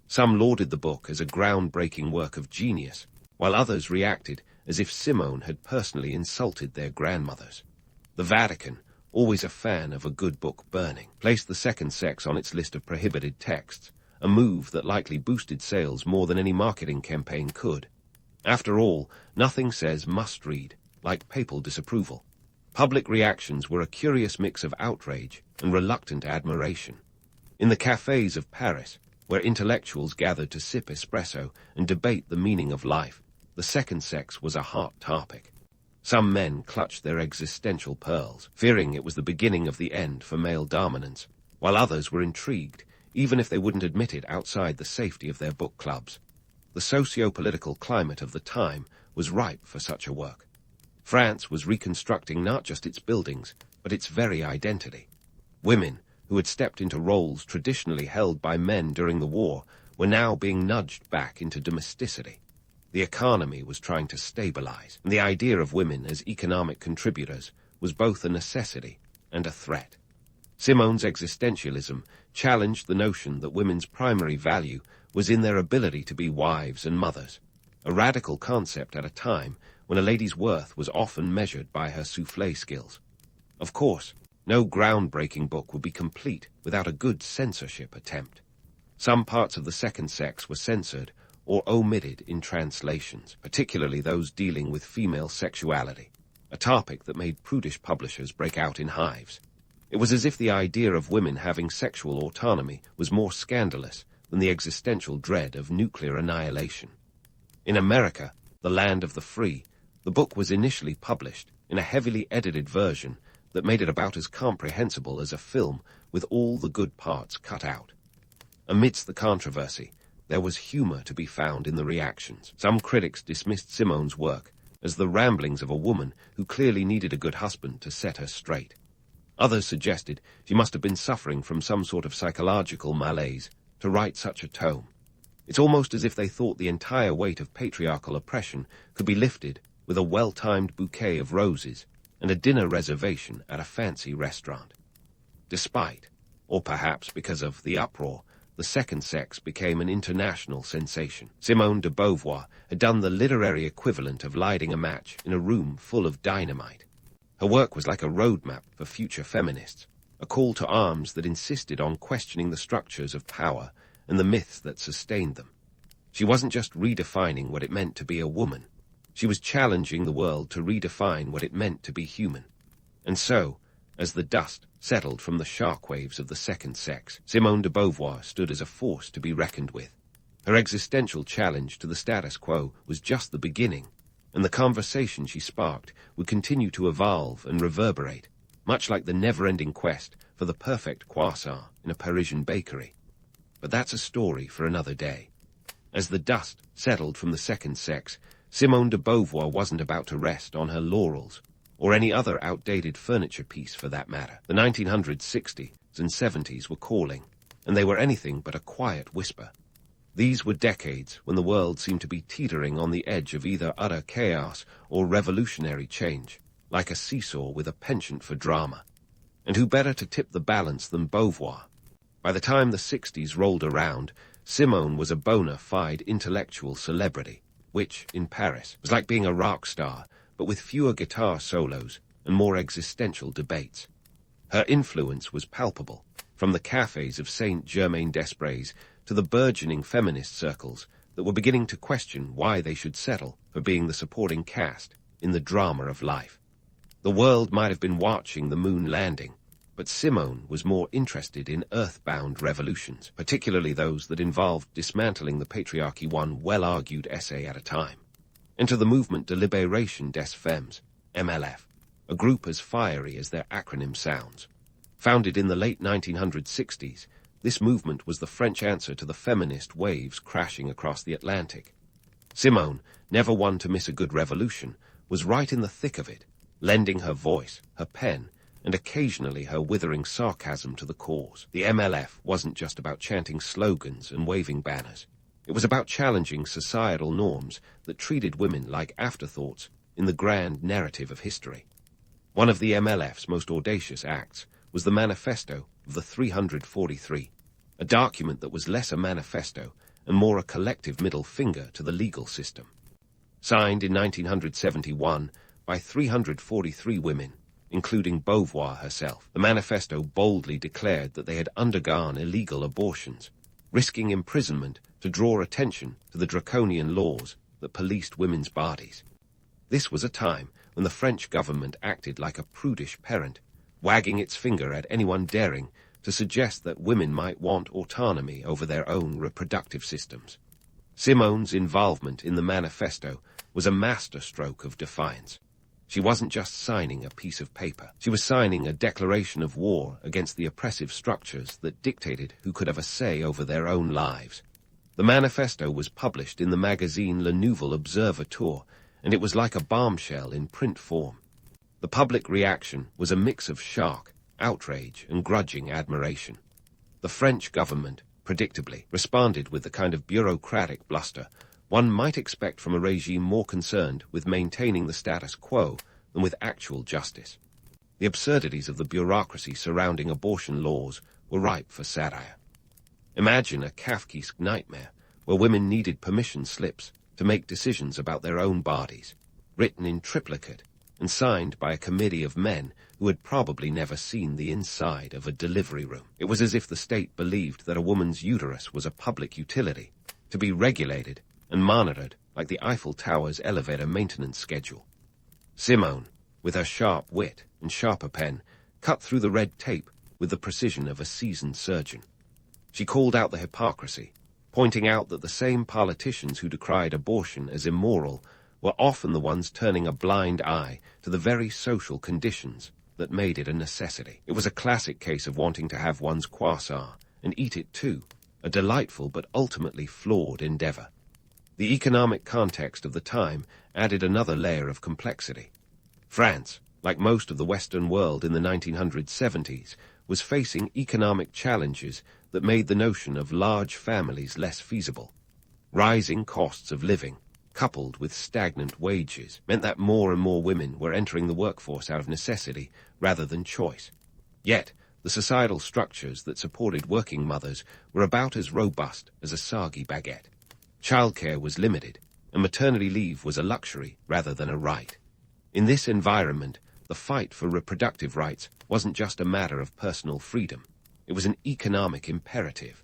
Some lauded the book as a groundbreaking work of genius, while others reacted as if Simone had personally insulted their grandmothers. The Vatican, always a fan of a good book burning, placed The Second Sex on its list of prohibited texts, a move that likely boosted sales more than any marketing campaign could. After all, nothing says must-read like papal disapproval. Public reactions were a curious mix of outrage and reluctant admiration. In the cafes of Paris, where intellectuals gathered to sip espresso and debate the meaning of life, The Second Sex was a hot topic. Some men clutched their existential pearls, fearing it was the beginning of the end for male dominance, while others were intrigued, even if they wouldn't admit it outside the safety of their book clubs. The socio-political climate of the time was ripe for such a work. France was reconstructing not just its buildings, but its very identity. Women, who had stepped into roles traditionally held by men during the war, were now being nudged back into domesticity. The economy was trying to stabilize, and the idea of women as economic contributors was both a necessity and a threat. Simone's existentialism challenged the notion that women's primary value was in their ability to be wives and mothers, a radical concept at a time when a lady's worth was often measured by her soufflé skills. Of course, no groundbreaking book would be complete without a good censorship attempt. Some parts of The Second Sex were censored or omitted in translations, particularly those dealing with female sexuality, a topic that made prudish publishers break out in hives. It was as if the idea of women having sexual autonomy was more scandalous than the existential dread of nuclear annihilation. In America, the land of the free, the book was initially published in a heavily edited version that made it about as comprehensible as a film with all the good parts cut out. Amidst the controversy, there was humor to be found in the reactions. Some critics dismissed Simone's work as the ramblings of a woman who clearly needed a good husband to set her straight. Others suggested she must have been suffering from some sort of psychological malaise to write such a tome. It's almost as if they thought the entire weight of patriarchal oppression could be lifted with a well-timed bouquet of roses and a dinner reservation at a fancy restaurant. Despite, or perhaps because of, the uproar, The Second Sex became an international sensation. Simone de Beauvoir had done the literary equivalent of lighting a match in a room full of dynamite. Her work was like a roadmap for future feminists, a call to arms that insisted on questioning the structures of power and the myths that sustained them. She wasn't just redefining what it meant to be a woman. She was challenging the world to redefine what it meant to be human. And so, as the dust settled from the shockwaves of the second sex, Simone de Beauvoir stood as a force to be reckoned with. Her existential challenge to the status quo was just the beginning, and the conversation she sparked would continue to evolve and reverberate, much like the never-ending quest for the perfect croissant in a Parisian bakery. But that's a story for another day. As the dust settled from the second sex, Simone de Beauvoir wasn't about to rest on her laurels, or any other outdated furniture piece for that matter. The 1960s and 70s were calling, and they were anything but a quiet whisper. These were decades when the world seemed to be teetering on the edge of either utter chaos or revolutionary change, like a seesaw with a penchant for drama. And who better to tip the balance than Beauvoir? By the time the 60s rolled around, Simone was a bona fide intellectual celebrity, which, in Paris, was like being a rock star, but with fewer guitar solos and more existential debates. Her influence was palpable, from the cafes of Saint-Germain-des-Prés to the burgeoning feminist circles that were beginning to question why they should settle for being the supporting cast in the drama of life. The world might have been watching the moon landing, but Simone was more interested in earthbound revolutions, particularly those that involved dismantling the patriarchy one well-argued essay at a time. Enter the movement de Libération des Femmes, MLF, a group as fiery as their acronym sounds. Founded in the late 1960s, this movement was the French answer to the feminist waves crashing across the Atlantic. Simone, never one to miss a good revolution, was right in the thick of it, lending her voice, her pen, and occasionally her withering sarcasm to the cause. The MLF wasn't just about chanting slogans and waving banners. It was about challenging societal norms that treated women like afterthoughts in the grand narrative of history. One of the MLF's most audacious acts was the Manifesto of the 343, a document that was less a manifesto and more a collective middle finger to the legal system. Signed in 1971 by 343 women, including Beauvoir herself, the manifesto boldly declared that they had undergone illegal abortions, risking imprisonment to draw attention to the draconian laws that policed women's bodies. This was a time when the French government acted like a prudish parent, wagging its finger at anyone daring to suggest that women might want autonomy over their own reproductive systems. Simone's involvement in the manifesto was a masterstroke of defiance. She wasn't just signing a piece of paper. She was signing a declaration of war against the oppressive structures that dictated who could have a say over their own lives. The manifesto was published in the magazine Le Nouvel Observateur, and it was like a bombshell in print form. The public reaction was a mix of shock, outrage, and grudging admiration. The French government, predictably, responded with the kind of bureaucratic bluster one might expect from a regime more concerned with maintaining the status quo than with actual justice. The absurdities of the bureaucracy surrounding abortion laws were ripe for satire. Imagine a Kafkaesque nightmare where women needed permission slips to make decisions about their own bodies, written in triplicate and signed by a committee of men who had probably never seen the inside of a delivery room. It was as if the state believed that a woman's uterus was a public utility, to be regulated and monitored like the Eiffel Tower's elevator maintenance schedule. Simone, with her sharp wit and sharper pen, cut through the red tape with the precision of a seasoned surgeon. She called out the hypocrisy, pointing out that the same politicians who decried abortion as immoral were often the ones turning a blind eye to the very social conditions that made it a necessity. It was a classic case of wanting to have one's croissant and eat it too, a delightful but ultimately flawed endeavor. The economic context of the time added another layer of complexity. France, like most of the Western world in the 1970s, was facing economic challenges that made the notion of large families less feasible. Rising costs of living, coupled with stagnant wages, meant that more and more women were entering the workforce out of necessity rather than choice. Yet, the societal structures that supported working mothers were about as robust as a soggy baguette. Childcare was limited, and maternity leave was a luxury rather than a right. In this environment, the fight for reproductive rights wasn't just a matter of personal freedom. It was an economic imperative.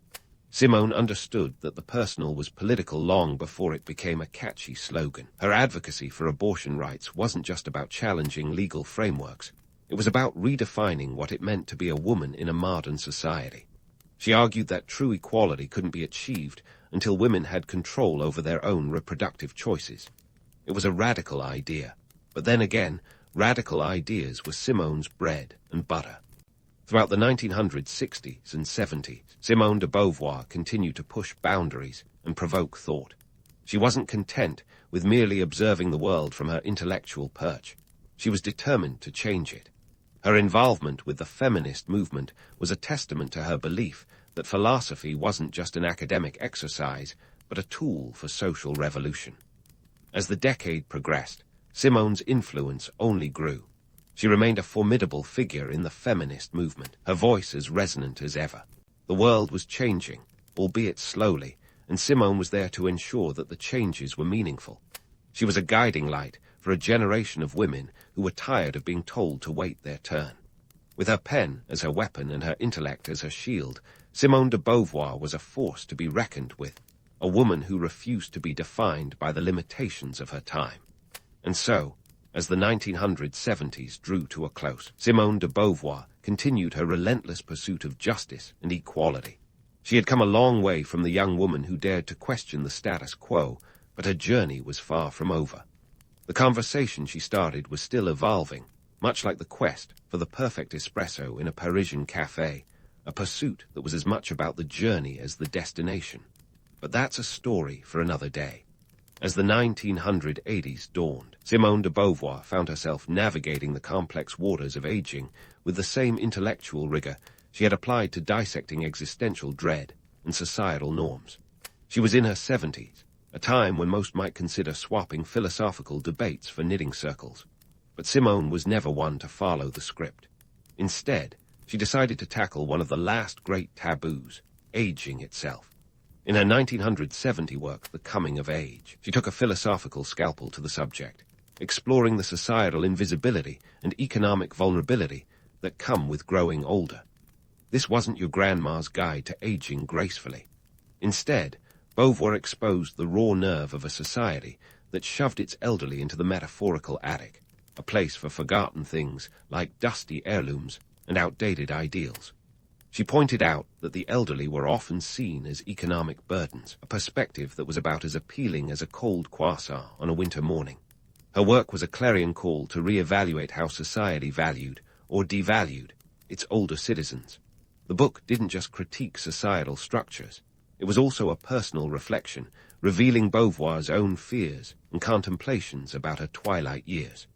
Simone understood that the personal was political long before it became a catchy slogan. Her advocacy for abortion rights wasn't just about challenging legal frameworks. It was about redefining what it meant to be a woman in a modern society. She argued that true equality couldn't be achieved until women had control over their own reproductive choices. It was a radical idea, but then again, radical ideas were Simone's bread and butter. Throughout the 1960s and 70s, Simone de Beauvoir continued to push boundaries and provoke thought. She wasn't content with merely observing the world from her intellectual perch. She was determined to change it. Her involvement with the feminist movement was a testament to her belief that philosophy wasn't just an academic exercise, but a tool for social revolution. As the decade progressed, Simone's influence only grew. She remained a formidable figure in the feminist movement, her voice as resonant as ever. The world was changing, albeit slowly, and Simone was there to ensure that the changes were meaningful. She was a guiding light for a generation of women who were tired of being told to wait their turn. With her pen as her weapon and her intellect as her shield, Simone de Beauvoir was a force to be reckoned with, a woman who refused to be defined by the limitations of her time. And so, as the 1970s drew to a close, Simone de Beauvoir continued her relentless pursuit of justice and equality. She had come a long way from the young woman who dared to question the status quo, but her journey was far from over. The conversation she started was still evolving, much like the quest for the perfect espresso in a Parisian cafe, a pursuit that was as much about the journey as the destination. But that's a story for another day. As the 1980s dawned, Simone de Beauvoir found herself navigating the complex waters of aging with the same intellectual rigor she had applied to dissecting existential dread and societal norms. She was in her 70s, a time when most might consider swapping philosophical debates for knitting circles. But Simone was never one to follow the script. Instead, she decided to tackle one of the last great taboos, aging itself. In her 1970 work, The Coming of Age, she took a philosophical scalpel to the subject, exploring the societal invisibility and economic vulnerability that come with growing older. This wasn't your grandma's guide to aging gracefully. Instead, Beauvoir exposed the raw nerve of a society that shoved its elderly into the metaphorical attic, a place for forgotten things like dusty heirlooms and outdated ideals. She pointed out that the elderly were often seen as economic burdens, a perspective that was about as appealing as a cold croissant on a winter morning. Her work was a clarion call to reevaluate how society valued, or devalued, its older citizens. The book didn't just critique societal structures. It was also a personal reflection, revealing Beauvoir's own fears and contemplations about her twilight years.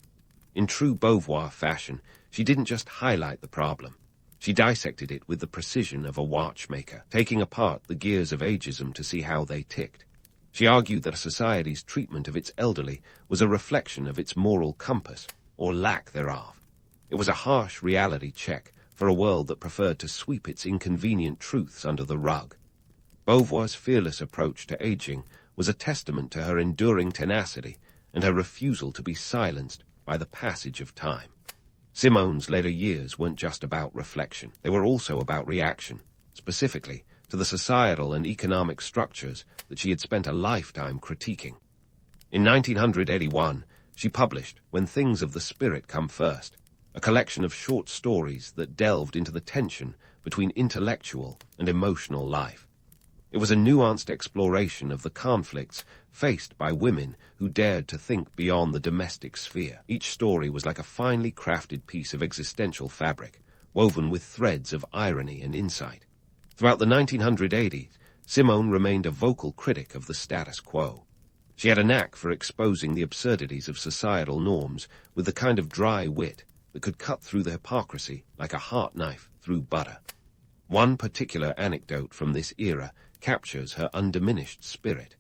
In true Beauvoir fashion, she didn't just highlight the problem. She dissected it with the precision of a watchmaker, taking apart the gears of ageism to see how they ticked. She argued that a society's treatment of its elderly was a reflection of its moral compass, or lack thereof. It was a harsh reality check for a world that preferred to sweep its inconvenient truths under the rug. Beauvoir's fearless approach to aging was a testament to her enduring tenacity and her refusal to be silenced by the passage of time. Simone's later years weren't just about reflection. They were also about reaction, specifically to the societal and economic structures that she had spent a lifetime critiquing. In 1981, she published When Things of the Spirit Come First, a collection of short stories that delved into the tension between intellectual and emotional life. It was a nuanced exploration of the conflicts faced by women who dared to think beyond the domestic sphere. Each story was like a finely crafted piece of existential fabric, woven with threads of irony and insight. Throughout the 1980s, Simone remained a vocal critic of the status quo. She had a knack for exposing the absurdities of societal norms with the kind of dry wit that could cut through the hypocrisy like a heart knife through butter. One particular anecdote from this era captures her undiminished spirit.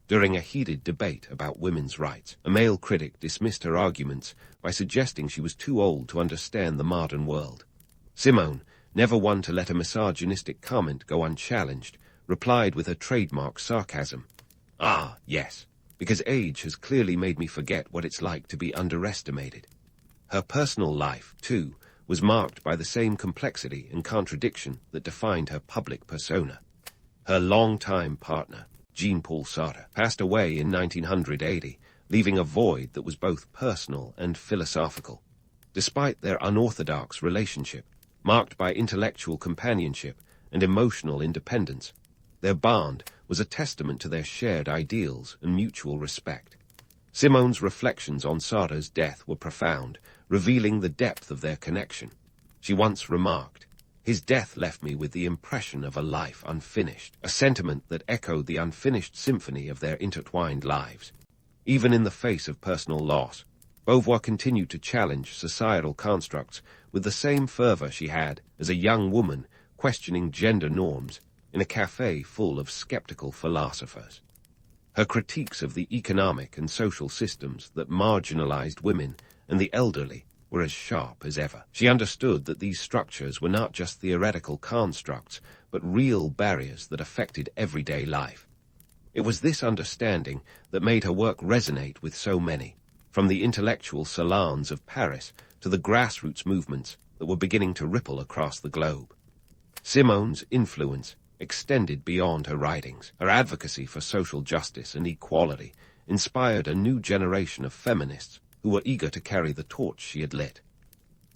During a heated debate about women's rights, a male critic dismissed her arguments by suggesting she was too old to understand the modern world. Simone, never one to let a misogynistic comment go unchallenged, replied with her trademark sarcasm, "Ah, yes, because age has clearly made me forget what it's like to be underestimated." Her personal life, too, was marked by the same complexity and contradiction that defined her public persona. Her longtime partner, Jean-Paul Sartre, passed away in 1980, leaving a void that was both personal and philosophical. Despite their unorthodox relationship, marked by intellectual companionship and emotional independence, their bond was a testament to their shared ideals and mutual respect. Simone's reflections on Sartre's death were profound, revealing the depth of their connection. She once remarked, "His death left me with the impression of a life unfinished," a sentiment that echoed the unfinished symphony of their intertwined lives. Even in the face of personal loss, Beauvoir continued to challenge societal constructs with the same fervor she had as a young woman questioning gender norms in a cafe full of skeptical philosophers. Her critiques of the economic and social systems that marginalized women and the elderly were as sharp as ever. She understood that these structures were not just theoretical constructs, but real barriers that affected everyday life. It was this understanding that made her work resonate with so many, from the intellectual salons of Paris to the grassroots movements that were beginning to ripple across the globe. Simone's influence extended beyond her writings. Her advocacy for social justice and equality inspired a new generation of feminists who were eager to carry the torch she had lit.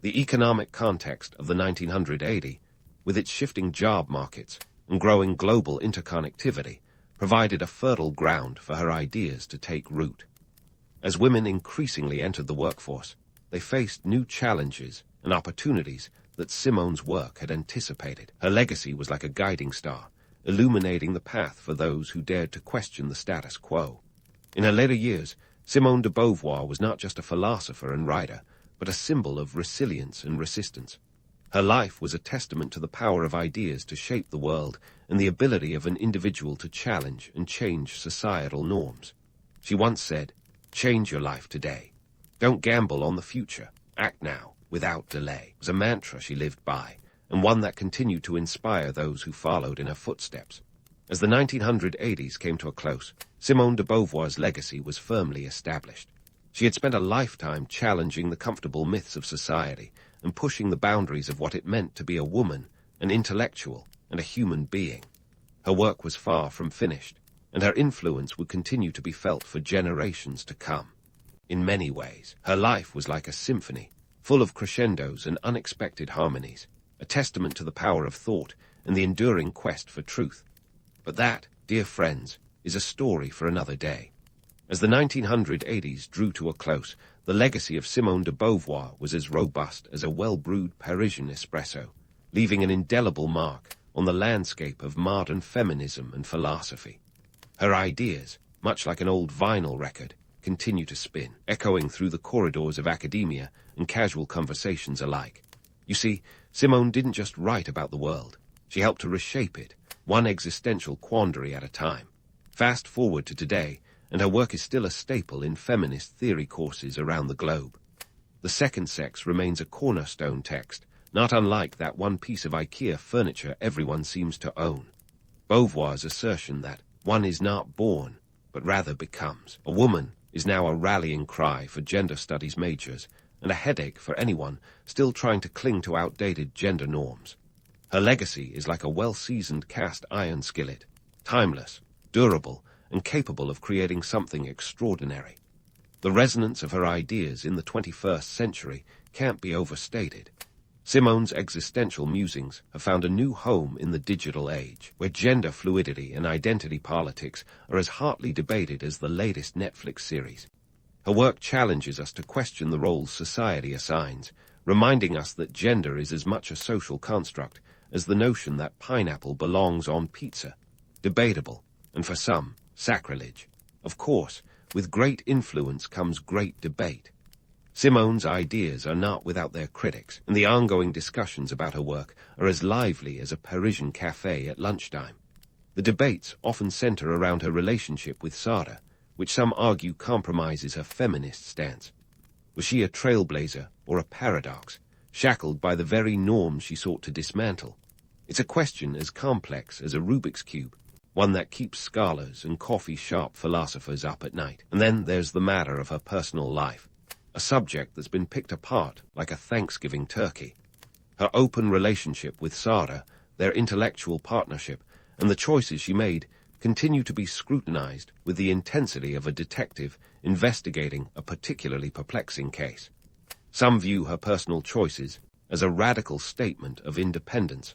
The economic context of the 1980, with its shifting job markets and growing global interconnectivity, provided a fertile ground for her ideas to take root. As women increasingly entered the workforce, they faced new challenges and opportunities that Simone's work had anticipated. Her legacy was like a guiding star, illuminating the path for those who dared to question the status quo. In her later years, Simone de Beauvoir was not just a philosopher and writer, but a symbol of resilience and resistance. Her life was a testament to the power of ideas to shape the world and the ability of an individual to challenge and change societal norms. She once said, "Change your life today. Don't gamble on the future. Act now, without delay." It was a mantra she lived by, and one that continued to inspire those who followed in her footsteps. As the 1980s came to a close, Simone de Beauvoir's legacy was firmly established. She had spent a lifetime challenging the comfortable myths of society and pushing the boundaries of what it meant to be a woman, an intellectual, and a human being. Her work was far from finished, and her influence would continue to be felt for generations to come. In many ways, her life was like a symphony, full of crescendos and unexpected harmonies, a testament to the power of thought and the enduring quest for truth. But that, dear friends, is a story for another day. As the 1980s drew to a close, the legacy of Simone de Beauvoir was as robust as a well-brewed Parisian espresso, leaving an indelible mark on the landscape of modern feminism and philosophy. Her ideas, much like an old vinyl record, continue to spin, echoing through the corridors of academia and casual conversations alike. You see, Simone didn't just write about the world. She helped to reshape it, one existential quandary at a time. Fast forward to today, and her work is still a staple in feminist theory courses around the globe. The Second Sex remains a cornerstone text, not unlike that one piece of IKEA furniture everyone seems to own. Beauvoir's assertion that one is not born, but rather becomes. A woman is now a rallying cry for gender studies majors and a headache for anyone still trying to cling to outdated gender norms. Her legacy is like a well-seasoned cast iron skillet, timeless, durable, and capable of creating something extraordinary. The resonance of her ideas in the 21st century can't be overstated. Simone's existential musings have found a new home in the digital age, where gender fluidity and identity politics are as hotly debated as the latest Netflix series. Her work challenges us to question the roles society assigns, reminding us that gender is as much a social construct as the notion that pineapple belongs on pizza. Debatable, and for some, sacrilege. Of course, with great influence comes great debate. Simone's ideas are not without their critics, and the ongoing discussions about her work are as lively as a Parisian cafe at lunchtime. The debates often center around her relationship with Sartre, which some argue compromises her feminist stance. Was she a trailblazer or a paradox, shackled by the very norms she sought to dismantle? It's a question as complex as a Rubik's Cube, one that keeps scholars and coffee-shop philosophers up at night. And then there's the matter of her personal life. a subject that's been picked apart like a Thanksgiving turkey. Her open relationship with Sarda, their intellectual partnership, and the choices she made continue to be scrutinized with the intensity of a detective investigating a particularly perplexing case. Some view her personal choices as a radical statement of independence.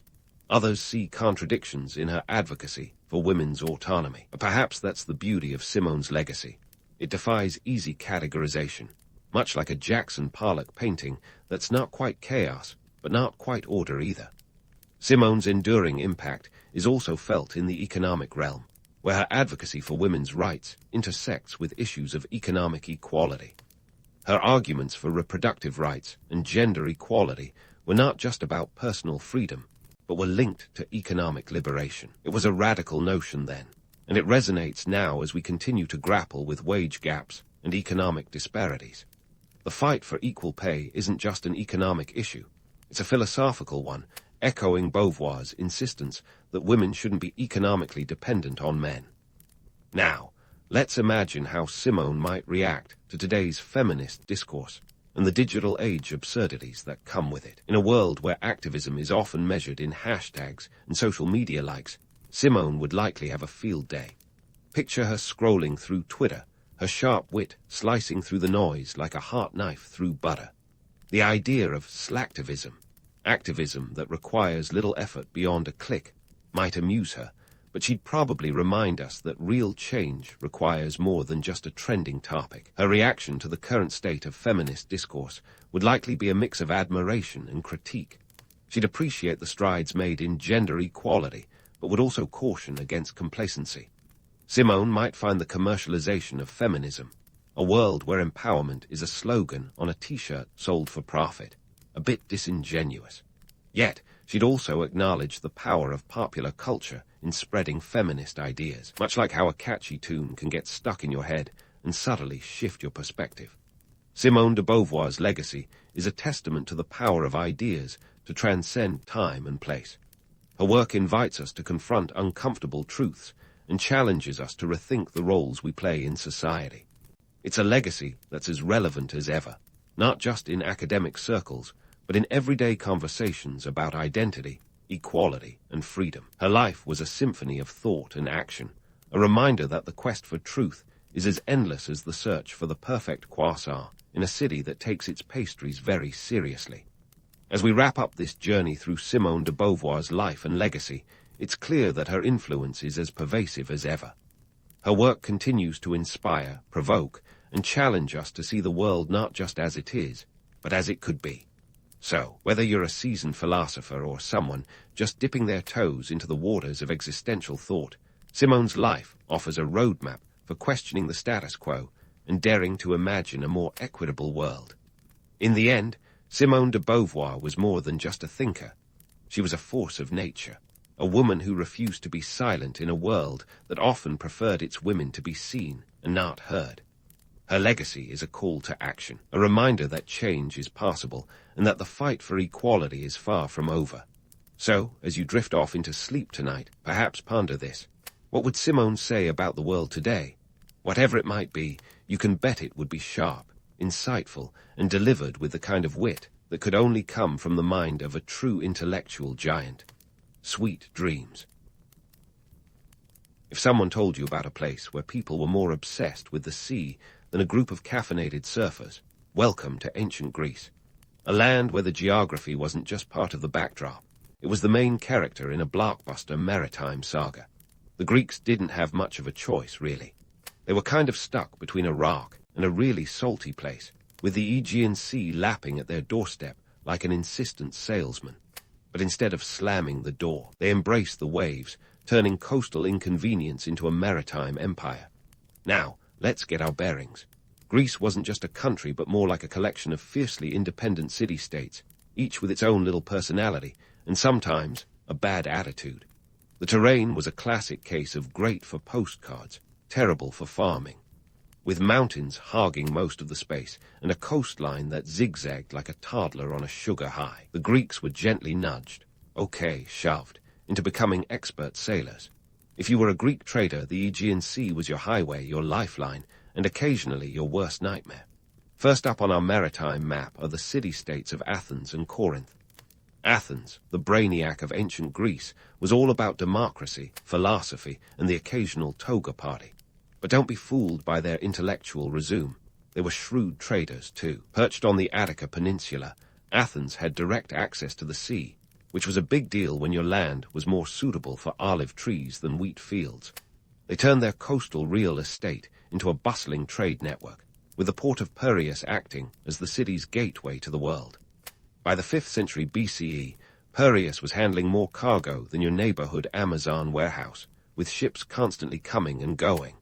Others see contradictions in her advocacy for women's autonomy. Perhaps that's the beauty of Simone's legacy. It defies easy categorization, much like a Jackson Pollock painting that's not quite chaos, but not quite order either. Simone's enduring impact is also felt in the economic realm, where her advocacy for women's rights intersects with issues of economic equality. Her arguments for reproductive rights and gender equality were not just about personal freedom, but were linked to economic liberation. It was a radical notion then, and it resonates now as we continue to grapple with wage gaps and economic disparities. The fight for equal pay isn't just an economic issue, it's a philosophical one, echoing Beauvoir's insistence that women shouldn't be economically dependent on men. Now, let's imagine how Simone might react to today's feminist discourse and the digital age absurdities that come with it. In a world where activism is often measured in hashtags and social media likes, Simone would likely have a field day. Picture her scrolling through Twitter, her sharp wit slicing through the noise like a hot knife through butter. The idea of slacktivism, activism that requires little effort beyond a click, might amuse her, but she'd probably remind us that real change requires more than just a trending topic. Her reaction to the current state of feminist discourse would likely be a mix of admiration and critique. She'd appreciate the strides made in gender equality, but would also caution against complacency. Simone might find the commercialization of feminism, a world where empowerment is a slogan on a t-shirt sold for profit, a bit disingenuous. Yet, she'd also acknowledge the power of popular culture in spreading feminist ideas, much like how a catchy tune can get stuck in your head and subtly shift your perspective. Simone de Beauvoir's legacy is a testament to the power of ideas to transcend time and place. Her work invites us to confront uncomfortable truths and challenges us to rethink the roles we play in society. It's a legacy that's as relevant as ever, not just in academic circles, but in everyday conversations about identity, equality, and freedom. Her life was a symphony of thought and action, a reminder that the quest for truth is as endless as the search for the perfect croissant in a city that takes its pastries very seriously. As we wrap up this journey through Simone de Beauvoir's life and legacy, it's clear that her influence is as pervasive as ever. Her work continues to inspire, provoke, and challenge us to see the world not just as it is, but as it could be. So, whether you're a seasoned philosopher or someone just dipping their toes into the waters of existential thought, Simone's life offers a roadmap for questioning the status quo and daring to imagine a more equitable world. In the end, Simone de Beauvoir was more than just a thinker. She was a force of nature, a woman who refused to be silent in a world that often preferred its women to be seen and not heard. Her legacy is a call to action, a reminder that change is possible and that the fight for equality is far from over. So, as you drift off into sleep tonight, perhaps ponder this. What would Simone say about the world today? Whatever it might be, you can bet it would be sharp, insightful, and delivered with the kind of wit that could only come from the mind of a true intellectual giant. Sweet dreams. If someone told you about a place where people were more obsessed with the sea than a group of caffeinated surfers, welcome to ancient Greece. A land where the geography wasn't just part of the backdrop. It was the main character in a blockbuster maritime saga. The Greeks didn't have much of a choice, really. They were kind of stuck between a rock and a really salty place, with the Aegean Sea lapping at their doorstep like an insistent salesman. But instead of slamming the door, they embraced the waves, turning coastal inconvenience into a maritime empire. Now, let's get our bearings. Greece wasn't just a country, but more like a collection of fiercely independent city-states, each with its own little personality, and sometimes a bad attitude. The terrain was a classic case of great for postcards, terrible for farming. With mountains hogging most of the space and a coastline that zigzagged like a toddler on a sugar high, the Greeks were gently nudged, shoved, into becoming expert sailors. If you were a Greek trader, the Aegean Sea was your highway, your lifeline, and occasionally your worst nightmare. First up on our maritime map are the city-states of Athens and Corinth. Athens, the brainiac of ancient Greece, was all about democracy, philosophy, and the occasional toga party. But don't be fooled by their intellectual resume. They were shrewd traders, too. Perched on the Attica Peninsula, Athens had direct access to the sea, which was a big deal when your land was more suitable for olive trees than wheat fields. They turned their coastal real estate into a bustling trade network, with the port of Piraeus acting as the city's gateway to the world. By the 5th century BCE, Piraeus was handling more cargo than your neighborhood Amazon warehouse, with ships constantly coming and going.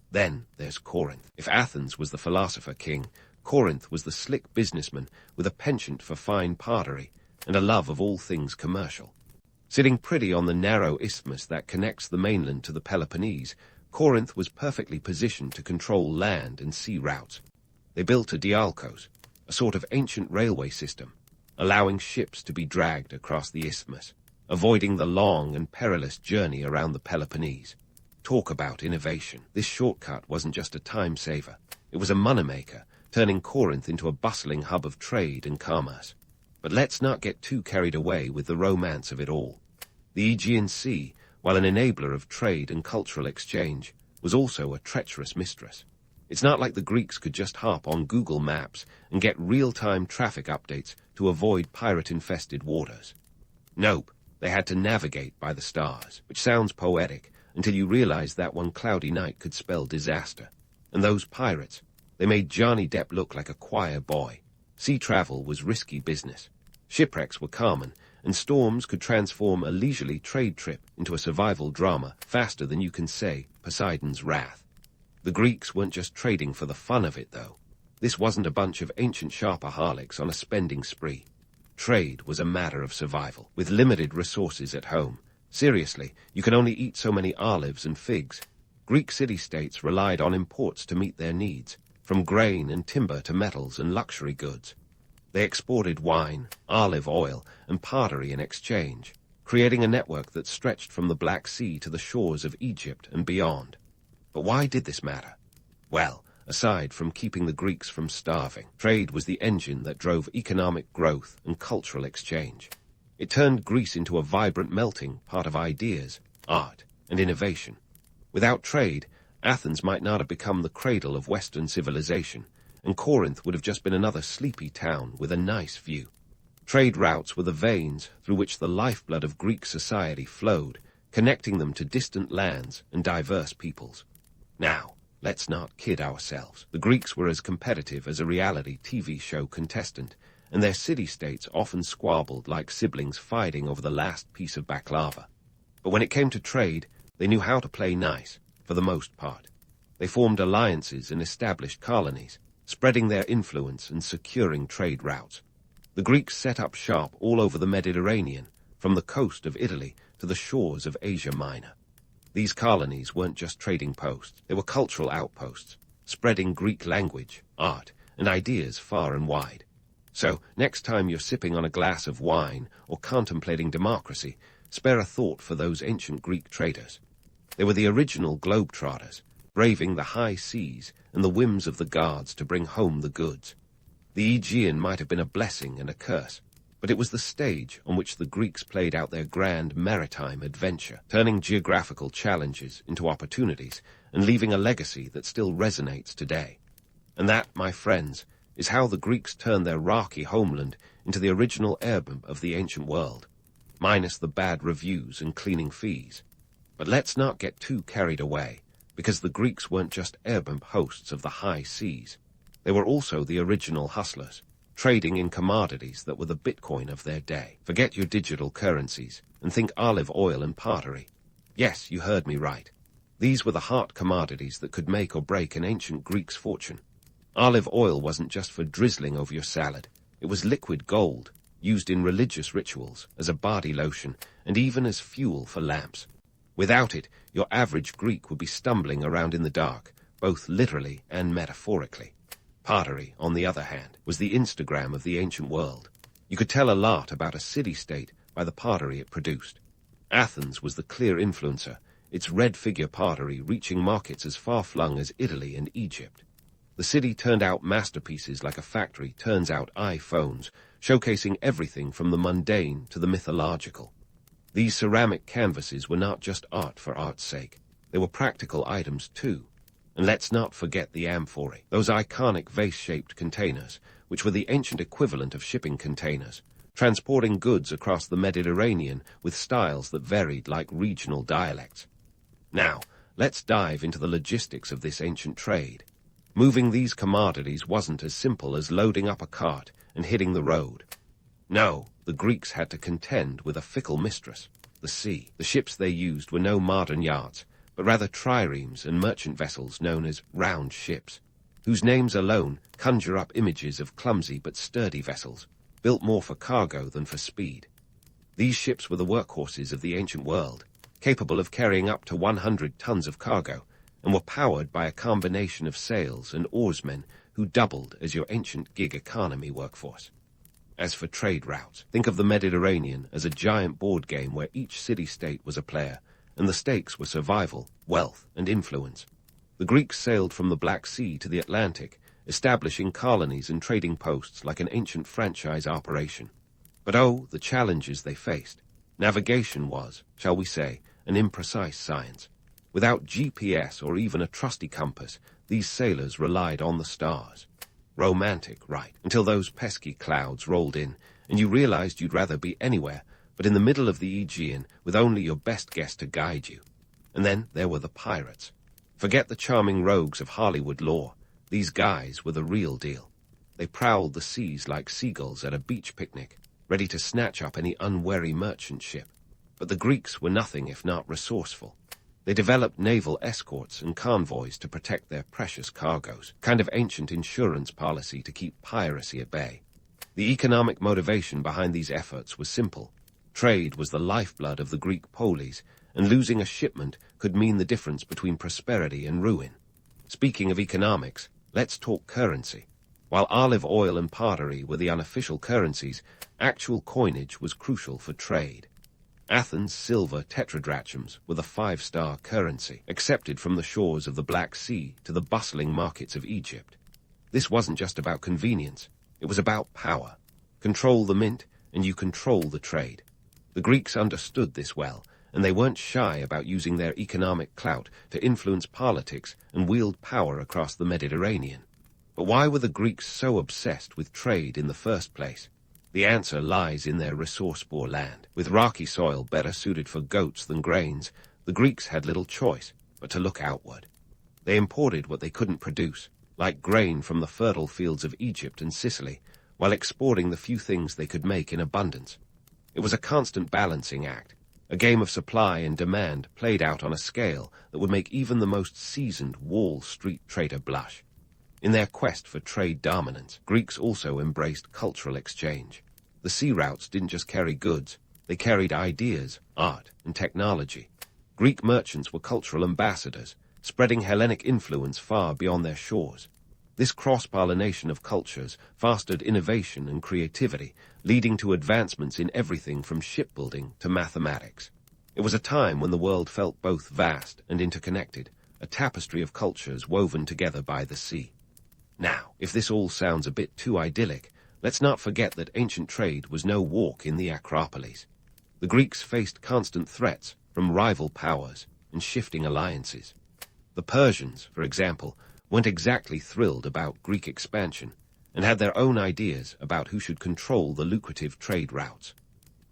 Then there's Corinth. If Athens was the philosopher king, Corinth was the slick businessman with a penchant for fine pottery and a love of all things commercial. Sitting pretty on the narrow isthmus that connects the mainland to the Peloponnese, Corinth was perfectly positioned to control land and sea routes. They built a dialkos, a sort of ancient railway system, allowing ships to be dragged across the isthmus, avoiding the long and perilous journey around the Peloponnese. Talk about innovation. This shortcut wasn't just a time-saver. It was a moneymaker, turning Corinth into a bustling hub of trade and commerce. But let's not get too carried away with the romance of it all. The Aegean Sea, while an enabler of trade and cultural exchange, was also a treacherous mistress. It's not like the Greeks could just hop on Google Maps and get real-time traffic updates to avoid pirate-infested waters. Nope, they had to navigate by the stars, which sounds poetic until you realize that one cloudy night could spell disaster. And those pirates, they made Johnny Depp look like a choir boy. Sea travel was risky business. Shipwrecks were common, and storms could transform a leisurely trade trip into a survival drama faster than you can say Poseidon's wrath. The Greeks weren't just trading for the fun of it, though. This wasn't a bunch of ancient sharpaholics on a spending spree. Trade was a matter of survival, with limited resources at home. Seriously, you can only eat so many olives and figs. Greek city-states relied on imports to meet their needs, from grain and timber to metals and luxury goods. They exported wine, olive oil, and pottery in exchange, creating a network that stretched from the Black Sea to the shores of Egypt and beyond. But why did this matter? Well, aside from keeping the Greeks from starving, trade was the engine that drove economic growth and cultural exchange. It turned Greece into a vibrant melting pot of ideas, art, and innovation. Without trade, Athens might not have become the cradle of Western civilization, and Corinth would have just been another sleepy town with a nice view. Trade routes were the veins through which the lifeblood of Greek society flowed, connecting them to distant lands and diverse peoples. Now, let's not kid ourselves. The Greeks were as competitive as a reality TV show contestant, and their city-states often squabbled like siblings fighting over the last piece of baklava. But when it came to trade, they knew how to play nice, for the most part. They formed alliances and established colonies, spreading their influence and securing trade routes. The Greeks set up shop all over the Mediterranean, from the coast of Italy to the shores of Asia Minor. These colonies weren't just trading posts, they were cultural outposts, spreading Greek language, art, and ideas far and wide. So, next time you're sipping on a glass of wine or contemplating democracy, spare a thought for those ancient Greek traders. They were the original globetrotters, braving the high seas and the whims of the gods to bring home the goods. The Aegean might have been a blessing and a curse, but it was the stage on which the Greeks played out their grand maritime adventure, turning geographical challenges into opportunities and leaving a legacy that still resonates today. And that, my friends, is how the Greeks turned their rocky homeland into the original airbump of the ancient world, minus the bad reviews and cleaning fees. But let's not get too carried away, because the Greeks weren't just airbump hosts of the high seas. They were also the original hustlers, trading in commodities that were the Bitcoin of their day. Forget your digital currencies and think olive oil and pottery. Yes, you heard me right. These were the hot commodities that could make or break an ancient Greek's fortune. Olive oil wasn't just for drizzling over your salad. It was liquid gold, used in religious rituals, as a body lotion, and even as fuel for lamps. Without it, your average Greek would be stumbling around in the dark, both literally and metaphorically. Pottery, on the other hand, was the Instagram of the ancient world. You could tell a lot about a city-state by the pottery it produced. Athens was the clear influencer, its red figure pottery reaching markets as far-flung as Italy and Egypt. The city turned out masterpieces like a factory turns out iPhones, showcasing everything from the mundane to the mythological. These ceramic canvases were not just art for art's sake. They were practical items too. And let's not forget the amphorae, those iconic vase-shaped containers, which were the ancient equivalent of shipping containers, transporting goods across the Mediterranean with styles that varied like regional dialects. Now, let's dive into the logistics of this ancient trade. Moving these commodities wasn't as simple as loading up a cart and hitting the road. No, the Greeks had to contend with a fickle mistress, the sea. The ships they used were no modern yachts, but rather triremes and merchant vessels known as round ships, whose names alone conjure up images of clumsy but sturdy vessels, built more for cargo than for speed. These ships were the workhorses of the ancient world, capable of carrying up to 100 tons of cargo, and were powered by a combination of sails and oarsmen who doubled as your ancient gig economy workforce. As for trade routes, think of the Mediterranean as a giant board game where each city-state was a player, and the stakes were survival, wealth, and influence. The Greeks sailed from the Black Sea to the Atlantic, establishing colonies and trading posts like an ancient franchise operation. But oh, the challenges they faced. Navigation was, shall we say, an imprecise science. Without GPS or even a trusty compass, these sailors relied on the stars. Romantic, right, until those pesky clouds rolled in, and you realized you'd rather be anywhere but in the middle of the Aegean with only your best guess to guide you. And then there were the pirates. Forget the charming rogues of Hollywood lore. These guys were the real deal. They prowled the seas like seagulls at a beach picnic, ready to snatch up any unwary merchant ship. But the Greeks were nothing if not resourceful. They developed naval escorts and convoys to protect their precious cargoes, kind of ancient insurance policy to keep piracy at bay. The economic motivation behind these efforts was simple. Trade was the lifeblood of the Greek polis, and losing a shipment could mean the difference between prosperity and ruin. Speaking of economics, let's talk currency. While olive oil and pottery were the unofficial currencies, actual coinage was crucial for trade. Athens' silver tetradrachms were the 5-star currency, accepted from the shores of the Black Sea to the bustling markets of Egypt. This wasn't just about convenience, it was about power. Control the mint, and you control the trade. The Greeks understood this well, and they weren't shy about using their economic clout to influence politics and wield power across the Mediterranean. But why were the Greeks so obsessed with trade in the first place? The answer lies in their resource-poor land. With rocky soil better suited for goats than grains, the Greeks had little choice but to look outward. They imported what they couldn't produce, like grain from the fertile fields of Egypt and Sicily, while exporting the few things they could make in abundance. It was a constant balancing act, a game of supply and demand played out on a scale that would make even the most seasoned Wall Street trader blush. In their quest for trade dominance, Greeks also embraced cultural exchange. The sea routes didn't just carry goods, they carried ideas, art, and technology. Greek merchants were cultural ambassadors, spreading Hellenic influence far beyond their shores. This cross-pollination of cultures fostered innovation and creativity, leading to advancements in everything from shipbuilding to mathematics. It was a time when the world felt both vast and interconnected, a tapestry of cultures woven together by the sea. Now, if this all sounds a bit too idyllic, let's not forget that ancient trade was no walk in the Acropolis. The Greeks faced constant threats from rival powers and shifting alliances. The Persians, for example, weren't exactly thrilled about Greek expansion and had their own ideas about who should control the lucrative trade routes.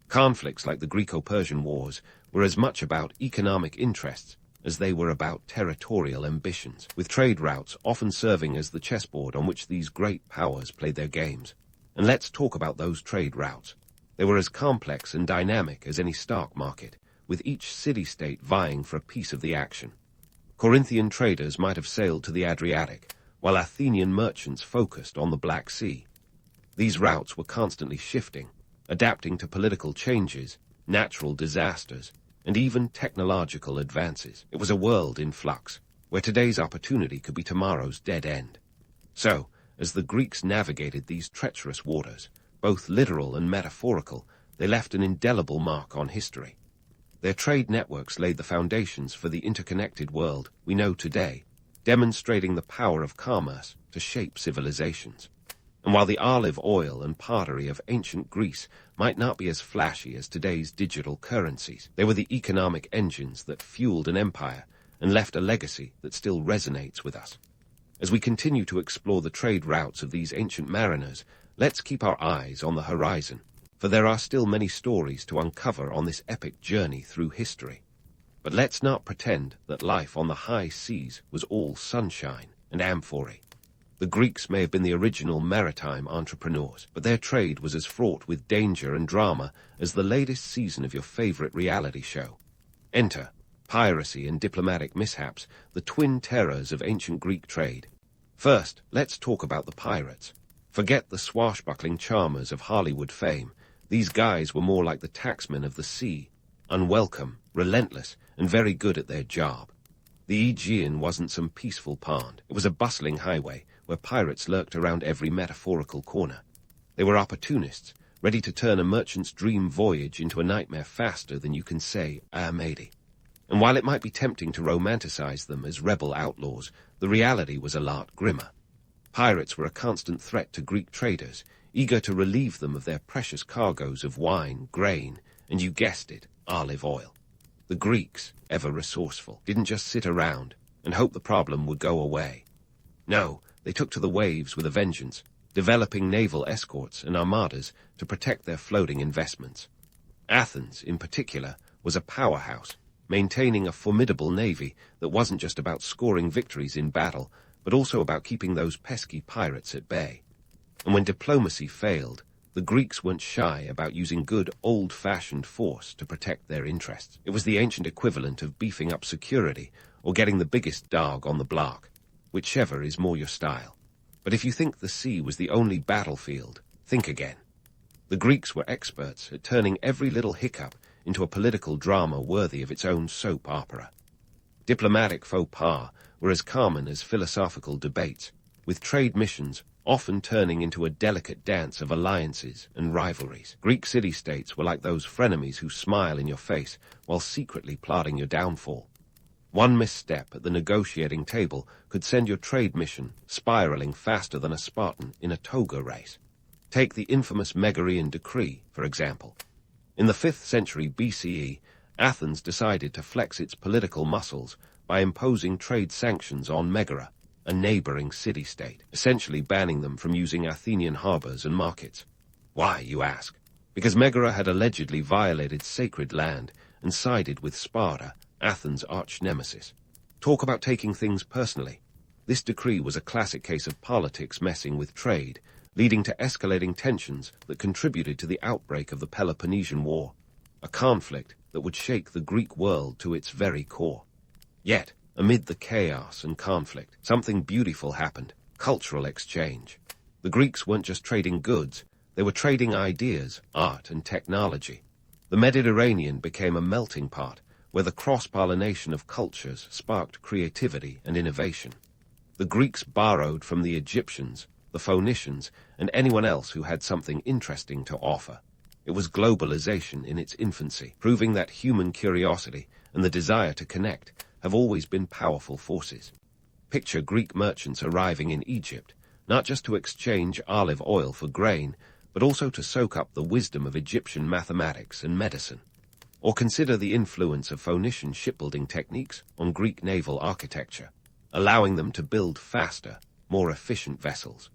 Conflicts like the Greco-Persian Wars were as much about economic interests as they were about territorial ambitions, with trade routes often serving as the chessboard on which these great powers played their games. And let's talk about those trade routes. They were as complex and dynamic as any stock market, with each city-state vying for a piece of the action. Corinthian traders might have sailed to the Adriatic, while Athenian merchants focused on the Black Sea. These routes were constantly shifting, adapting to political changes, natural disasters, and even technological advances. It was a world in flux, where today's opportunity could be tomorrow's dead end. So, as the Greeks navigated these treacherous waters, both literal and metaphorical, they left an indelible mark on history. Their trade networks laid the foundations for the interconnected world we know today, demonstrating the power of commerce to shape civilizations. And while the olive oil and pottery of ancient Greece might not be as flashy as today's digital currencies, they were the economic engines that fueled an empire and left a legacy that still resonates with us. As we continue to explore the trade routes of these ancient mariners, let's keep our eyes on the horizon, for there are still many stories to uncover on this epic journey through history. But let's not pretend that life on the high seas was all sunshine and amphory. The Greeks may have been the original maritime entrepreneurs, but their trade was as fraught with danger and drama as the latest season of your favorite reality show. Enter piracy and diplomatic mishaps, the twin terrors of ancient Greek trade. First, let's talk about the pirates. Forget the swashbuckling charmers of Hollywood fame. These guys were more like the tacksmen of the sea, unwelcome, relentless, and very good at their job. The Aegean wasn't some peaceful pond. It was a bustling highway where pirates lurked around every metaphorical corner. They were opportunists, ready to turn a merchant's dream voyage into a nightmare faster than you can say, "Ah, matey." And while it might be tempting to romanticize them as rebel outlaws, the reality was a lot grimmer. Pirates were a constant threat to Greek traders, eager to relieve them of their precious cargoes of wine, grain, and you guessed it, olive oil. The Greeks, ever resourceful, didn't just sit around and hope the problem would go away. No, they took to the waves with a vengeance, developing naval escorts and armadas to protect their floating investments. Athens, in particular, was a powerhouse, maintaining a formidable navy that wasn't just about scoring victories in battle, but also about keeping those pesky pirates at bay. And when diplomacy failed, the Greeks weren't shy about using good, old-fashioned force to protect their interests. It was the ancient equivalent of beefing up security or getting the biggest dog on the block, whichever is more your style. But if you think the sea was the only battlefield, think again. The Greeks were experts at turning every little hiccup into a political drama worthy of its own soap opera. Diplomatic faux pas were as common as philosophical debates, with trade missions often turning into a delicate dance of alliances and rivalries. Greek city-states were like those frenemies who smile in your face while secretly plotting your downfall. One misstep at the negotiating table could send your trade mission spiraling faster than a Spartan in a toga race. Take the infamous Megarian decree, for example. In the 5th century BCE, Athens decided to flex its political muscles by imposing trade sanctions on Megara, a neighboring city-state, essentially banning them from using Athenian harbors and markets. Why, you ask? Because Megara had allegedly violated sacred land and sided with Sparta, Athens' arch-nemesis. Talk about taking things personally. This decree was a classic case of politics messing with trade, leading to escalating tensions that contributed to the outbreak of the Peloponnesian War, a conflict that would shake the Greek world to its very core. Yet, amid the chaos and conflict, something beautiful happened: cultural exchange. The Greeks weren't just trading goods, they were trading ideas, art, and technology. The Mediterranean became a melting pot, where the cross-pollination of cultures sparked creativity and innovation. The Greeks borrowed from the Egyptians, the Phoenicians, and anyone else who had something interesting to offer. It was globalization in its infancy, proving that human curiosity and the desire to connect have always been powerful forces. Picture Greek merchants arriving in Egypt, not just to exchange olive oil for grain, but also to soak up the wisdom of Egyptian mathematics and medicine. Or consider the influence of Phoenician shipbuilding techniques on Greek naval architecture, allowing them to build faster, more efficient vessels.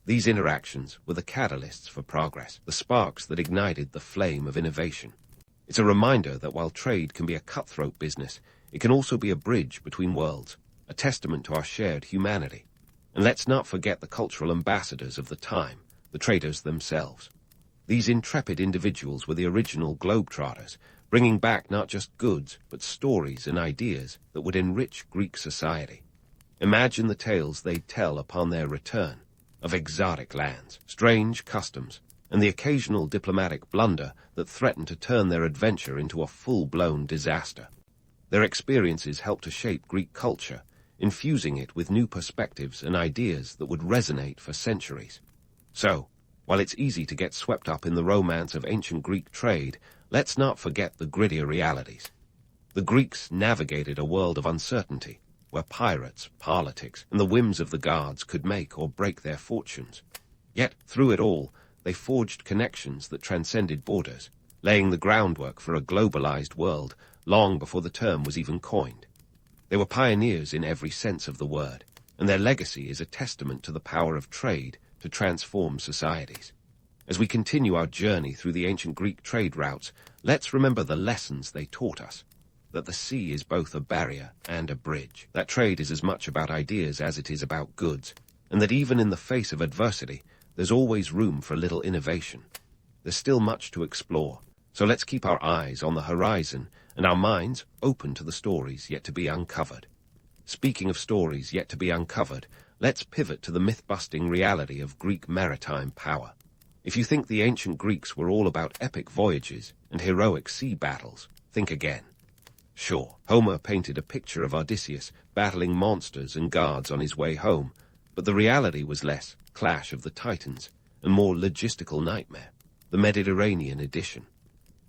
These interactions were the catalysts for progress, the sparks that ignited the flame of innovation. It's a reminder that while trade can be a cutthroat business, it can also be a bridge between worlds, a testament to our shared humanity. And let's not forget the cultural ambassadors of the time, the traders themselves. These intrepid individuals were the original globetrotters, bringing back not just goods, but stories and ideas that would enrich Greek society. Imagine the tales they'd tell upon their return, of exotic lands, strange customs, and the occasional diplomatic blunder that threatened to turn their adventure into a full-blown disaster. Their experiences helped to shape Greek culture, infusing it with new perspectives and ideas that would resonate for centuries. So, while it's easy to get swept up in the romance of ancient Greek trade, let's not forget the grittier realities. The Greeks navigated a world of uncertainty, where pirates, politics, and the whims of the guards could make or break their fortunes. Yet, through it all, they forged connections that transcended borders, laying the groundwork for a globalized world long before the term was even coined. They were pioneers in every sense of the word, and their legacy is a testament to the power of trade to transform societies. As we continue our journey through the ancient Greek trade routes, let's remember the lessons they taught us. That the sea is both a barrier and a bridge. That trade is as much about ideas as it is about goods, and that even in the face of adversity, there's always room for a little innovation. There's still much to explore, so let's keep our eyes on the horizon and our minds open to the stories yet to be uncovered. Speaking of stories yet to be uncovered, let's pivot to the myth-busting reality of Greek maritime power. If you think the ancient Greeks were all about epic voyages and heroic sea battles, think again. Sure, Homer painted a picture of Odysseus battling monsters and guards on his way home, but the reality was less Clash of the Titans and more logistical nightmare, the Mediterranean edition.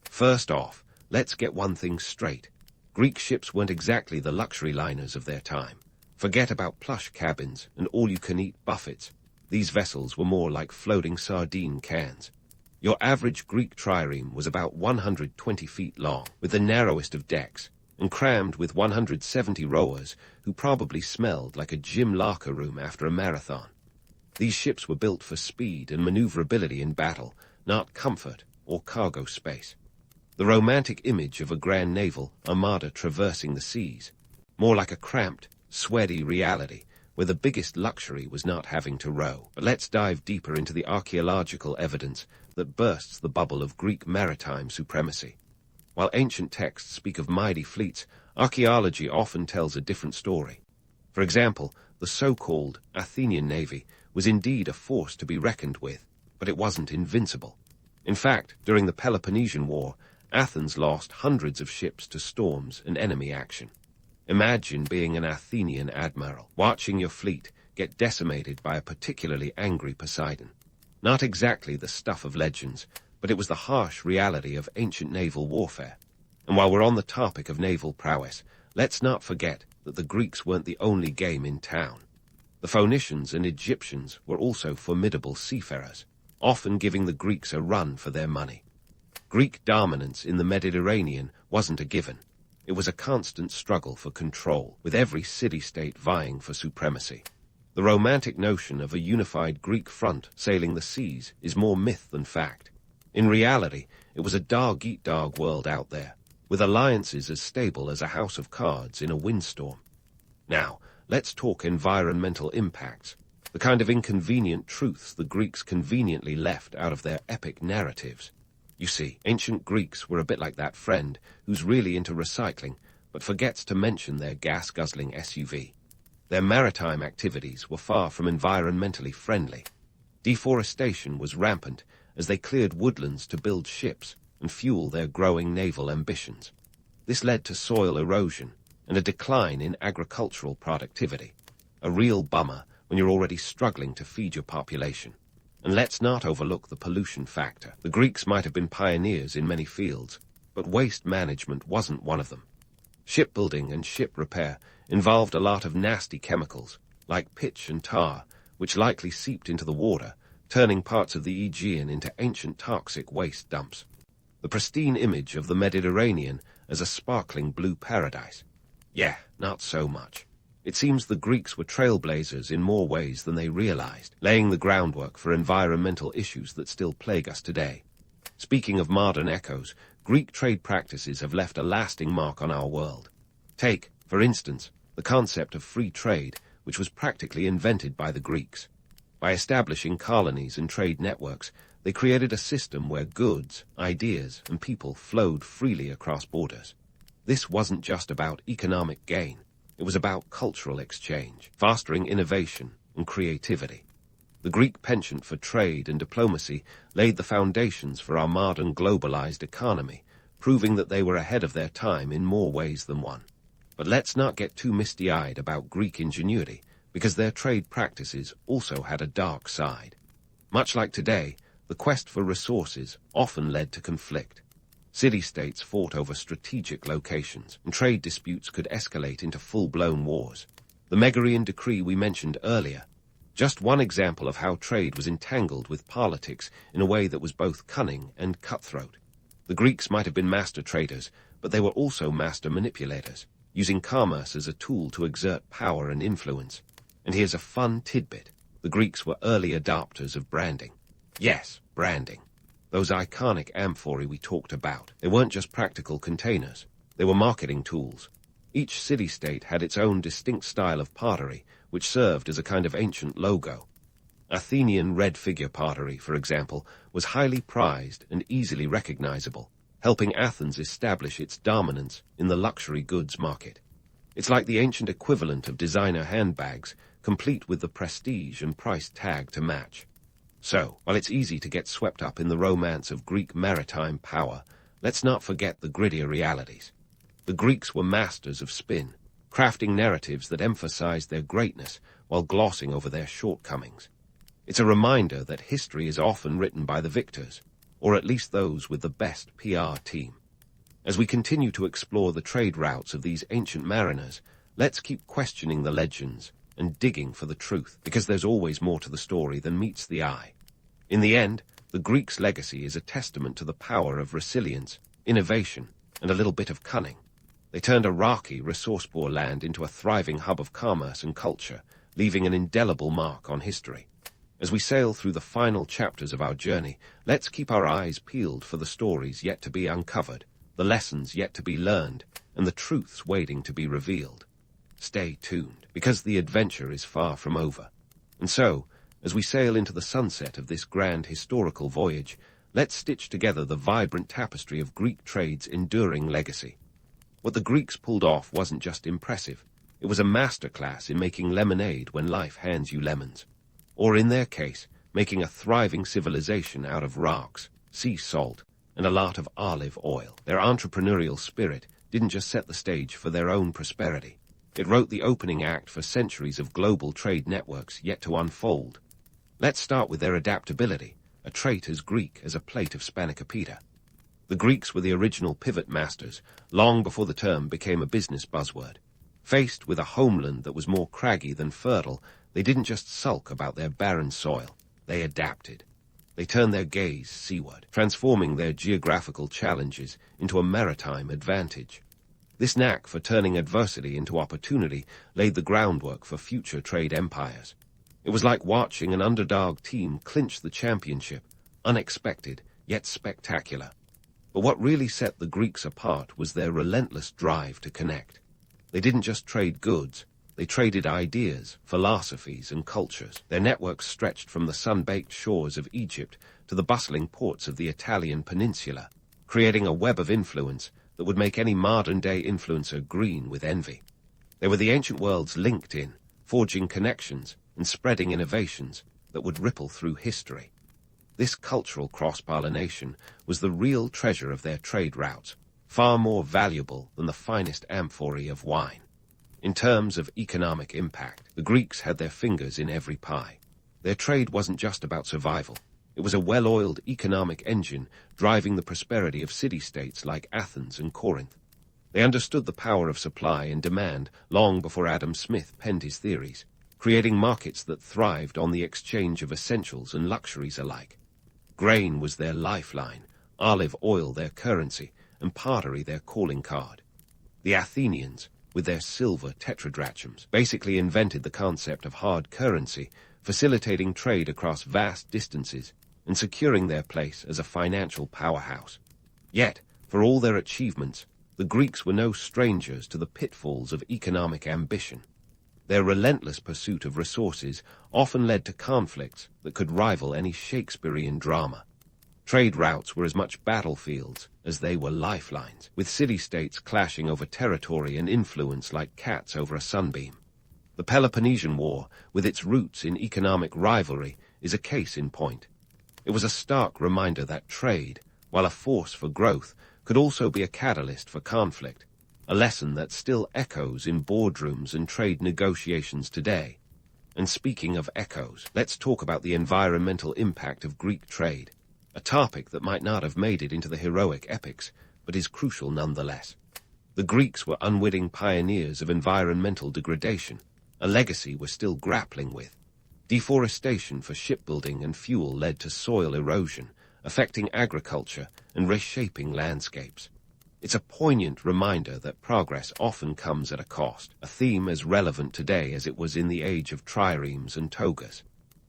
First off, let's get one thing straight. Greek ships weren't exactly the luxury liners of their time. Forget about plush cabins and all-you-can-eat buffets. These vessels were more like floating sardine cans. Your average Greek trireme was about 120 feet long, with the narrowest of decks, and crammed with 170 rowers who probably smelled like a gym locker room after a marathon. These ships were built for speed and maneuverability in battle, not comfort or cargo space. The romantic image of a grand naval armada traversing the seas, more like a cramped, sweaty reality, where the biggest luxury was not having to row. But let's dive deeper into the archaeological evidence that bursts the bubble of Greek maritime supremacy. While ancient texts speak of mighty fleets, archaeology often tells a different story. For example, the so-called Athenian navy was indeed a force to be reckoned with, but it wasn't invincible. In fact, during the Peloponnesian War, Athens lost hundreds of ships to storms and enemy action. Imagine being an Athenian admiral, watching your fleet get decimated by a particularly angry Poseidon. Not exactly the stuff of legends, but it was the harsh reality of ancient naval warfare. And while we're on the topic of naval prowess, let's not forget that the Greeks weren't the only game in town. The Phoenicians and Egyptians were also formidable seafarers, often giving the Greeks a run for their money. Greek dominance in the Mediterranean wasn't a given. It was a constant struggle for control, with every city-state vying for supremacy. The romantic notion of a unified Greek front sailing the seas is more myth than fact. In reality, it was a dog-eat-dog world out there, with alliances as stable as a house of cards in a windstorm. Now, let's talk environmental impacts, the kind of inconvenient truths the Greeks conveniently left out of their epic narratives. You see, ancient Greeks were a bit like that friend who's really into recycling, but forgets to mention their gas-guzzling SUV. Their maritime activities were far from environmentally friendly. Deforestation was rampant as they cleared woodlands to build ships and fuel their growing naval ambitions. This led to soil erosion and a decline in agricultural productivity. A real bummer when you're already struggling to feed your population. And let's not overlook the pollution factor. The Greeks might have been pioneers in many fields, but waste management wasn't one of them. Shipbuilding and ship repair involved a lot of nasty chemicals, like pitch and tar, which likely seeped into the water, turning parts of the Aegean into ancient toxic waste dumps. The pristine image of the Mediterranean as a sparkling blue paradise. Yeah, not so much. It seems the Greeks were trailblazers in more ways than they realized, laying the groundwork for environmental issues that still plague us today. Speaking of modern echoes, Greek trade practices have left a lasting mark on our world. Take, for instance, the concept of free trade, which was practically invented by the Greeks. By establishing colonies and trade networks, they created a system where goods, ideas, and people flowed freely across borders. This wasn't just about economic gain. It was about cultural exchange, fostering innovation and creativity. The Greek penchant for trade and diplomacy laid the foundations for our modern globalized economy, proving that they were ahead of their time in more ways than one. But let's not get too misty-eyed about Greek ingenuity, because their trade practices also had a dark side. Much like today, the quest for resources often led to conflict. City-states fought over strategic locations, and trade disputes could escalate into full-blown wars. the Megarian decree we mentioned earlier. Just one example of how trade was entangled with politics in a way that was both cunning and cutthroat. The Greeks might have been master traders, but they were also master manipulators, using commerce as a tool to exert power and influence. And here's a fun tidbit. The Greeks were early adopters of branding. Yes, branding. Those iconic amphorae we talked about. They weren't just practical containers. They were marketing tools. Each city-state had its own distinct style of pottery, which served as a kind of ancient logo. Athenian red figure pottery, for example, was highly prized and easily recognizable, helping Athens establish its dominance in the luxury goods market. It's like the ancient equivalent of designer handbags, complete with the prestige and price tag to match. So, while it's easy to get swept up in the romance of Greek maritime power, let's not forget the grittier realities. The Greeks were masters of spin, crafting narratives that emphasized their greatness while glossing over their shortcomings. It's a reminder that history is often written by the victors, or at least those with the best PR team. As we continue to explore the trade routes of these ancient mariners, let's keep questioning the legends and digging for the truth, because there's always more to the story than meets the eye. In the end, the Greeks' legacy is a testament to the power of resilience, innovation, and a little bit of cunning. They turned a rocky, resource-poor land into a thriving hub of commerce and culture, leaving an indelible mark on history. As we sail through the final chapters of our journey, let's keep our eyes peeled for the stories yet to be uncovered, the lessons yet to be learned, and the truths waiting to be revealed. Stay tuned, because the adventure is far from over. And so, as we sail into the sunset of this grand historical voyage, let's stitch together the vibrant tapestry of Greek trade's enduring legacy. What the Greeks pulled off wasn't just impressive. It was a masterclass in making lemonade when life hands you lemons. Or in their case, making a thriving civilization out of rocks, sea salt, and a lot of olive oil. Their entrepreneurial spirit didn't just set the stage for their own prosperity. It wrote the opening act for centuries of global trade networks yet to unfold. Let's start with their adaptability, a trait as Greek as a plate of spanakopita. The Greeks were the original pivot masters, long before the term became a business buzzword. Faced with a homeland that was more craggy than fertile, they didn't just sulk about their barren soil. They adapted. They turned their gaze seaward, transforming their geographical challenges into a maritime advantage. This knack for turning adversity into opportunity laid the groundwork for future trade empires. It was like watching an underdog team clinch the championship, unexpected, yet spectacular. But what really set the Greeks apart was their relentless drive to connect. They didn't just trade goods, they traded ideas, philosophies, and cultures. Their networks stretched from the sun-baked shores of Egypt to the bustling ports of the Italian peninsula, creating a web of influence that would make any modern-day influencer green with envy. They were the ancient world's LinkedIn, forging connections and spreading innovations that would ripple through history. This cultural cross-pollination was the real treasure of their trade routes, far more valuable than the finest amphorae of wine. In terms of economic impact, the Greeks had their fingers in every pie. Their trade wasn't just about survival. It was a well-oiled economic engine driving the prosperity of city-states like Athens and Corinth. They understood the power of supply and demand long before Adam Smith penned his theories, creating markets that thrived on the exchange of essentials and luxuries alike. Grain was their lifeline, olive oil their currency, and pottery their calling card. The Athenians, with their silver tetradrachms, basically invented the concept of hard currency, facilitating trade across vast distances and securing their place as a financial powerhouse. Yet, for all their achievements, the Greeks were no strangers to the pitfalls of economic ambition. Their relentless pursuit of resources often led to conflicts that could rival any Shakespearean drama. Trade routes were as much battlefields as they were lifelines, with city-states clashing over territory and influence like cats over a sunbeam. The Peloponnesian War, with its roots in economic rivalry, is a case in point. It was a stark reminder that trade, while a force for growth, could also be a catalyst for conflict, a lesson that still echoes in boardrooms and trade negotiations today. And speaking of echoes, let's talk about the environmental impact of Greek trade, a topic that might not have made it into the heroic epics, but is crucial nonetheless. The Greeks were unwitting pioneers of environmental degradation. a legacy we're still grappling with. Deforestation for shipbuilding and fuel led to soil erosion, affecting agriculture and reshaping landscapes. It's a poignant reminder that progress often comes at a cost, a theme as relevant today as it was in the age of triremes and togas.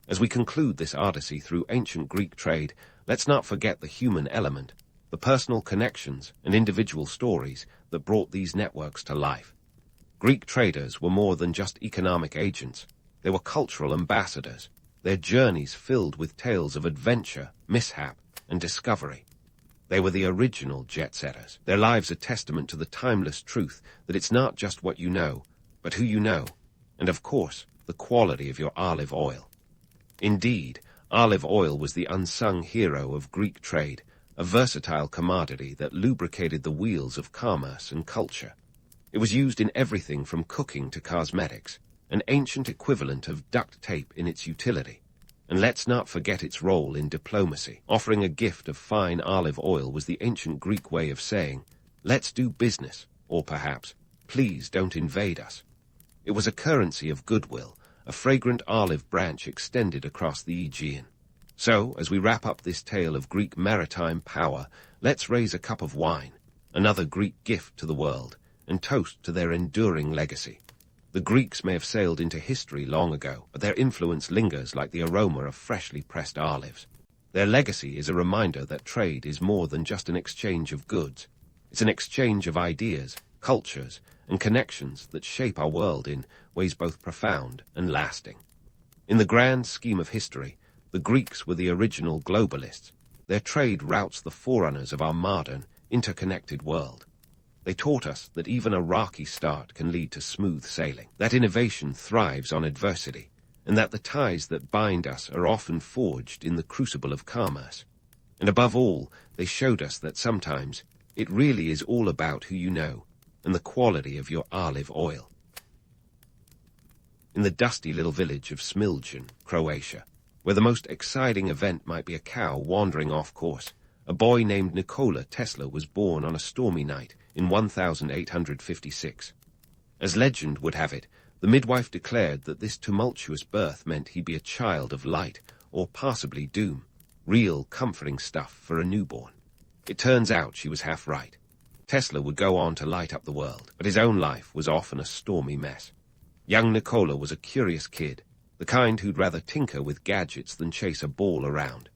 As we conclude this odyssey through ancient Greek trade, let's not forget the human element, the personal connections and individual stories that brought these networks to life. Greek traders were more than just economic agents. They were cultural ambassadors, their journeys filled with tales of adventure, mishap, and discovery. They were the original jet-setters, their lives a testament to the timeless truth that it's not just what you know, but who you know, and of course, the quality of your olive oil. Indeed, olive oil was the unsung hero of Greek trade, a versatile commodity that lubricated the wheels of commerce and culture. It was used in everything from cooking to cosmetics, an ancient equivalent of duct tape in its utility. And let's not forget its role in diplomacy. Offering a gift of fine olive oil was the ancient Greek way of saying, "Let's do business," or perhaps, "Please don't invade us." It was a currency of goodwill, a fragrant olive branch extended across the Aegean. So, as we wrap up this tale of Greek maritime power, let's raise a cup of wine, another Greek gift to the world, and toast to their enduring legacy. The Greeks may have sailed into history long ago, but their influence lingers like the aroma of freshly pressed olives. Their legacy is a reminder that trade is more than just an exchange of goods. It's an exchange of ideas, cultures, and connections that shape our world in ways both profound and lasting. In the grand scheme of history, the Greeks were the original globalists. Their trade routes the forerunners of our modern, interconnected world. They taught us that even a rocky start can lead to smooth sailing, that innovation thrives on adversity, and that the ties that bind us are often forged in the crucible of commerce. And above all, they showed us that sometimes it really is all about who you know and the quality of your olive oil. In the dusty little village of Smiljan, Croatia, where the most exciting event might be a cow wandering off course, a boy named Nikola Tesla was born on a stormy night in 1856. As legend would have it, the midwife declared that this tumultuous birth meant he'd be a child of light, or possibly doom, real comforting stuff for a newborn. It turns out she was half right. Tesla would go on to light up the world, but his own life was often a stormy mess. Young Nikola was a curious kid, the kind who'd rather tinker with gadgets than chase a ball around.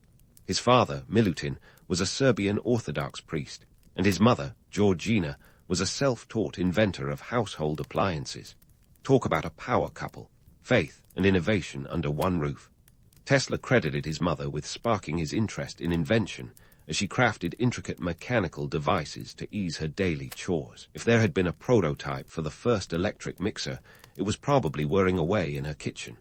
His father, Milutin, was a Serbian Orthodox priest, and his mother, Georgina, was a self-taught inventor of household appliances. Talk about a power couple, faith and innovation under one roof. Tesla credited his mother with sparking his interest in invention as she crafted intricate mechanical devices to ease her daily chores. If there had been a prototype for the first electric mixer, it was probably whirring away in her kitchen.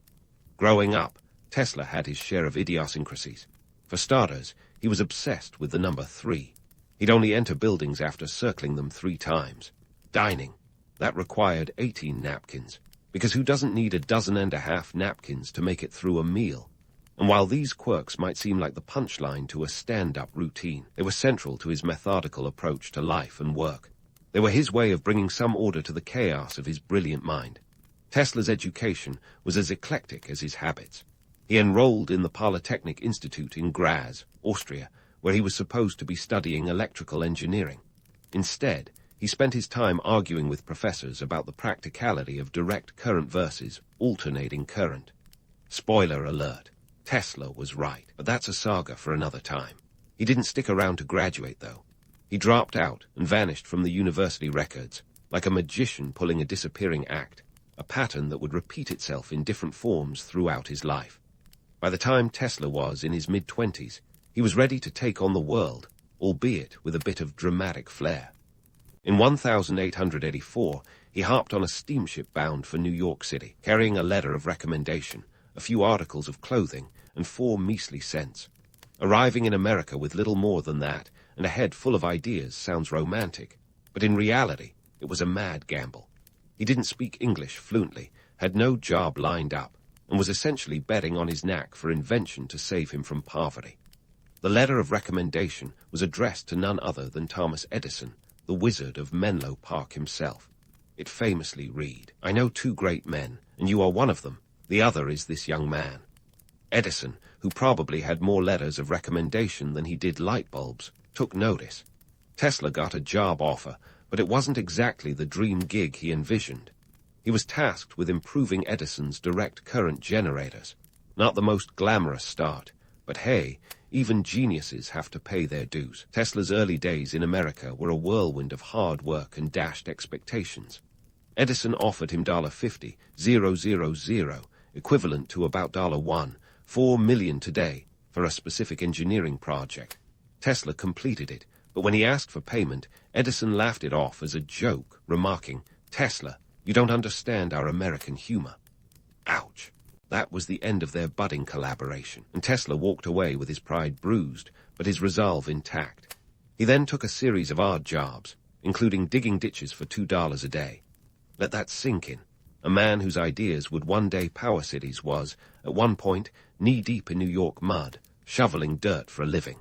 Growing up, Tesla had his share of idiosyncrasies. For starters, he was obsessed with the number 3. He'd only enter buildings after circling them 3 times. Dining. That required 18 napkins, because who doesn't need 12.5 napkins to make it through a meal? And while these quirks might seem like the punchline to a stand-up routine, they were central to his methodical approach to life and work. They were his way of bringing some order to the chaos of his brilliant mind. Tesla's education was as eclectic as his habits. He enrolled in the Polytechnic Institute in Graz, Austria, where he was supposed to be studying electrical engineering. Instead, he spent his time arguing with professors about the practicality of direct current versus alternating current. Spoiler alert, Tesla was right, but that's a saga for another time. He didn't stick around to graduate, though. He dropped out and vanished from the university records, like a magician pulling a disappearing act, a pattern that would repeat itself in different forms throughout his life. By the time Tesla was in his mid-20s, he was ready to take on the world, albeit with a bit of dramatic flair. In 1884, he hopped on a steamship bound for New York City, carrying a letter of recommendation, a few articles of clothing, and 4 measly cents. Arriving in America with little more than that, and a head full of ideas sounds romantic, but in reality, it was a mad gamble. He didn't speak English fluently, had no job lined up, and was essentially betting on his knack for invention to save him from poverty. The letter of recommendation was addressed to none other than Thomas Edison, the wizard of Menlo Park himself. It famously read, "I know two great men, and you are one of them. The other is this young man." Edison, who probably had more letters of recommendation than he did light bulbs, took notice. Tesla got a job offer, but it wasn't exactly the dream gig he envisioned. He was tasked with improving Edison's direct current generators. Not the most glamorous start, but hey, even geniuses have to pay their dues. Tesla's early days in America were a whirlwind of hard work and dashed expectations. Edison offered him $50,000, equivalent to about $4 million today, for a specific engineering project. Tesla completed it, but when he asked for payment, Edison laughed it off as a joke, remarking, "Tesla, you don't understand our American humor." Ouch. That was the end of their budding collaboration, and Tesla walked away with his pride bruised, but his resolve intact. He then took a series of odd jobs, including digging ditches for $2 a day. Let that sink in. A man whose ideas would one day power cities was, at one point, knee-deep in New York mud, shoveling dirt for a living.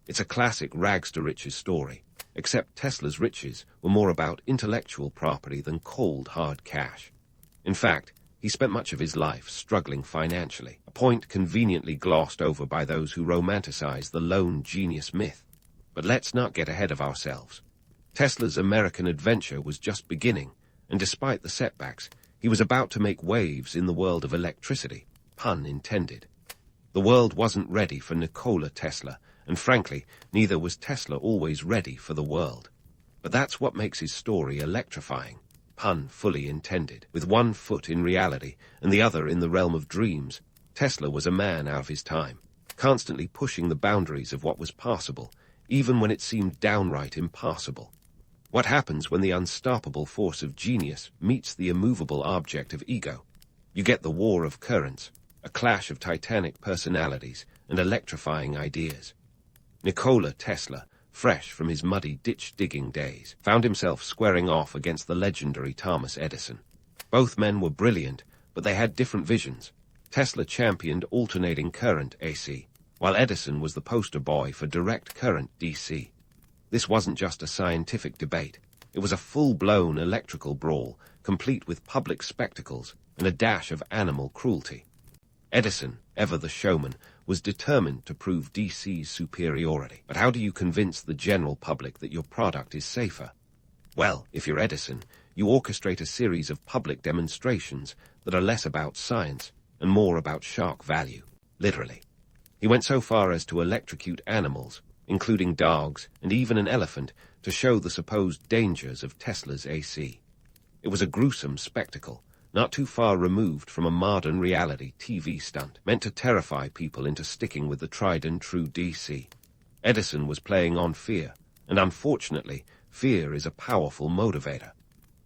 It's a classic rags-to-riches story, except Tesla's riches were more about intellectual property than cold, hard cash. In fact, he spent much of his life struggling financially, a point conveniently glossed over by those who romanticize the lone genius myth. But let's not get ahead of ourselves. Tesla's American adventure was just beginning, and despite the setbacks, he was about to make waves in the world of electricity, pun intended. The world wasn't ready for Nikola Tesla, and frankly, neither was Tesla always ready for the world. But that's what makes his story electrifying. Pun fully intended. With one foot in reality and the other in the realm of dreams, Tesla was a man out of his time, constantly pushing the boundaries of what was possible, even when it seemed downright impossible. What happens when the unstoppable force of genius meets the immovable object of ego? You get the war of currents, a clash of titanic personalities and electrifying ideas. Nikola Tesla, fresh from his muddy ditch-digging days, found himself squaring off against the legendary Thomas Edison. Both men were brilliant, but they had different visions. Tesla championed alternating current AC, while Edison was the poster boy for direct current DC. This wasn't just a scientific debate. It was a full-blown electrical brawl, complete with public spectacles and a dash of animal cruelty. Edison, ever the showman, was determined to prove DC's superiority. But how do you convince the general public that your product is safer? Well, if you're Edison, you orchestrate a series of public demonstrations that are less about science and more about shock value, literally. He went so far as to electrocute animals, including dogs and even an elephant, to show the supposed dangers of Tesla's AC. It was a gruesome spectacle, not too far removed from a modern reality TV stunt, meant to terrify people into sticking with the tried and true DC. Edison was playing on fear, and unfortunately, fear is a powerful motivator.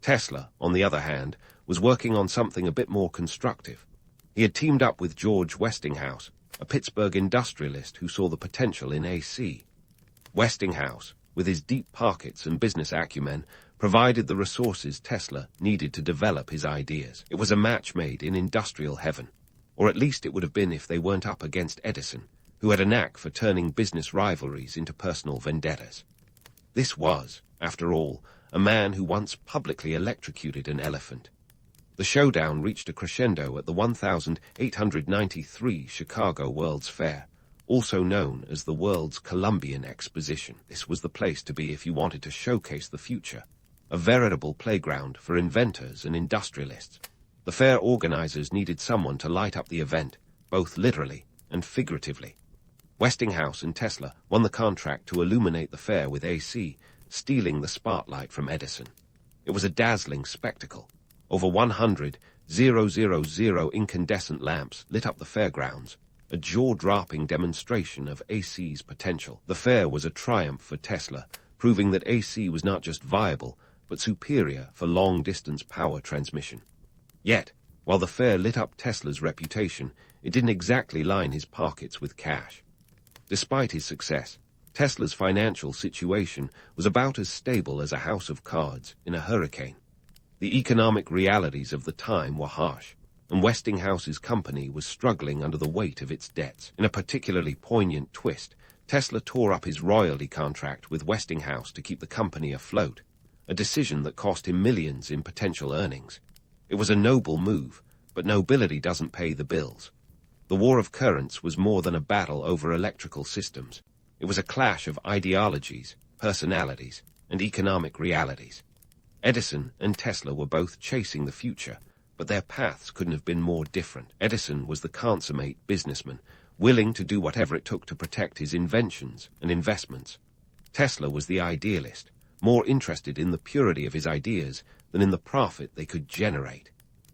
Tesla, on the other hand, was working on something a bit more constructive. He had teamed up with George Westinghouse, a Pittsburgh industrialist who saw the potential in AC. Westinghouse, with his deep pockets and business acumen, provided the resources Tesla needed to develop his ideas. It was a match made in industrial heaven, or at least it would have been if they weren't up against Edison, who had a knack for turning business rivalries into personal vendettas. This was, after all, a man who once publicly electrocuted an elephant. The showdown reached a crescendo at the 1893 Chicago World's Fair, also known as the World's Columbian Exposition. This was the place to be if you wanted to showcase the future, a veritable playground for inventors and industrialists. The fair organizers needed someone to light up the event, both literally and figuratively. Westinghouse and Tesla won the contract to illuminate the fair with AC, stealing the spotlight from Edison. It was a dazzling spectacle. Over 100 incandescent lamps lit up the fairgrounds, a jaw-dropping demonstration of AC's potential. The fair was a triumph for Tesla, proving that AC was not just viable, but superior for long-distance power transmission. Yet, while the fair lit up Tesla's reputation, it didn't exactly line his pockets with cash. Despite his success, Tesla's financial situation was about as stable as a house of cards in a hurricane. The economic realities of the time were harsh, and Westinghouse's company was struggling under the weight of its debts. In a particularly poignant twist, Tesla tore up his royalty contract with Westinghouse to keep the company afloat, a decision that cost him millions in potential earnings. It was a noble move, but nobility doesn't pay the bills. The War of Currents was more than a battle over electrical systems. It was a clash of ideologies, personalities, and economic realities. Edison and Tesla were both chasing the future, but their paths couldn't have been more different. Edison was the consummate businessman, willing to do whatever it took to protect his inventions and investments. Tesla was the idealist, more interested in the purity of his ideas than in the profit they could generate.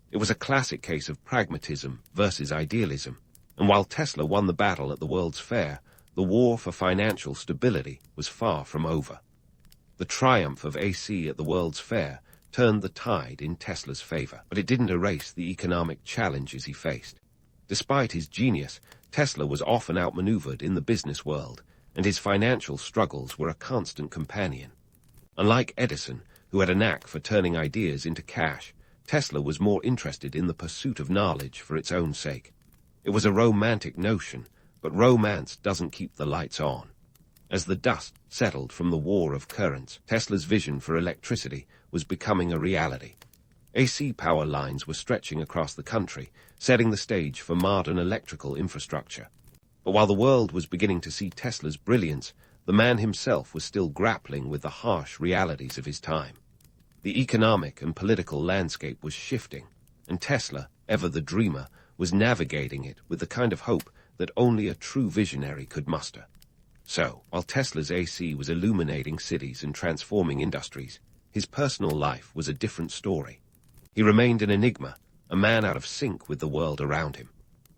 It was a classic case of pragmatism versus idealism, and while Tesla won the battle at the World's Fair, the war for financial stability was far from over. The triumph of AC at the World's Fair turned the tide in Tesla's favor, but it didn't erase the economic challenges he faced. Despite his genius, Tesla was often outmaneuvered in the business world, and his financial struggles were a constant companion. Unlike Edison, who had a knack for turning ideas into cash, Tesla was more interested in the pursuit of knowledge for its own sake. It was a romantic notion, but romance doesn't keep the lights on. As the dust settled from the War of Currents, Tesla's vision for electricity was becoming a reality. AC power lines were stretching across the country, setting the stage for modern electrical infrastructure. But while the world was beginning to see Tesla's brilliance, the man himself was still grappling with the harsh realities of his time. The economic and political landscape was shifting, and Tesla, ever the dreamer, was navigating it with the kind of hope that only a true visionary could muster. So, while Tesla's AC was illuminating cities and transforming industries, his personal life was a different story. He remained an enigma, a man out of sync with the world around him.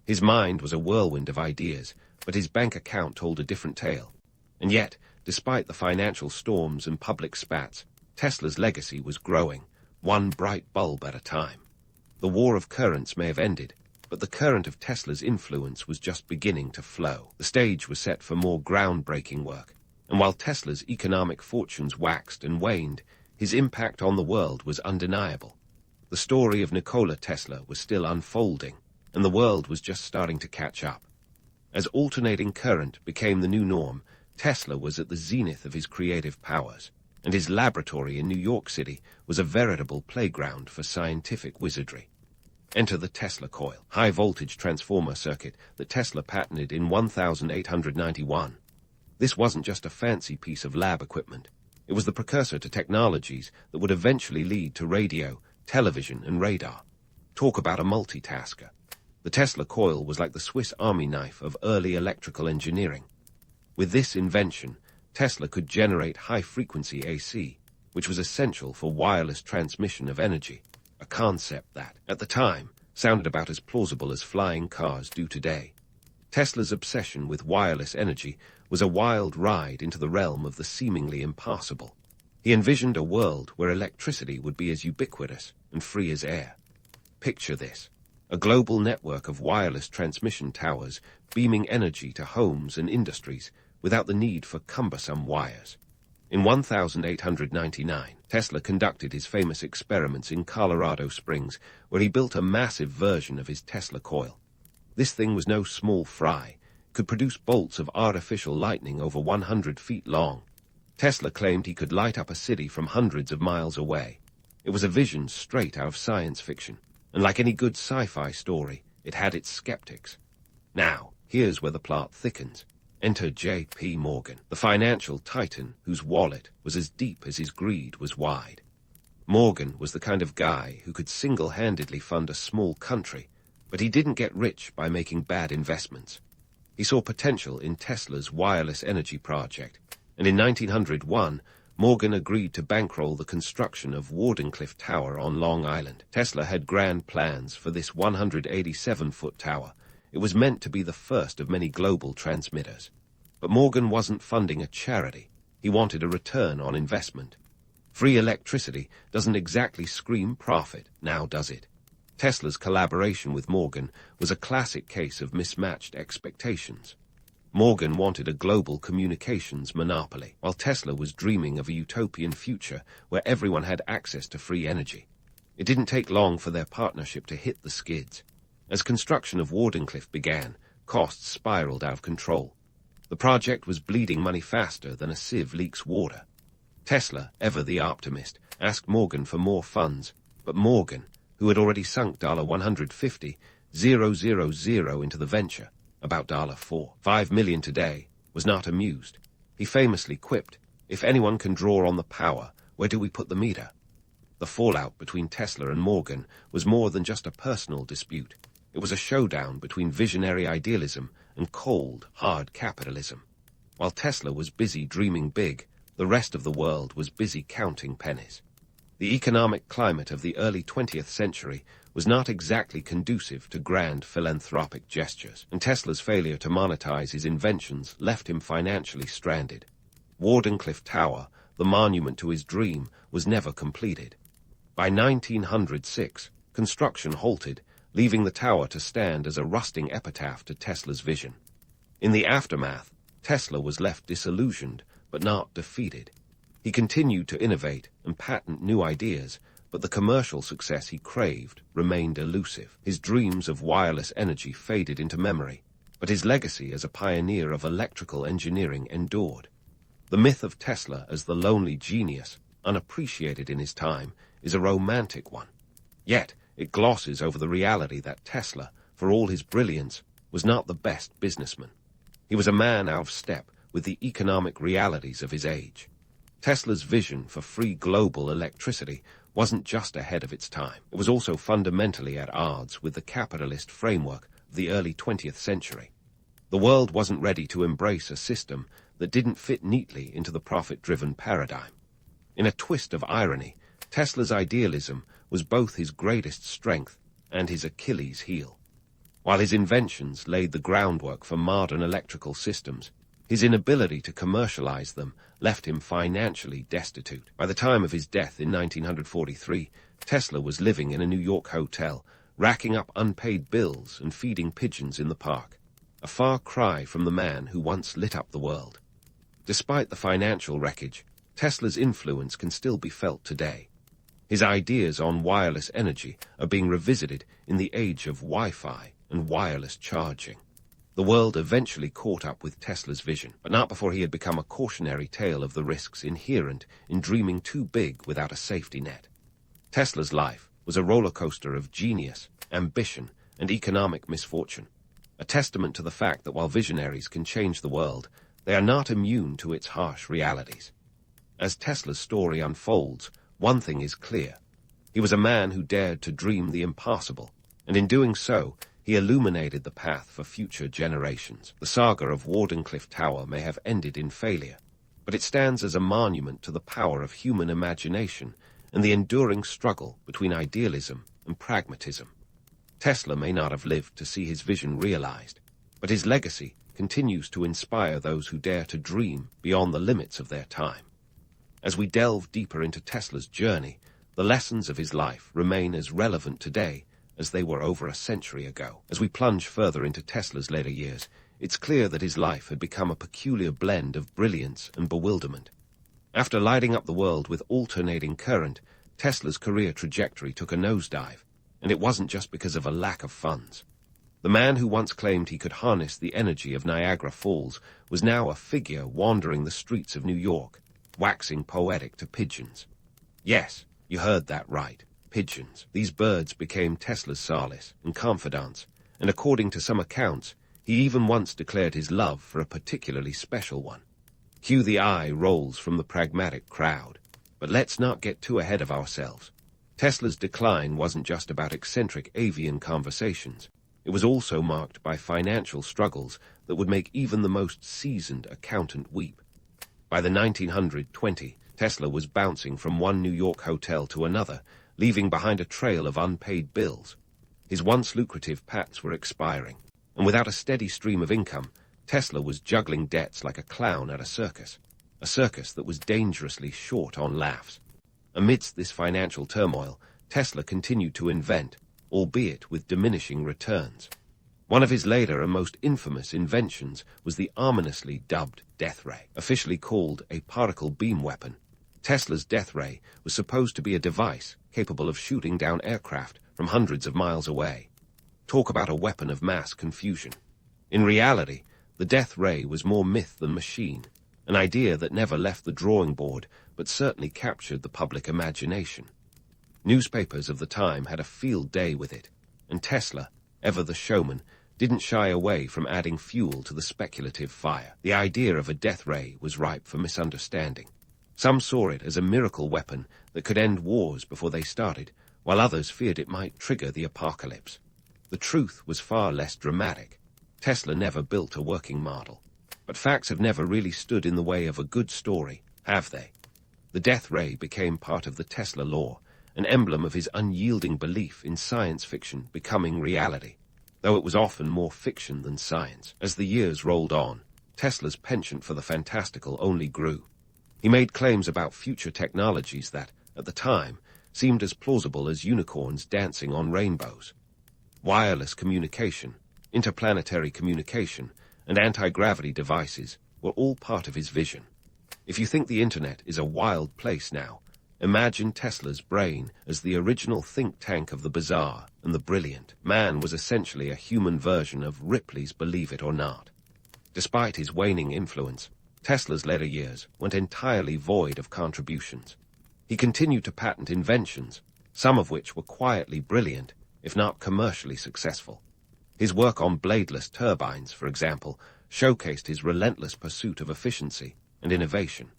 His mind was a whirlwind of ideas, but his bank account told a different tale. And yet, despite the financial storms and public spats, Tesla's legacy was growing, one bright bulb at a time. The War of Currents may have ended, but the current of Tesla's influence was just beginning to flow. The stage was set for more groundbreaking work, and while Tesla's economic fortunes waxed and waned, his impact on the world was undeniable. The story of Nikola Tesla was still unfolding, and the world was just starting to catch up. As alternating current became the new norm, Tesla was at the zenith of his creative powers, and his laboratory in New York City was a veritable playground for scientific wizardry. Enter the Tesla coil, high-voltage transformer circuit that Tesla patented in 1891. This wasn't just a fancy piece of lab equipment. It was the precursor to technologies that would eventually lead to radio, television, and radar. Talk about a multitasker. The Tesla coil was like the Swiss Army knife of early electrical engineering. With this invention, Tesla could generate high-frequency AC, which was essential for wireless transmission of energy, a concept that, at the time, sounded about as plausible as flying cars do today. Tesla's obsession with wireless energy was a wild ride into the realm of the seemingly impossible. He envisioned a world where electricity would be as ubiquitous and free as air. Picture this: a global network of wireless transmission towers beaming energy to homes and industries without the need for cumbersome wires. In 1899, Tesla conducted his famous experiments in Colorado Springs, where he built a massive version of his Tesla coil. This thing was no small fry. It could produce bolts of artificial lightning over 100 feet long. Tesla claimed he could light up a city from hundreds of miles away. It was a vision straight out of science fiction, and like any good sci-fi story, it had its skeptics. Now, here's where the plot thickens. Enter J.P. Morgan, the financial titan whose wallet was as deep as his greed was wide. Morgan was the kind of guy who could single-handedly fund a small country, but he didn't get rich by making bad investments. He saw potential in Tesla's wireless energy project, and in 1901, Morgan agreed to bankroll the construction of Wardenclyffe Tower on Long Island. Tesla had grand plans for this 187-foot tower. It was meant to be the first of many global transmitters. But Morgan wasn't funding a charity. He wanted a return on investment. Free electricity doesn't exactly scream profit, now does it? Tesla's collaboration with Morgan was a classic case of mismatched expectations. Morgan wanted a global communications monopoly, while Tesla was dreaming of a utopian future where everyone had access to free energy. It didn't take long for their partnership to hit the skids. As construction of Wardenclyffe began, costs spiraled out of control. The project was bleeding money faster than a sieve leaks water. Tesla, ever the optimist, asked Morgan for more funds, but Morgan, who had already sunk $150,000 into the venture, about $4.5 million today, was not amused. He famously quipped, "If anyone can draw on the power, where do we put the meter?" The fallout between Tesla and Morgan was more than just a personal dispute. It was a showdown between visionary idealism and cold, hard capitalism. While Tesla was busy dreaming big, the rest of the world was busy counting pennies. The economic climate of the early 20th century was not exactly conducive to grand philanthropic gestures, and Tesla's failure to monetize his inventions left him financially stranded. Wardenclyffe Tower, the monument to his dream, was never completed. By 1906, construction halted, leaving the tower to stand as a rusting epitaph to Tesla's vision. In the aftermath, Tesla was left disillusioned, but not defeated. He continued to innovate and patent new ideas, but the commercial success he craved remained elusive. His dreams of wireless energy faded into memory, but his legacy as a pioneer of electrical engineering endured. The myth of Tesla as the lonely genius, unappreciated in his time, is a romantic one. Yet, it glosses over the reality that Tesla, for all his brilliance, was not the best businessman. He was a man out of step with the economic realities of his age. Tesla's vision for free global electricity wasn't just ahead of its time. It was also fundamentally at odds with the capitalist framework of the early 20th century. The world wasn't ready to embrace a system that didn't fit neatly into the profit-driven paradigm. In a twist of irony, Tesla's idealism was both his greatest strength and his Achilles heel. While his inventions laid the groundwork for modern electrical systems, his inability to commercialize them left him financially destitute. By the time of his death in 1943, Tesla was living in a New York hotel, racking up unpaid bills and feeding pigeons in the park, a far cry from the man who once lit up the world. Despite the financial wreckage, Tesla's influence can still be felt today. His ideas on wireless energy are being revisited in the age of Wi-Fi and wireless charging. The world eventually caught up with Tesla's vision, but not before he had become a cautionary tale of the risks inherent in dreaming too big without a safety net. Tesla's life was a roller coaster of genius, ambition, and economic misfortune, a testament to the fact that while visionaries can change the world, they are not immune to its harsh realities. As Tesla's story unfolds, one thing is clear. He was a man who dared to dream the impossible, and in doing so, he illuminated the path for future generations. The saga of Wardenclyffe Tower may have ended in failure, but it stands as a monument to the power of human imagination and the enduring struggle between idealism and pragmatism. Tesla may not have lived to see his vision realized, but his legacy continues to inspire those who dare to dream beyond the limits of their time. As we delve deeper into Tesla's journey, the lessons of his life remain as relevant today as they were over a century ago. As we plunge further into Tesla's later years, it's clear that his life had become a peculiar blend of brilliance and bewilderment. After lighting up the world with alternating current, Tesla's career trajectory took a nosedive, and it wasn't just because of a lack of funds. The man who once claimed he could harness the energy of Niagara Falls was now a figure wandering the streets of New York, waxing poetic to pigeons. Yes, you heard that right. Pigeons. These birds became Tesla's solace and confidants, and according to some accounts, he even once declared his love for a particularly special one. Cue the eye rolls from the pragmatic crowd. But let's not get too ahead of ourselves. Tesla's decline wasn't just about eccentric avian conversations. It was also marked by financial struggles that would make even the most seasoned accountant weep. By the 1920, Tesla was bouncing from one New York hotel to another, leaving behind a trail of unpaid bills. His once lucrative patents were expiring, and without a steady stream of income, Tesla was juggling debts like a clown at a circus that was dangerously short on laughs. Amidst this financial turmoil, Tesla continued to invent, albeit with diminishing returns. One of his later and most infamous inventions was the ominously dubbed death ray, officially called a particle beam weapon. Tesla's death ray was supposed to be a device capable of shooting down aircraft from hundreds of miles away. Talk about a weapon of mass confusion. In reality, the death ray was more myth than machine, an idea that never left the drawing board but certainly captured the public imagination. Newspapers of the time had a field day with it, and Tesla, ever the showman, didn't shy away from adding fuel to the speculative fire. The idea of a death ray was ripe for misunderstanding. Some saw it as a miracle weapon that could end wars before they started, while others feared it might trigger the apocalypse. The truth was far less dramatic. Tesla never built a working model. But facts have never really stood in the way of a good story, have they? The death ray became part of the Tesla lore, an emblem of his unyielding belief in science fiction becoming reality, though it was often more fiction than science. As the years rolled on, Tesla's penchant for the fantastical only grew. He made claims about future technologies that, at the time, seemed as plausible as unicorns dancing on rainbows. Wireless communication, interplanetary communication, and anti-gravity devices were all part of his vision. If you think the internet is a wild place now, imagine Tesla's brain as the original think tank of the bizarre and the brilliant. Man was essentially a human version of Ripley's Believe It or Not. Despite his waning influence, Tesla's later years went entirely void of contributions. He continued to patent inventions, some of which were quietly brilliant, if not commercially successful. His work on bladeless turbines, for example, showcased his relentless pursuit of efficiency and innovation.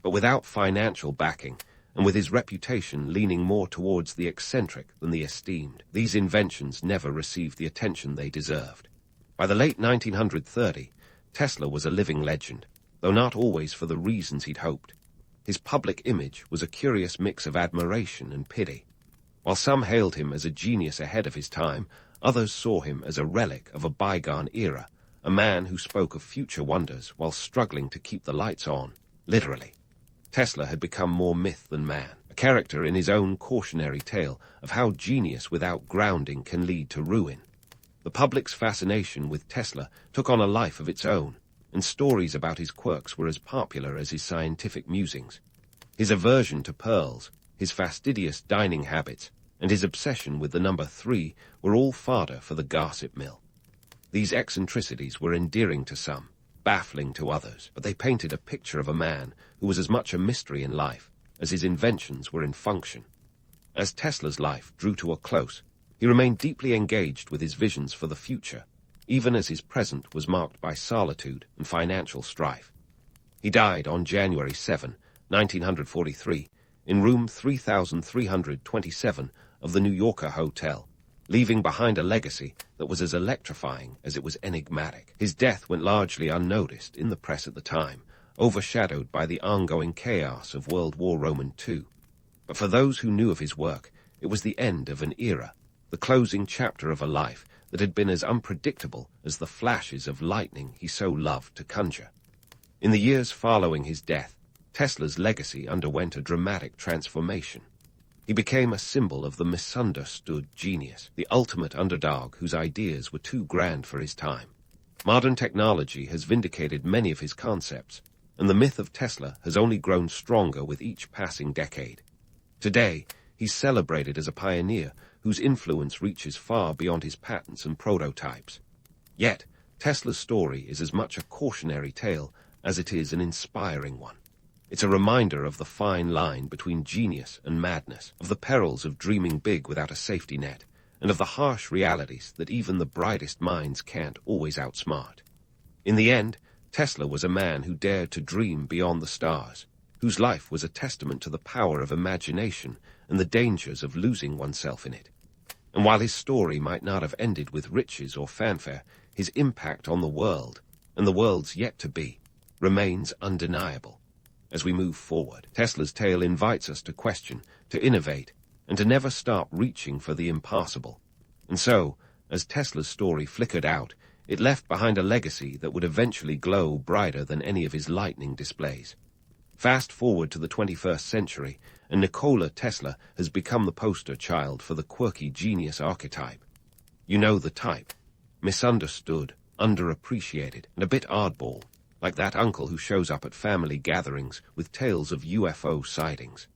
But without financial backing, and with his reputation leaning more towards the eccentric than the esteemed, these inventions never received the attention they deserved. By the late 1930s, Tesla was a living legend, though not always for the reasons he'd hoped. His public image was a curious mix of admiration and pity. While some hailed him as a genius ahead of his time, others saw him as a relic of a bygone era, a man who spoke of future wonders while struggling to keep the lights on, literally. Tesla had become more myth than man, a character in his own cautionary tale of how genius without grounding can lead to ruin. The public's fascination with Tesla took on a life of its own, and stories about his quirks were as popular as his scientific musings. His aversion to pearls, his fastidious dining habits, and his obsession with the number 3 were all fodder for the gossip mill. These eccentricities were endearing to some, baffling to others, but they painted a picture of a man who was as much a mystery in life as his inventions were in function. As Tesla's life drew to a close, he remained deeply engaged with his visions for the future, even as his present was marked by solitude and financial strife. He died on January 7, 1943, in room 3327 of the New Yorker Hotel, leaving behind a legacy that was as electrifying as it was enigmatic. His death went largely unnoticed in the press at the time, overshadowed by the ongoing chaos of World War II. But for those who knew of his work, it was the end of an era, the closing chapter of a life that had been as unpredictable as the flashes of lightning he so loved to conjure. In the years following his death, Tesla's legacy underwent a dramatic transformation. He became a symbol of the misunderstood genius, the ultimate underdog whose ideas were too grand for his time. Modern technology has vindicated many of his concepts, and the myth of Tesla has only grown stronger with each passing decade. Today, he's celebrated as a pioneer whose influence reaches far beyond his patents and prototypes. Yet, Tesla's story is as much a cautionary tale as it is an inspiring one. It's a reminder of the fine line between genius and madness, of the perils of dreaming big without a safety net, and of the harsh realities that even the brightest minds can't always outsmart. In the end, Tesla was a man who dared to dream beyond the stars, whose life was a testament to the power of imagination and the dangers of losing oneself in it. And while his story might not have ended with riches or fanfare, his impact on the world, and the world's yet to be, remains undeniable. As we move forward, Tesla's tale invites us to question, to innovate, and to never stop reaching for the impossible. And so, as Tesla's story flickered out, it left behind a legacy that would eventually glow brighter than any of his lightning displays. Fast forward to the 21st century, and Nikola Tesla has become the poster child for the quirky genius archetype. You know the type. Misunderstood, underappreciated, and a bit oddball, like that uncle who shows up at family gatherings with tales of UFO sightings.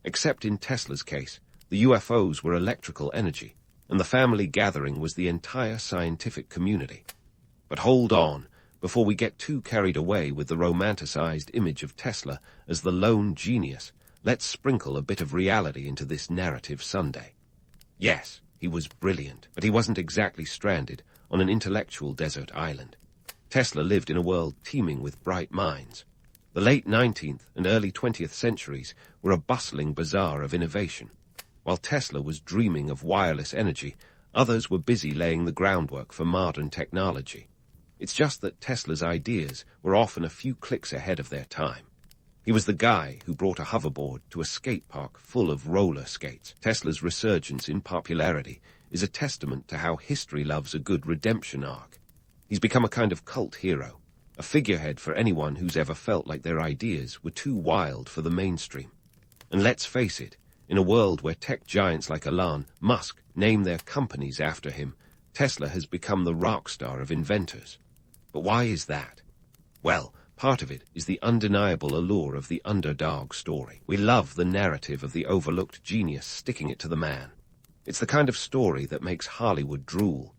Except in Tesla's case, the UFOs were electrical energy, and the family gathering was the entire scientific community. But hold on, before we get too carried away with the romanticized image of Tesla as the lone genius, let's sprinkle a bit of reality into this narrative Sunday. Yes, he was brilliant, but he wasn't exactly stranded on an intellectual desert island. Tesla lived in a world teeming with bright minds. The late 19th and early 20th centuries were a bustling bazaar of innovation. While Tesla was dreaming of wireless energy, others were busy laying the groundwork for modern technology. It's just that Tesla's ideas were often a few clicks ahead of their time. He was the guy who brought a hoverboard to a skate park full of roller skates. Tesla's resurgence in popularity is a testament to how history loves a good redemption arc. He's become a kind of cult hero, a figurehead for anyone who's ever felt like their ideas were too wild for the mainstream. And let's face it, in a world where tech giants like Elon Musk name their companies after him, Tesla has become the rock star of inventors. But why is that? Well, part of it is the undeniable allure of the underdog story. We love the narrative of the overlooked genius sticking it to the man. It's the kind of story that makes Hollywood drool.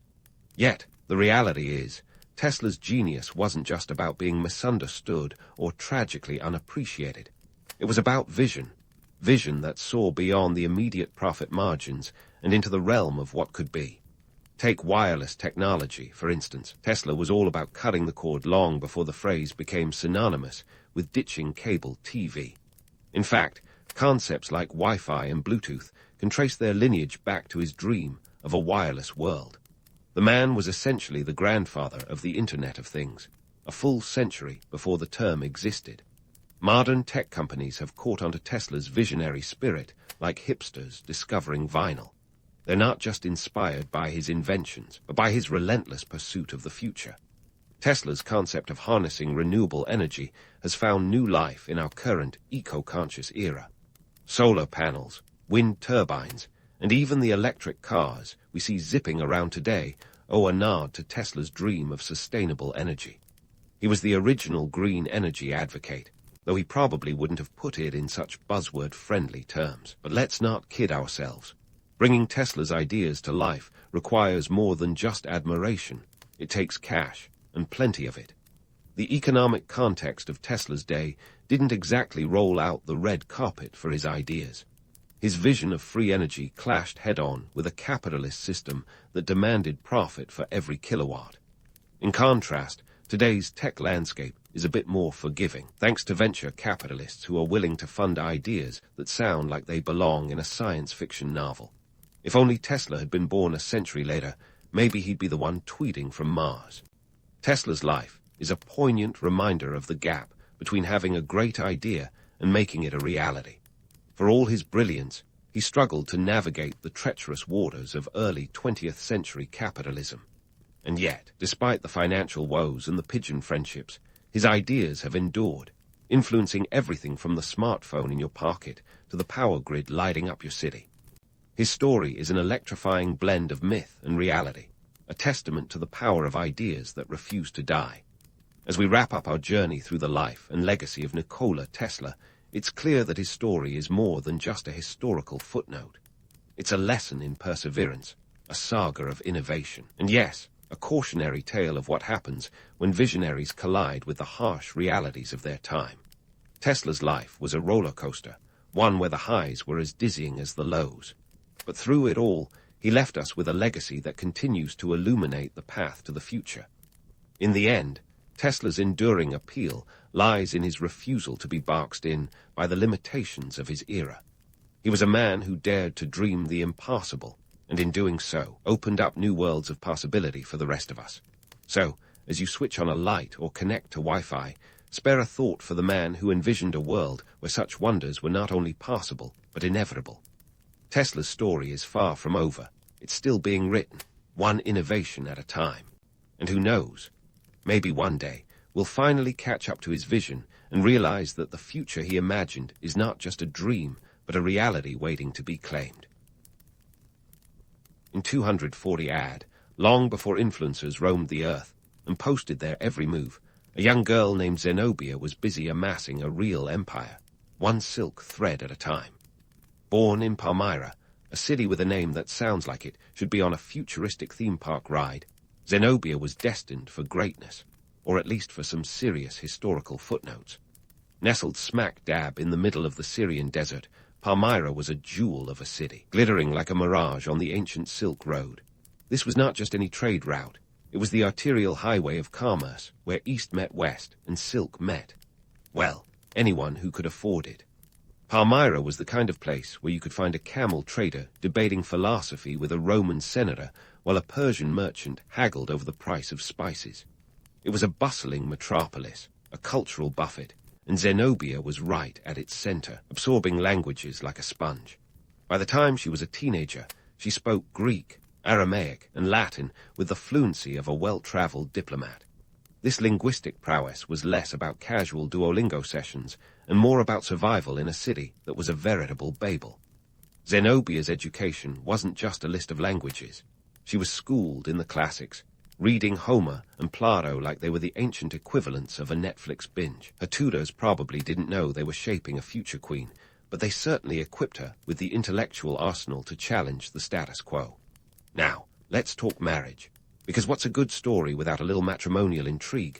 Yet, the reality is, Tesla's genius wasn't just about being misunderstood or tragically unappreciated. It was about vision that saw beyond the immediate profit margins and into the realm of what could be. Take wireless technology, for instance. Tesla was all about cutting the cord long before the phrase became synonymous with ditching cable TV. In fact, concepts like Wi-Fi and Bluetooth can trace their lineage back to his dream of a wireless world. The man was essentially the grandfather of the Internet of Things, a full century before the term existed. Modern tech companies have caught onto Tesla's visionary spirit like hipsters discovering vinyl. They're not just inspired by his inventions, but by his relentless pursuit of the future. Tesla's concept of harnessing renewable energy has found new life in our current eco-conscious era. Solar panels, wind turbines, and even the electric cars we see zipping around today owe a nod to Tesla's dream of sustainable energy. He was the original green energy advocate, though he probably wouldn't have put it in such buzzword-friendly terms. But let's not kid ourselves. Bringing Tesla's ideas to life requires more than just admiration. It takes cash, and plenty of it. The economic context of Tesla's day didn't exactly roll out the red carpet for his ideas. His vision of free energy clashed head-on with a capitalist system that demanded profit for every kilowatt. In contrast, today's tech landscape is a bit more forgiving, thanks to venture capitalists who are willing to fund ideas that sound like they belong in a science fiction novel. If only Tesla had been born a century later, maybe he'd be the one tweeting from Mars. Tesla's life is a poignant reminder of the gap between having a great idea and making it a reality. For all his brilliance, he struggled to navigate the treacherous waters of early 20th century capitalism. And yet, despite the financial woes and the pigeon friendships, his ideas have endured, influencing everything from the smartphone in your pocket to the power grid lighting up your city. His story is an electrifying blend of myth and reality, a testament to the power of ideas that refuse to die. As we wrap up our journey through the life and legacy of Nikola Tesla, it's clear that his story is more than just a historical footnote. It's a lesson in perseverance, a saga of innovation, and yes, a cautionary tale of what happens when visionaries collide with the harsh realities of their time. Tesla's life was a roller coaster, one where the highs were as dizzying as the lows. But through it all, he left us with a legacy that continues to illuminate the path to the future. In the end, Tesla's enduring appeal lies in his refusal to be boxed in by the limitations of his era. He was a man who dared to dream the impossible, and in doing so, opened up new worlds of possibility for the rest of us. So, as you switch on a light or connect to Wi-Fi, spare a thought for the man who envisioned a world where such wonders were not only possible, but inevitable. Tesla's story is far from over. It's still being written, one innovation at a time. And who knows? Maybe one day, we'll finally catch up to his vision and realize that the future he imagined is not just a dream, but a reality waiting to be claimed. In 240 AD, long before influencers roamed the earth and posted their every move, a young girl named Zenobia was busy amassing a real empire, one silk thread at a time. Born in Palmyra, a city with a name that sounds like it should be on a futuristic theme park ride, Zenobia was destined for greatness. or at least for some serious historical footnotes. Nestled smack dab in the middle of the Syrian desert, Palmyra was a jewel of a city, glittering like a mirage on the ancient Silk Road. This was not just any trade route. It was the arterial highway of commerce, where East met West and Silk met. Well, anyone who could afford it. Palmyra was the kind of place where you could find a camel trader debating philosophy with a Roman senator while a Persian merchant haggled over the price of spices. It was a bustling metropolis, a cultural buffet, and Zenobia was right at its center, absorbing languages like a sponge. By the time she was a teenager, she spoke Greek, Aramaic, and Latin with the fluency of a well-traveled diplomat. This linguistic prowess was less about casual Duolingo sessions and more about survival in a city that was a veritable Babel. Zenobia's education wasn't just a list of languages. She was schooled in the classics, reading Homer and Plato like they were the ancient equivalents of a Netflix binge. Her tutors probably didn't know they were shaping a future queen, but they certainly equipped her with the intellectual arsenal to challenge the status quo. Now, let's talk marriage, because what's a good story without a little matrimonial intrigue?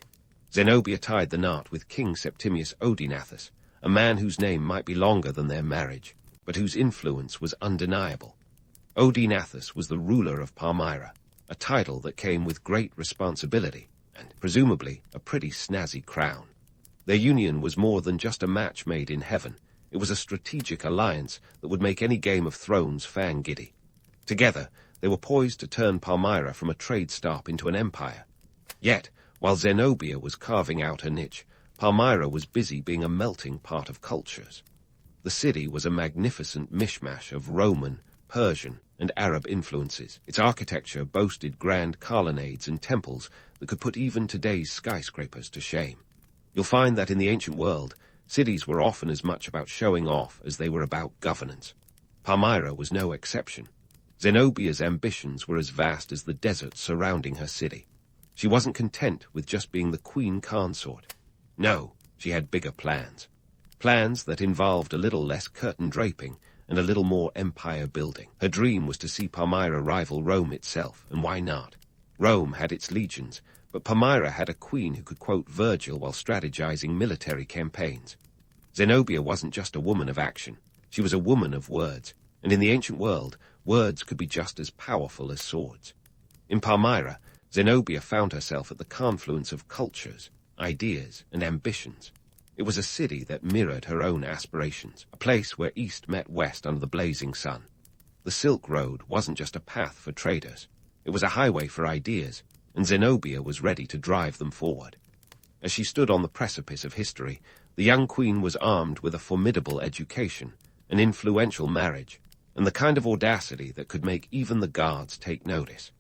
Zenobia tied the knot with King Septimius Odenathus, a man whose name might be longer than their marriage, but whose influence was undeniable. Odenathus was the ruler of Palmyra, a title that came with great responsibility, and presumably a pretty snazzy crown. Their union was more than just a match made in heaven. It was a strategic alliance that would make any Game of Thrones fan giddy. Together, they were poised to turn Palmyra from a trade stop into an empire. Yet, while Zenobia was carving out her niche, Palmyra was busy being a melting pot of cultures. The city was a magnificent mishmash of Roman, Persian, and Arab influences. Its architecture boasted grand colonnades and temples that could put even today's skyscrapers to shame. You'll find that in the ancient world, cities were often as much about showing off as they were about governance. Palmyra was no exception. Zenobia's ambitions were as vast as the desert surrounding her city. She wasn't content with just being the queen consort. No, she had bigger plans. Plans that involved a little less curtain draping and a little more empire building. Her dream was to see Palmyra rival Rome itself, and why not? Rome had its legions, but Palmyra had a queen who could quote Virgil while strategizing military campaigns. Zenobia wasn't just a woman of action. She was a woman of words, and in the ancient world, words could be just as powerful as swords. In Palmyra, Zenobia found herself at the confluence of cultures, ideas, and ambitions. It was a city that mirrored her own aspirations, a place where East met West under the blazing sun. The Silk Road wasn't just a path for traders. It was a highway for ideas, and Zenobia was ready to drive them forward. As she stood on the precipice of history, the young queen was armed with a formidable education, an influential marriage, and the kind of audacity that could make even the guards take notice.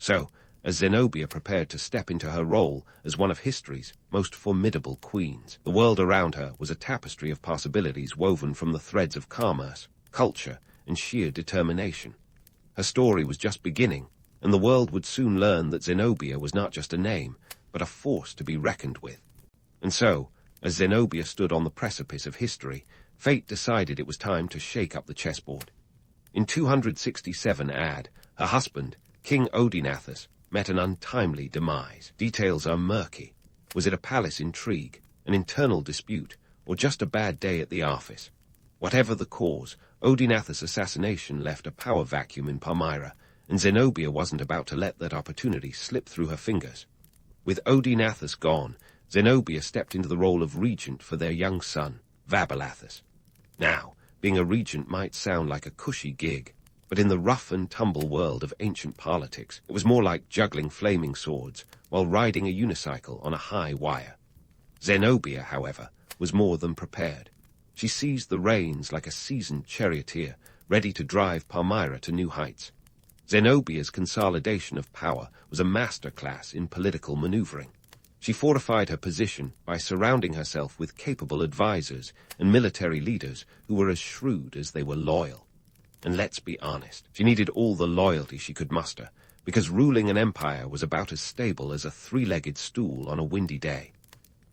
So, as Zenobia prepared to step into her role as one of history's most formidable queens, the world around her was a tapestry of possibilities woven from the threads of commerce, culture, and sheer determination. Her story was just beginning, and the world would soon learn that Zenobia was not just a name, but a force to be reckoned with. And so, as Zenobia stood on the precipice of history, fate decided it was time to shake up the chessboard. In 267 AD, her husband, King Odenathus, met an untimely demise. Details are murky. Was it a palace intrigue, an internal dispute, or just a bad day at the office? Whatever the cause, Odenathus' assassination left a power vacuum in Palmyra, and Zenobia wasn't about to let that opportunity slip through her fingers. With Odenathus gone, Zenobia stepped into the role of regent for their young son, Vabilathus. Now, being a regent might sound like a cushy gig, but in the rough-and-tumble world of ancient politics, it was more like juggling flaming swords while riding a unicycle on a high wire. Zenobia, however, was more than prepared. She seized the reins like a seasoned charioteer, ready to drive Palmyra to new heights. Zenobia's consolidation of power was a masterclass in political maneuvering. She fortified her position by surrounding herself with capable advisors and military leaders who were as shrewd as they were loyal. And let's be honest, she needed all the loyalty she could muster, because ruling an empire was about as stable as a three-legged stool on a windy day.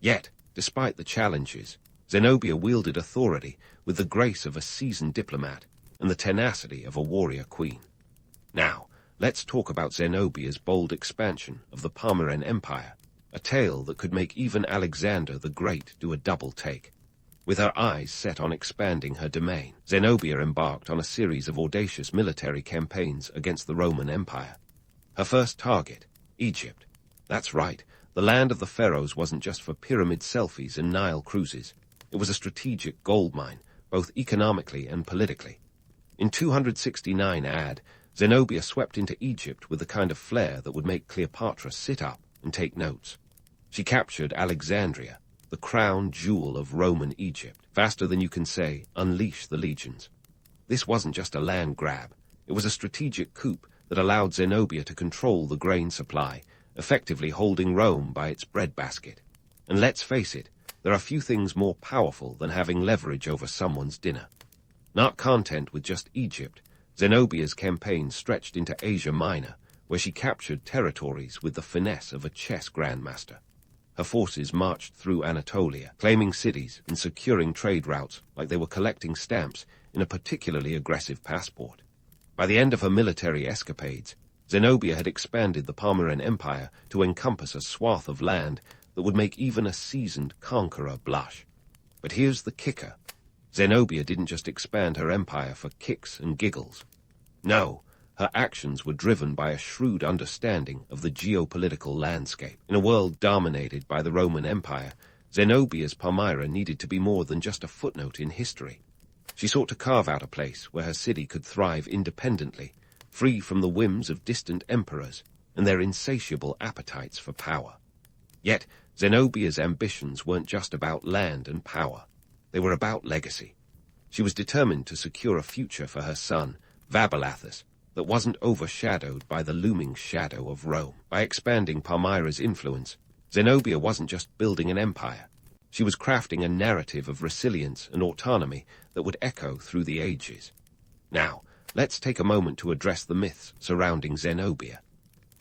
Yet, despite the challenges, Zenobia wielded authority with the grace of a seasoned diplomat and the tenacity of a warrior queen. Now, let's talk about Zenobia's bold expansion of the Palmyran Empire, a tale that could make even Alexander the Great do a double take. With her eyes set on expanding her domain, Zenobia embarked on a series of audacious military campaigns against the Roman Empire. Her first target, Egypt. That's right, the land of the pharaohs wasn't just for pyramid selfies and Nile cruises. It was a strategic goldmine, both economically and politically. In 269 AD, Zenobia swept into Egypt with the kind of flair that would make Cleopatra sit up and take notes. She captured Alexandria, the crown jewel of Roman Egypt, faster than you can say, unleash the legions. This wasn't just a land grab. It was a strategic coup that allowed Zenobia to control the grain supply, effectively holding Rome by its breadbasket. And let's face it, there are few things more powerful than having leverage over someone's dinner. Not content with just Egypt, Zenobia's campaign stretched into Asia Minor, where she captured territories with the finesse of a chess grandmaster. Her forces marched through Anatolia, claiming cities and securing trade routes like they were collecting stamps in a particularly aggressive passport. By the end of her military escapades, Zenobia had expanded the Palmyran Empire to encompass a swath of land that would make even a seasoned conqueror blush. But here's the kicker. Zenobia didn't just expand her empire for kicks and giggles. No, her actions were driven by a shrewd understanding of the geopolitical landscape. In a world dominated by the Roman Empire, Zenobia's Palmyra needed to be more than just a footnote in history. She sought to carve out a place where her city could thrive independently, free from the whims of distant emperors and their insatiable appetites for power. Yet, Zenobia's ambitions weren't just about land and power. They were about legacy. She was determined to secure a future for her son, Vabilathus, that wasn't overshadowed by the looming shadow of Rome. By expanding Palmyra's influence, Zenobia wasn't just building an empire. She was crafting a narrative of resilience and autonomy that would echo through the ages. Now, let's take a moment to address the myths surrounding Zenobia.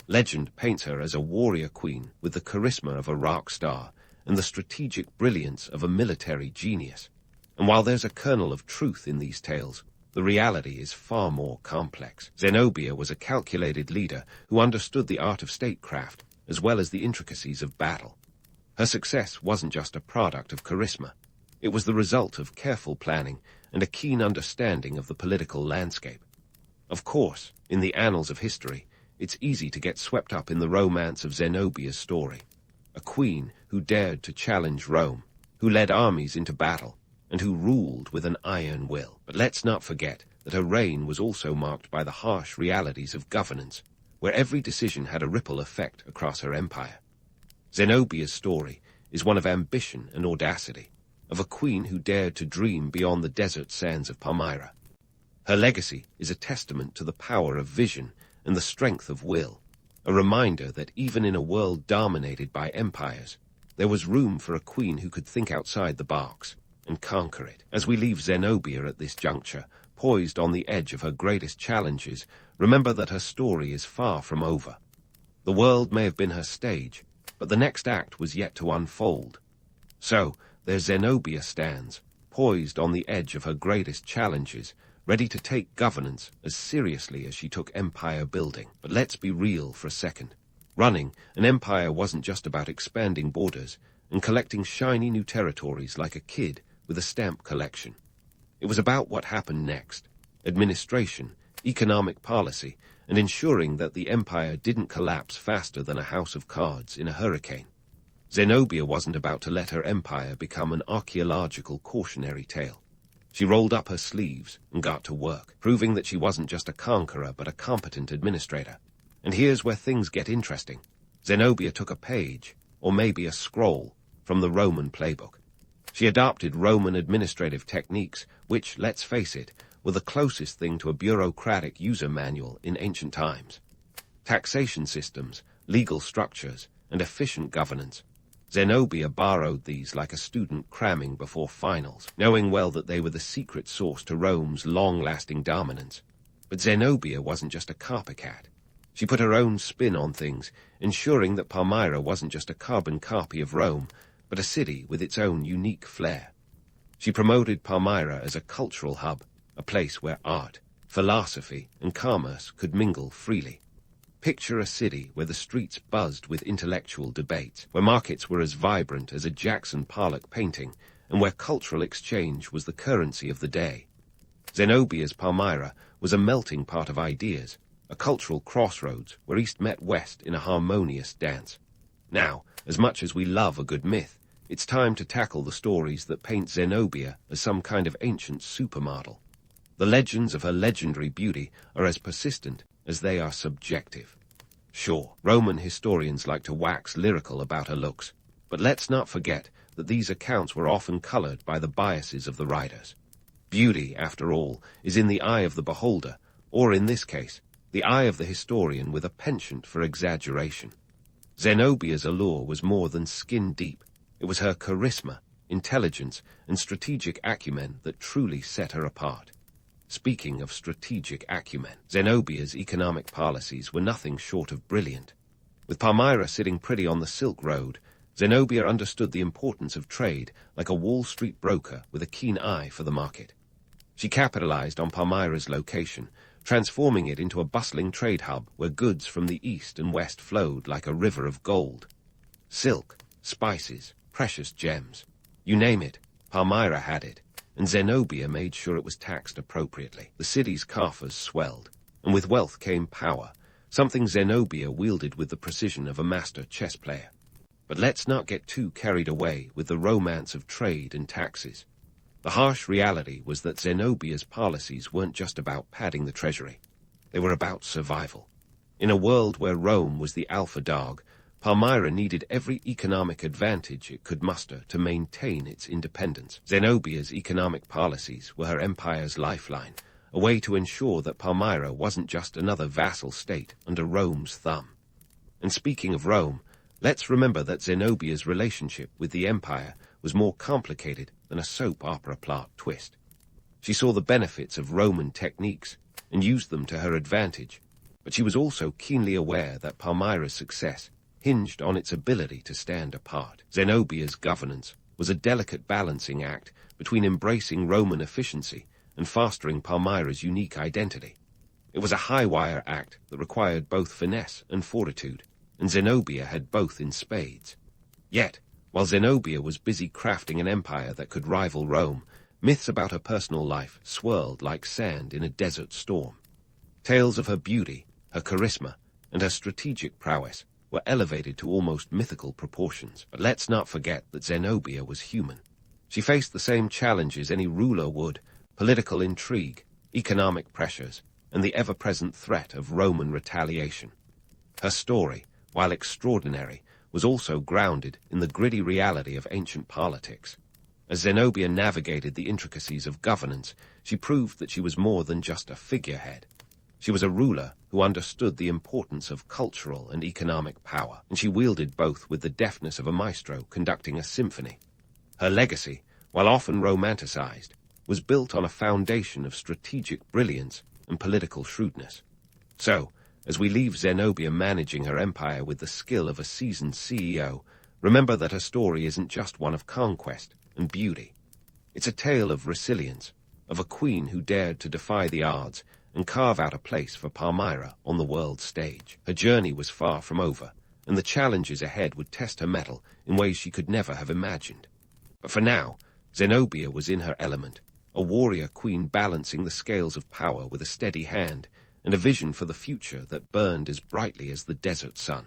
Legend paints her as a warrior queen with the charisma of a rock star and the strategic brilliance of a military genius. And while there's a kernel of truth in these tales, the reality is far more complex. Zenobia was a calculated leader who understood the art of statecraft as well as the intricacies of battle. Her success wasn't just a product of charisma. It was the result of careful planning and a keen understanding of the political landscape. Of course, in the annals of history, it's easy to get swept up in the romance of Zenobia's story. A queen who dared to challenge Rome, who led armies into battle, and who ruled with an iron will. But let's not forget that her reign was also marked by the harsh realities of governance, where every decision had a ripple effect across her empire. Zenobia's story is one of ambition and audacity, of a queen who dared to dream beyond the desert sands of Palmyra. Her legacy is a testament to the power of vision and the strength of will, a reminder that even in a world dominated by empires, there was room for a queen who could think outside the box and conquer it. As we leave Zenobia at this juncture, poised on the edge of her greatest challenges, remember that her story is far from over. The world may have been her stage, but the next act was yet to unfold. So, there Zenobia stands, poised on the edge of her greatest challenges, ready to take governance as seriously as she took empire building. But let's be real for a second. Running an empire wasn't just about expanding borders and collecting shiny new territories like a kid with a stamp collection. It was about what happened next: administration, economic policy, and ensuring that the empire didn't collapse faster than a house of cards in a hurricane. Zenobia wasn't about to let her empire become an archaeological cautionary tale. She rolled up her sleeves and got to work, proving that she wasn't just a conqueror but a competent administrator. And here's where things get interesting. Zenobia took a page, or maybe a scroll, from the Roman playbook. She adopted Roman administrative techniques, which, let's face it, were the closest thing to a bureaucratic user manual in ancient times. Taxation systems, legal structures, and efficient governance. Zenobia borrowed these like a student cramming before finals, knowing well that they were the secret sauce to Rome's long-lasting dominance. But Zenobia wasn't just a copycat. She put her own spin on things, ensuring that Palmyra wasn't just a carbon copy of Rome, but a city with its own unique flair. She promoted Palmyra as a cultural hub, a place where art, philosophy, and commerce could mingle freely. Picture a city where the streets buzzed with intellectual debates, where markets were as vibrant as a Jackson Pollock painting, and where cultural exchange was the currency of the day. Zenobia's Palmyra was a melting pot of ideas, a cultural crossroads where East met West in a harmonious dance. Now, as much as we love a good myth, it's time to tackle the stories that paint Zenobia as some kind of ancient supermodel. The legends of her legendary beauty are as persistent as they are subjective. Sure, Roman historians like to wax lyrical about her looks, but let's not forget that these accounts were often colored by the biases of the writers. Beauty, after all, is in the eye of the beholder, or in this case, the eye of the historian with a penchant for exaggeration. Zenobia's allure was more than skin deep. It was her charisma, intelligence, and strategic acumen that truly set her apart. Speaking of strategic acumen, Zenobia's economic policies were nothing short of brilliant. With Palmyra sitting pretty on the Silk Road, Zenobia understood the importance of trade like a Wall Street broker with a keen eye for the market. She capitalized on Palmyra's location, transforming it into a bustling trade hub where goods from the east and west flowed like a river of gold. Silk, spices, precious gems. You name it, Palmyra had it, and Zenobia made sure it was taxed appropriately. The city's coffers swelled, and with wealth came power, something Zenobia wielded with the precision of a master chess player. But let's not get too carried away with the romance of trade and taxes. The harsh reality was that Zenobia's policies weren't just about padding the treasury. They were about survival. In a world where Rome was the alpha dog, Palmyra needed every economic advantage it could muster to maintain its independence. Zenobia's economic policies were her empire's lifeline, a way to ensure that Palmyra wasn't just another vassal state under Rome's thumb. And speaking of Rome, let's remember that Zenobia's relationship with the empire was more complicated than a soap opera plot twist. She saw the benefits of Roman techniques and used them to her advantage, but she was also keenly aware that Palmyra's success hinged on its ability to stand apart. Zenobia's governance was a delicate balancing act between embracing Roman efficiency and fostering Palmyra's unique identity. It was a high-wire act that required both finesse and fortitude, and Zenobia had both in spades. Yet, while Zenobia was busy crafting an empire that could rival Rome, myths about her personal life swirled like sand in a desert storm. Tales of her beauty, her charisma, and her strategic prowess were elevated to almost mythical proportions. But let's not forget that Zenobia was human. She faced the same challenges any ruler would: political intrigue, economic pressures, and the ever-present threat of Roman retaliation. Her story, while extraordinary, was also grounded in the gritty reality of ancient politics. As Zenobia navigated the intricacies of governance, she proved that she was more than just a figurehead. She was a ruler who understood the importance of cultural and economic power, and she wielded both with the deftness of a maestro conducting a symphony. Her legacy, while often romanticized, was built on a foundation of strategic brilliance and political shrewdness. So, as we leave Zenobia managing her empire with the skill of a seasoned CEO, remember that her story isn't just one of conquest and beauty. It's a tale of resilience, of a queen who dared to defy the odds and carve out a place for Palmyra on the world stage. Her journey was far from over, and the challenges ahead would test her mettle in ways she could never have imagined. But for now, Zenobia was in her element, a warrior queen balancing the scales of power with a steady hand and a vision for the future that burned as brightly as the desert sun.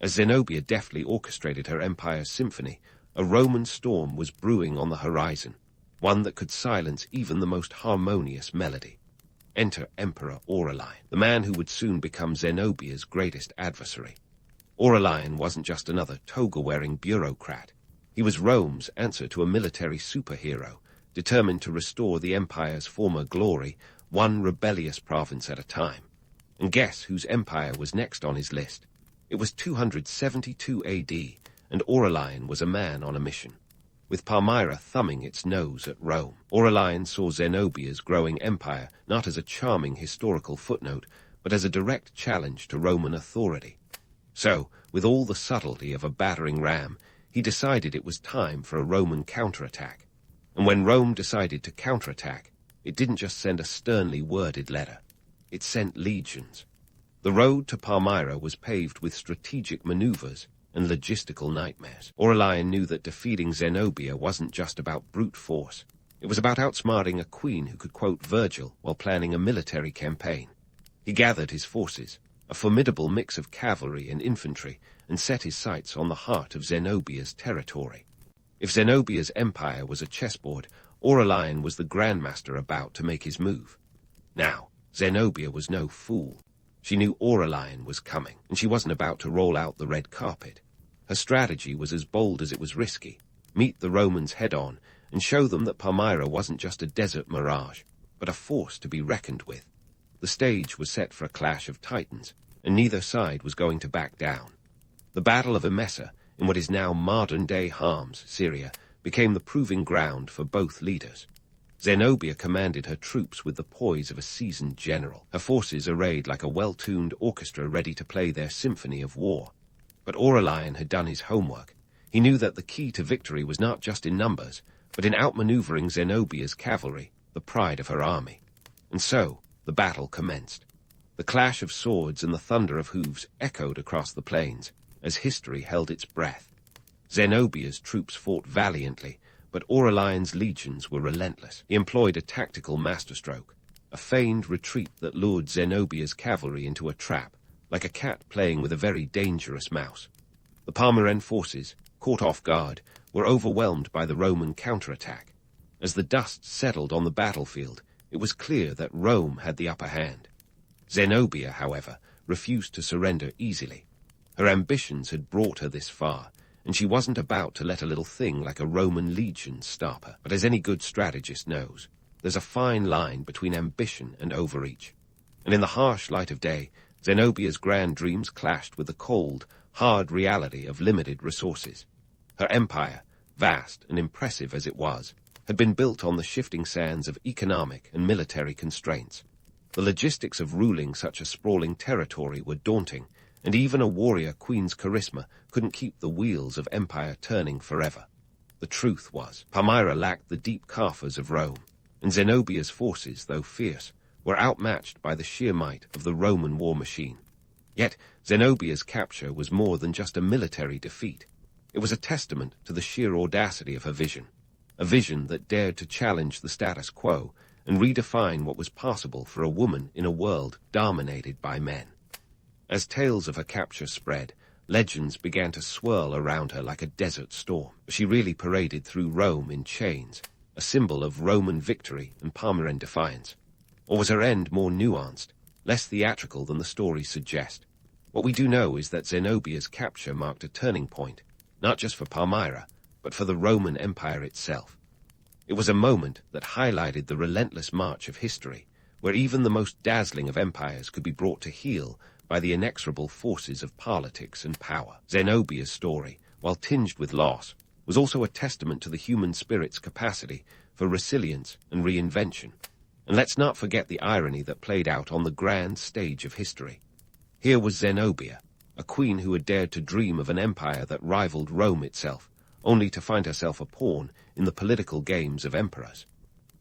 As Zenobia deftly orchestrated her empire's symphony, a Roman storm was brewing on the horizon, one that could silence even the most harmonious melody. Enter Emperor Aurelian, the man who would soon become Zenobia's greatest adversary. Aurelian wasn't just another toga-wearing bureaucrat. He was Rome's answer to a military superhero, determined to restore the empire's former glory, one rebellious province at a time. And guess whose empire was next on his list? It was 272 AD, and Aurelian was a man on a mission. With Palmyra thumbing its nose at Rome, Aurelian saw Zenobia's growing empire not as a charming historical footnote, but as a direct challenge to Roman authority. So, with all the subtlety of a battering ram, he decided it was time for a Roman counterattack. And when Rome decided to counterattack, it didn't just send a sternly worded letter. It sent legions. The road to Palmyra was paved with strategic maneuvers and logistical nightmares. Aurelian knew that defeating Zenobia wasn't just about brute force. It was about outsmarting a queen who could quote Virgil while planning a military campaign. He gathered his forces, a formidable mix of cavalry and infantry, and set his sights on the heart of Zenobia's territory. If Zenobia's empire was a chessboard, Aurelian was the grandmaster about to make his move. Now, Zenobia was no fool. She knew Aurelian was coming, and she wasn't about to roll out the red carpet. Her strategy was as bold as it was risky: meet the Romans head-on and show them that Palmyra wasn't just a desert mirage, but a force to be reckoned with. The stage was set for a clash of titans, and neither side was going to back down. The Battle of Emesa, in what is now modern-day Homs, Syria, became the proving ground for both leaders. Zenobia commanded her troops with the poise of a seasoned general, her forces arrayed like a well-tuned orchestra ready to play their symphony of war. But Aurelian had done his homework. He knew that the key to victory was not just in numbers, but in outmaneuvering Zenobia's cavalry, the pride of her army. And so, the battle commenced. The clash of swords and the thunder of hooves echoed across the plains, as history held its breath. Zenobia's troops fought valiantly, but Aurelian's legions were relentless. He employed a tactical masterstroke, a feigned retreat that lured Zenobia's cavalry into a trap, like a cat playing with a very dangerous mouse. The Palmyran forces, caught off guard, were overwhelmed by the Roman counterattack. As the dust settled on the battlefield, it was clear that Rome had the upper hand. Zenobia, however, refused to surrender easily. Her ambitions had brought her this far, and she wasn't about to let a little thing like a Roman legion stop her. But as any good strategist knows, there's a fine line between ambition and overreach. And in the harsh light of day, Zenobia's grand dreams clashed with the cold, hard reality of limited resources. Her empire, vast and impressive as it was, had been built on the shifting sands of economic and military constraints. The logistics of ruling such a sprawling territory were daunting, and even a warrior queen's charisma couldn't keep the wheels of empire turning forever. The truth was, Palmyra lacked the deep coffers of Rome, and Zenobia's forces, though fierce, were outmatched by the sheer might of the Roman war machine. Yet Zenobia's capture was more than just a military defeat. It was a testament to the sheer audacity of her vision, a vision that dared to challenge the status quo and redefine what was possible for a woman in a world dominated by men. As tales of her capture spread, legends began to swirl around her like a desert storm. She really paraded through Rome in chains, a symbol of Roman victory and Palmyran defiance. Or was her end more nuanced, less theatrical than the stories suggest? What we do know is that Zenobia's capture marked a turning point, not just for Palmyra, but for the Roman Empire itself. It was a moment that highlighted the relentless march of history, where even the most dazzling of empires could be brought to heel by the inexorable forces of politics and power. Zenobia's story, while tinged with loss, was also a testament to the human spirit's capacity for resilience and reinvention. And let's not forget the irony that played out on the grand stage of history. Here was Zenobia, a queen who had dared to dream of an empire that rivaled Rome itself, only to find herself a pawn in the political games of emperors.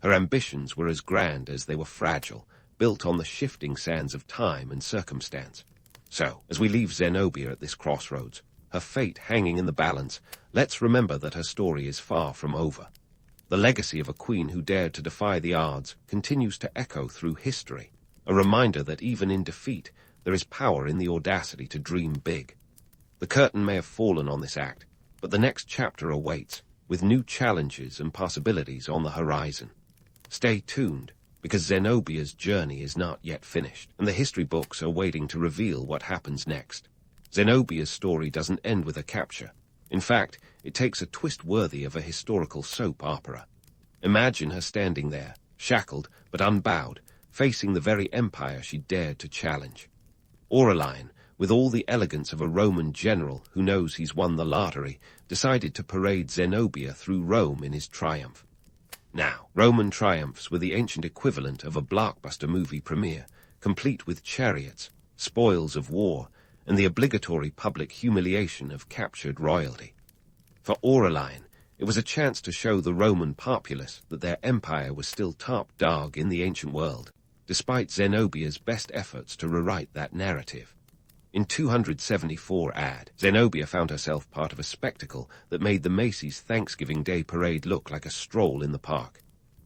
Her ambitions were as grand as they were fragile, built on the shifting sands of time and circumstance. So, as we leave Zenobia at this crossroads, her fate hanging in the balance, let's remember that her story is far from over. The legacy of a queen who dared to defy the odds continues to echo through history, a reminder that even in defeat, there is power in the audacity to dream big. The curtain may have fallen on this act, but the next chapter awaits, with new challenges and possibilities on the horizon. Stay tuned, because Zenobia's journey is not yet finished, and the history books are waiting to reveal what happens next. Zenobia's story doesn't end with a capture. In fact, it takes a twist worthy of a historical soap opera. Imagine her standing there, shackled but unbowed, facing the very empire she dared to challenge. Aurelian, with all the elegance of a Roman general who knows he's won the lottery, decided to parade Zenobia through Rome in his triumph. Now, Roman triumphs were the ancient equivalent of a blockbuster movie premiere, complete with chariots, spoils of war, and the obligatory public humiliation of captured royalty. For Aurelian, it was a chance to show the Roman populace that their empire was still top dog in the ancient world, despite Zenobia's best efforts to rewrite that narrative. In 274 AD, Zenobia found herself part of a spectacle that made the Macy's Thanksgiving Day parade look like a stroll in the park.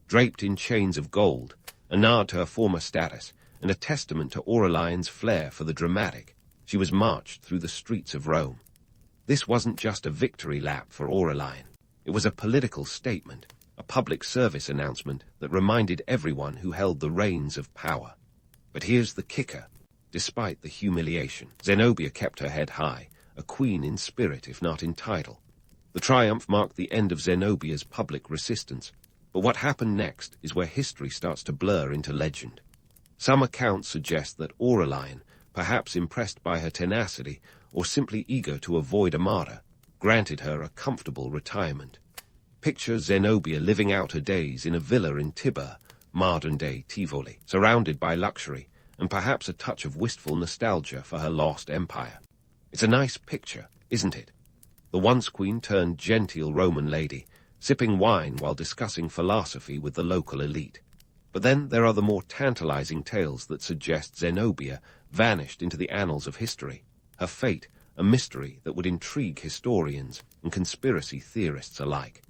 Draped in chains of gold, a nod to her former status, and a testament to Aurelian's flair for the dramatic, she was marched through the streets of Rome. This wasn't just a victory lap for Aurelian. It was a political statement, a public service announcement that reminded everyone who held the reins of power. But here's the kicker. Despite the humiliation, Zenobia kept her head high, a queen in spirit if not in title. The triumph marked the end of Zenobia's public resistance, but what happened next is where history starts to blur into legend. Some accounts suggest that Aurelian, perhaps impressed by her tenacity or simply eager to avoid a martyr, granted her a comfortable retirement. Picture Zenobia living out her days in a villa in Tibur, modern-day Tivoli, surrounded by luxury, and perhaps a touch of wistful nostalgia for her lost empire. It's a nice picture, isn't it? The once-queen-turned-genteel Roman lady, sipping wine while discussing philosophy with the local elite. But then there are the more tantalizing tales that suggest Zenobia vanished into the annals of history, her fate a mystery that would intrigue historians and conspiracy theorists alike.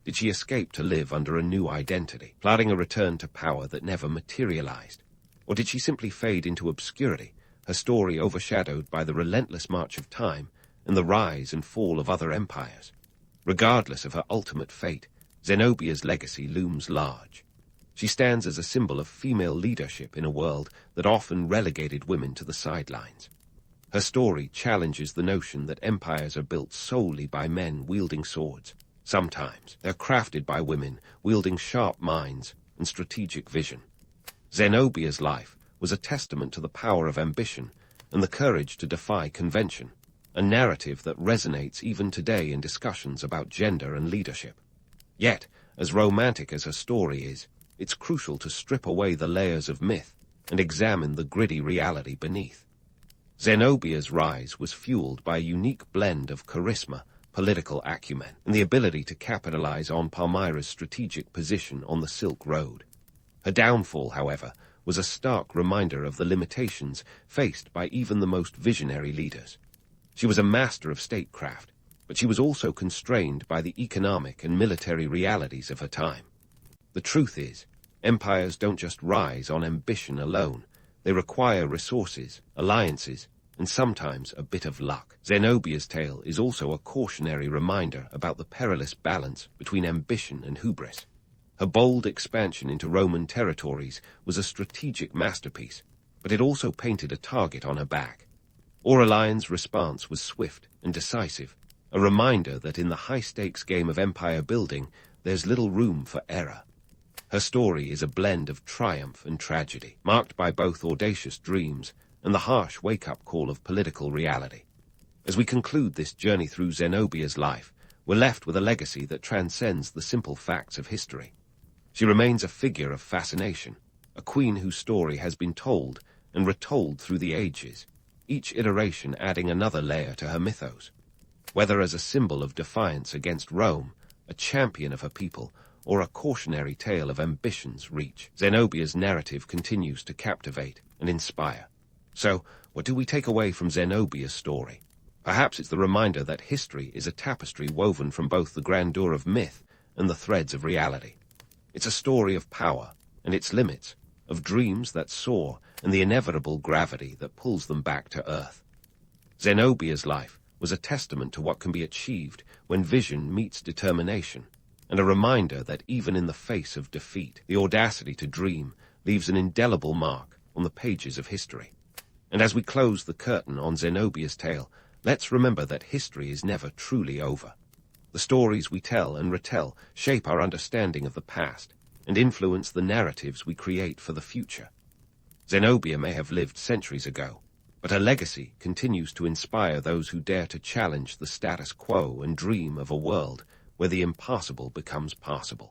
Did she escape to live under a new identity, plotting a return to power that never materialized? Or did she simply fade into obscurity, her story overshadowed by the relentless march of time and the rise and fall of other empires? Regardless of her ultimate fate, Zenobia's legacy looms large. She stands as a symbol of female leadership in a world that often relegated women to the sidelines. Her story challenges the notion that empires are built solely by men wielding swords. Sometimes they're crafted by women wielding sharp minds and strategic vision. Zenobia's life was a testament to the power of ambition and the courage to defy convention, a narrative that resonates even today in discussions about gender and leadership. Yet, as romantic as her story is, it's crucial to strip away the layers of myth and examine the gritty reality beneath. Zenobia's rise was fueled by a unique blend of charisma, political acumen, and the ability to capitalize on Palmyra's strategic position on the Silk Road. Her downfall, however, was a stark reminder of the limitations faced by even the most visionary leaders. She was a master of statecraft, but she was also constrained by the economic and military realities of her time. The truth is, empires don't just rise on ambition alone. They require resources, alliances, and sometimes a bit of luck. Zenobia's tale is also a cautionary reminder about the perilous balance between ambition and hubris. Her bold expansion into Roman territories was a strategic masterpiece, but it also painted a target on her back. Aurelian's response was swift and decisive, a reminder that in the high-stakes game of empire building, there's little room for error. Her story is a blend of triumph and tragedy, marked by both audacious dreams and the harsh wake-up call of political reality. As we conclude this journey through Zenobia's life, we're left with a legacy that transcends the simple facts of history. She remains a figure of fascination, a queen whose story has been told and retold through the ages, each iteration adding another layer to her mythos. Whether as a symbol of defiance against Rome, a champion of her people, or a cautionary tale of ambition's reach, Zenobia's narrative continues to captivate and inspire. So, what do we take away from Zenobia's story? Perhaps it's the reminder that history is a tapestry woven from both the grandeur of myth and the threads of reality. It's a story of power and its limits, of dreams that soar and the inevitable gravity that pulls them back to earth. Zenobia's life was a testament to what can be achieved when vision meets determination, and a reminder that even in the face of defeat, the audacity to dream leaves an indelible mark on the pages of history. And as we close the curtain on Zenobia's tale, let's remember that history is never truly over. The stories we tell and retell shape our understanding of the past and influence the narratives we create for the future. Zenobia may have lived centuries ago, but her legacy continues to inspire those who dare to challenge the status quo and dream of a world where the impossible becomes possible.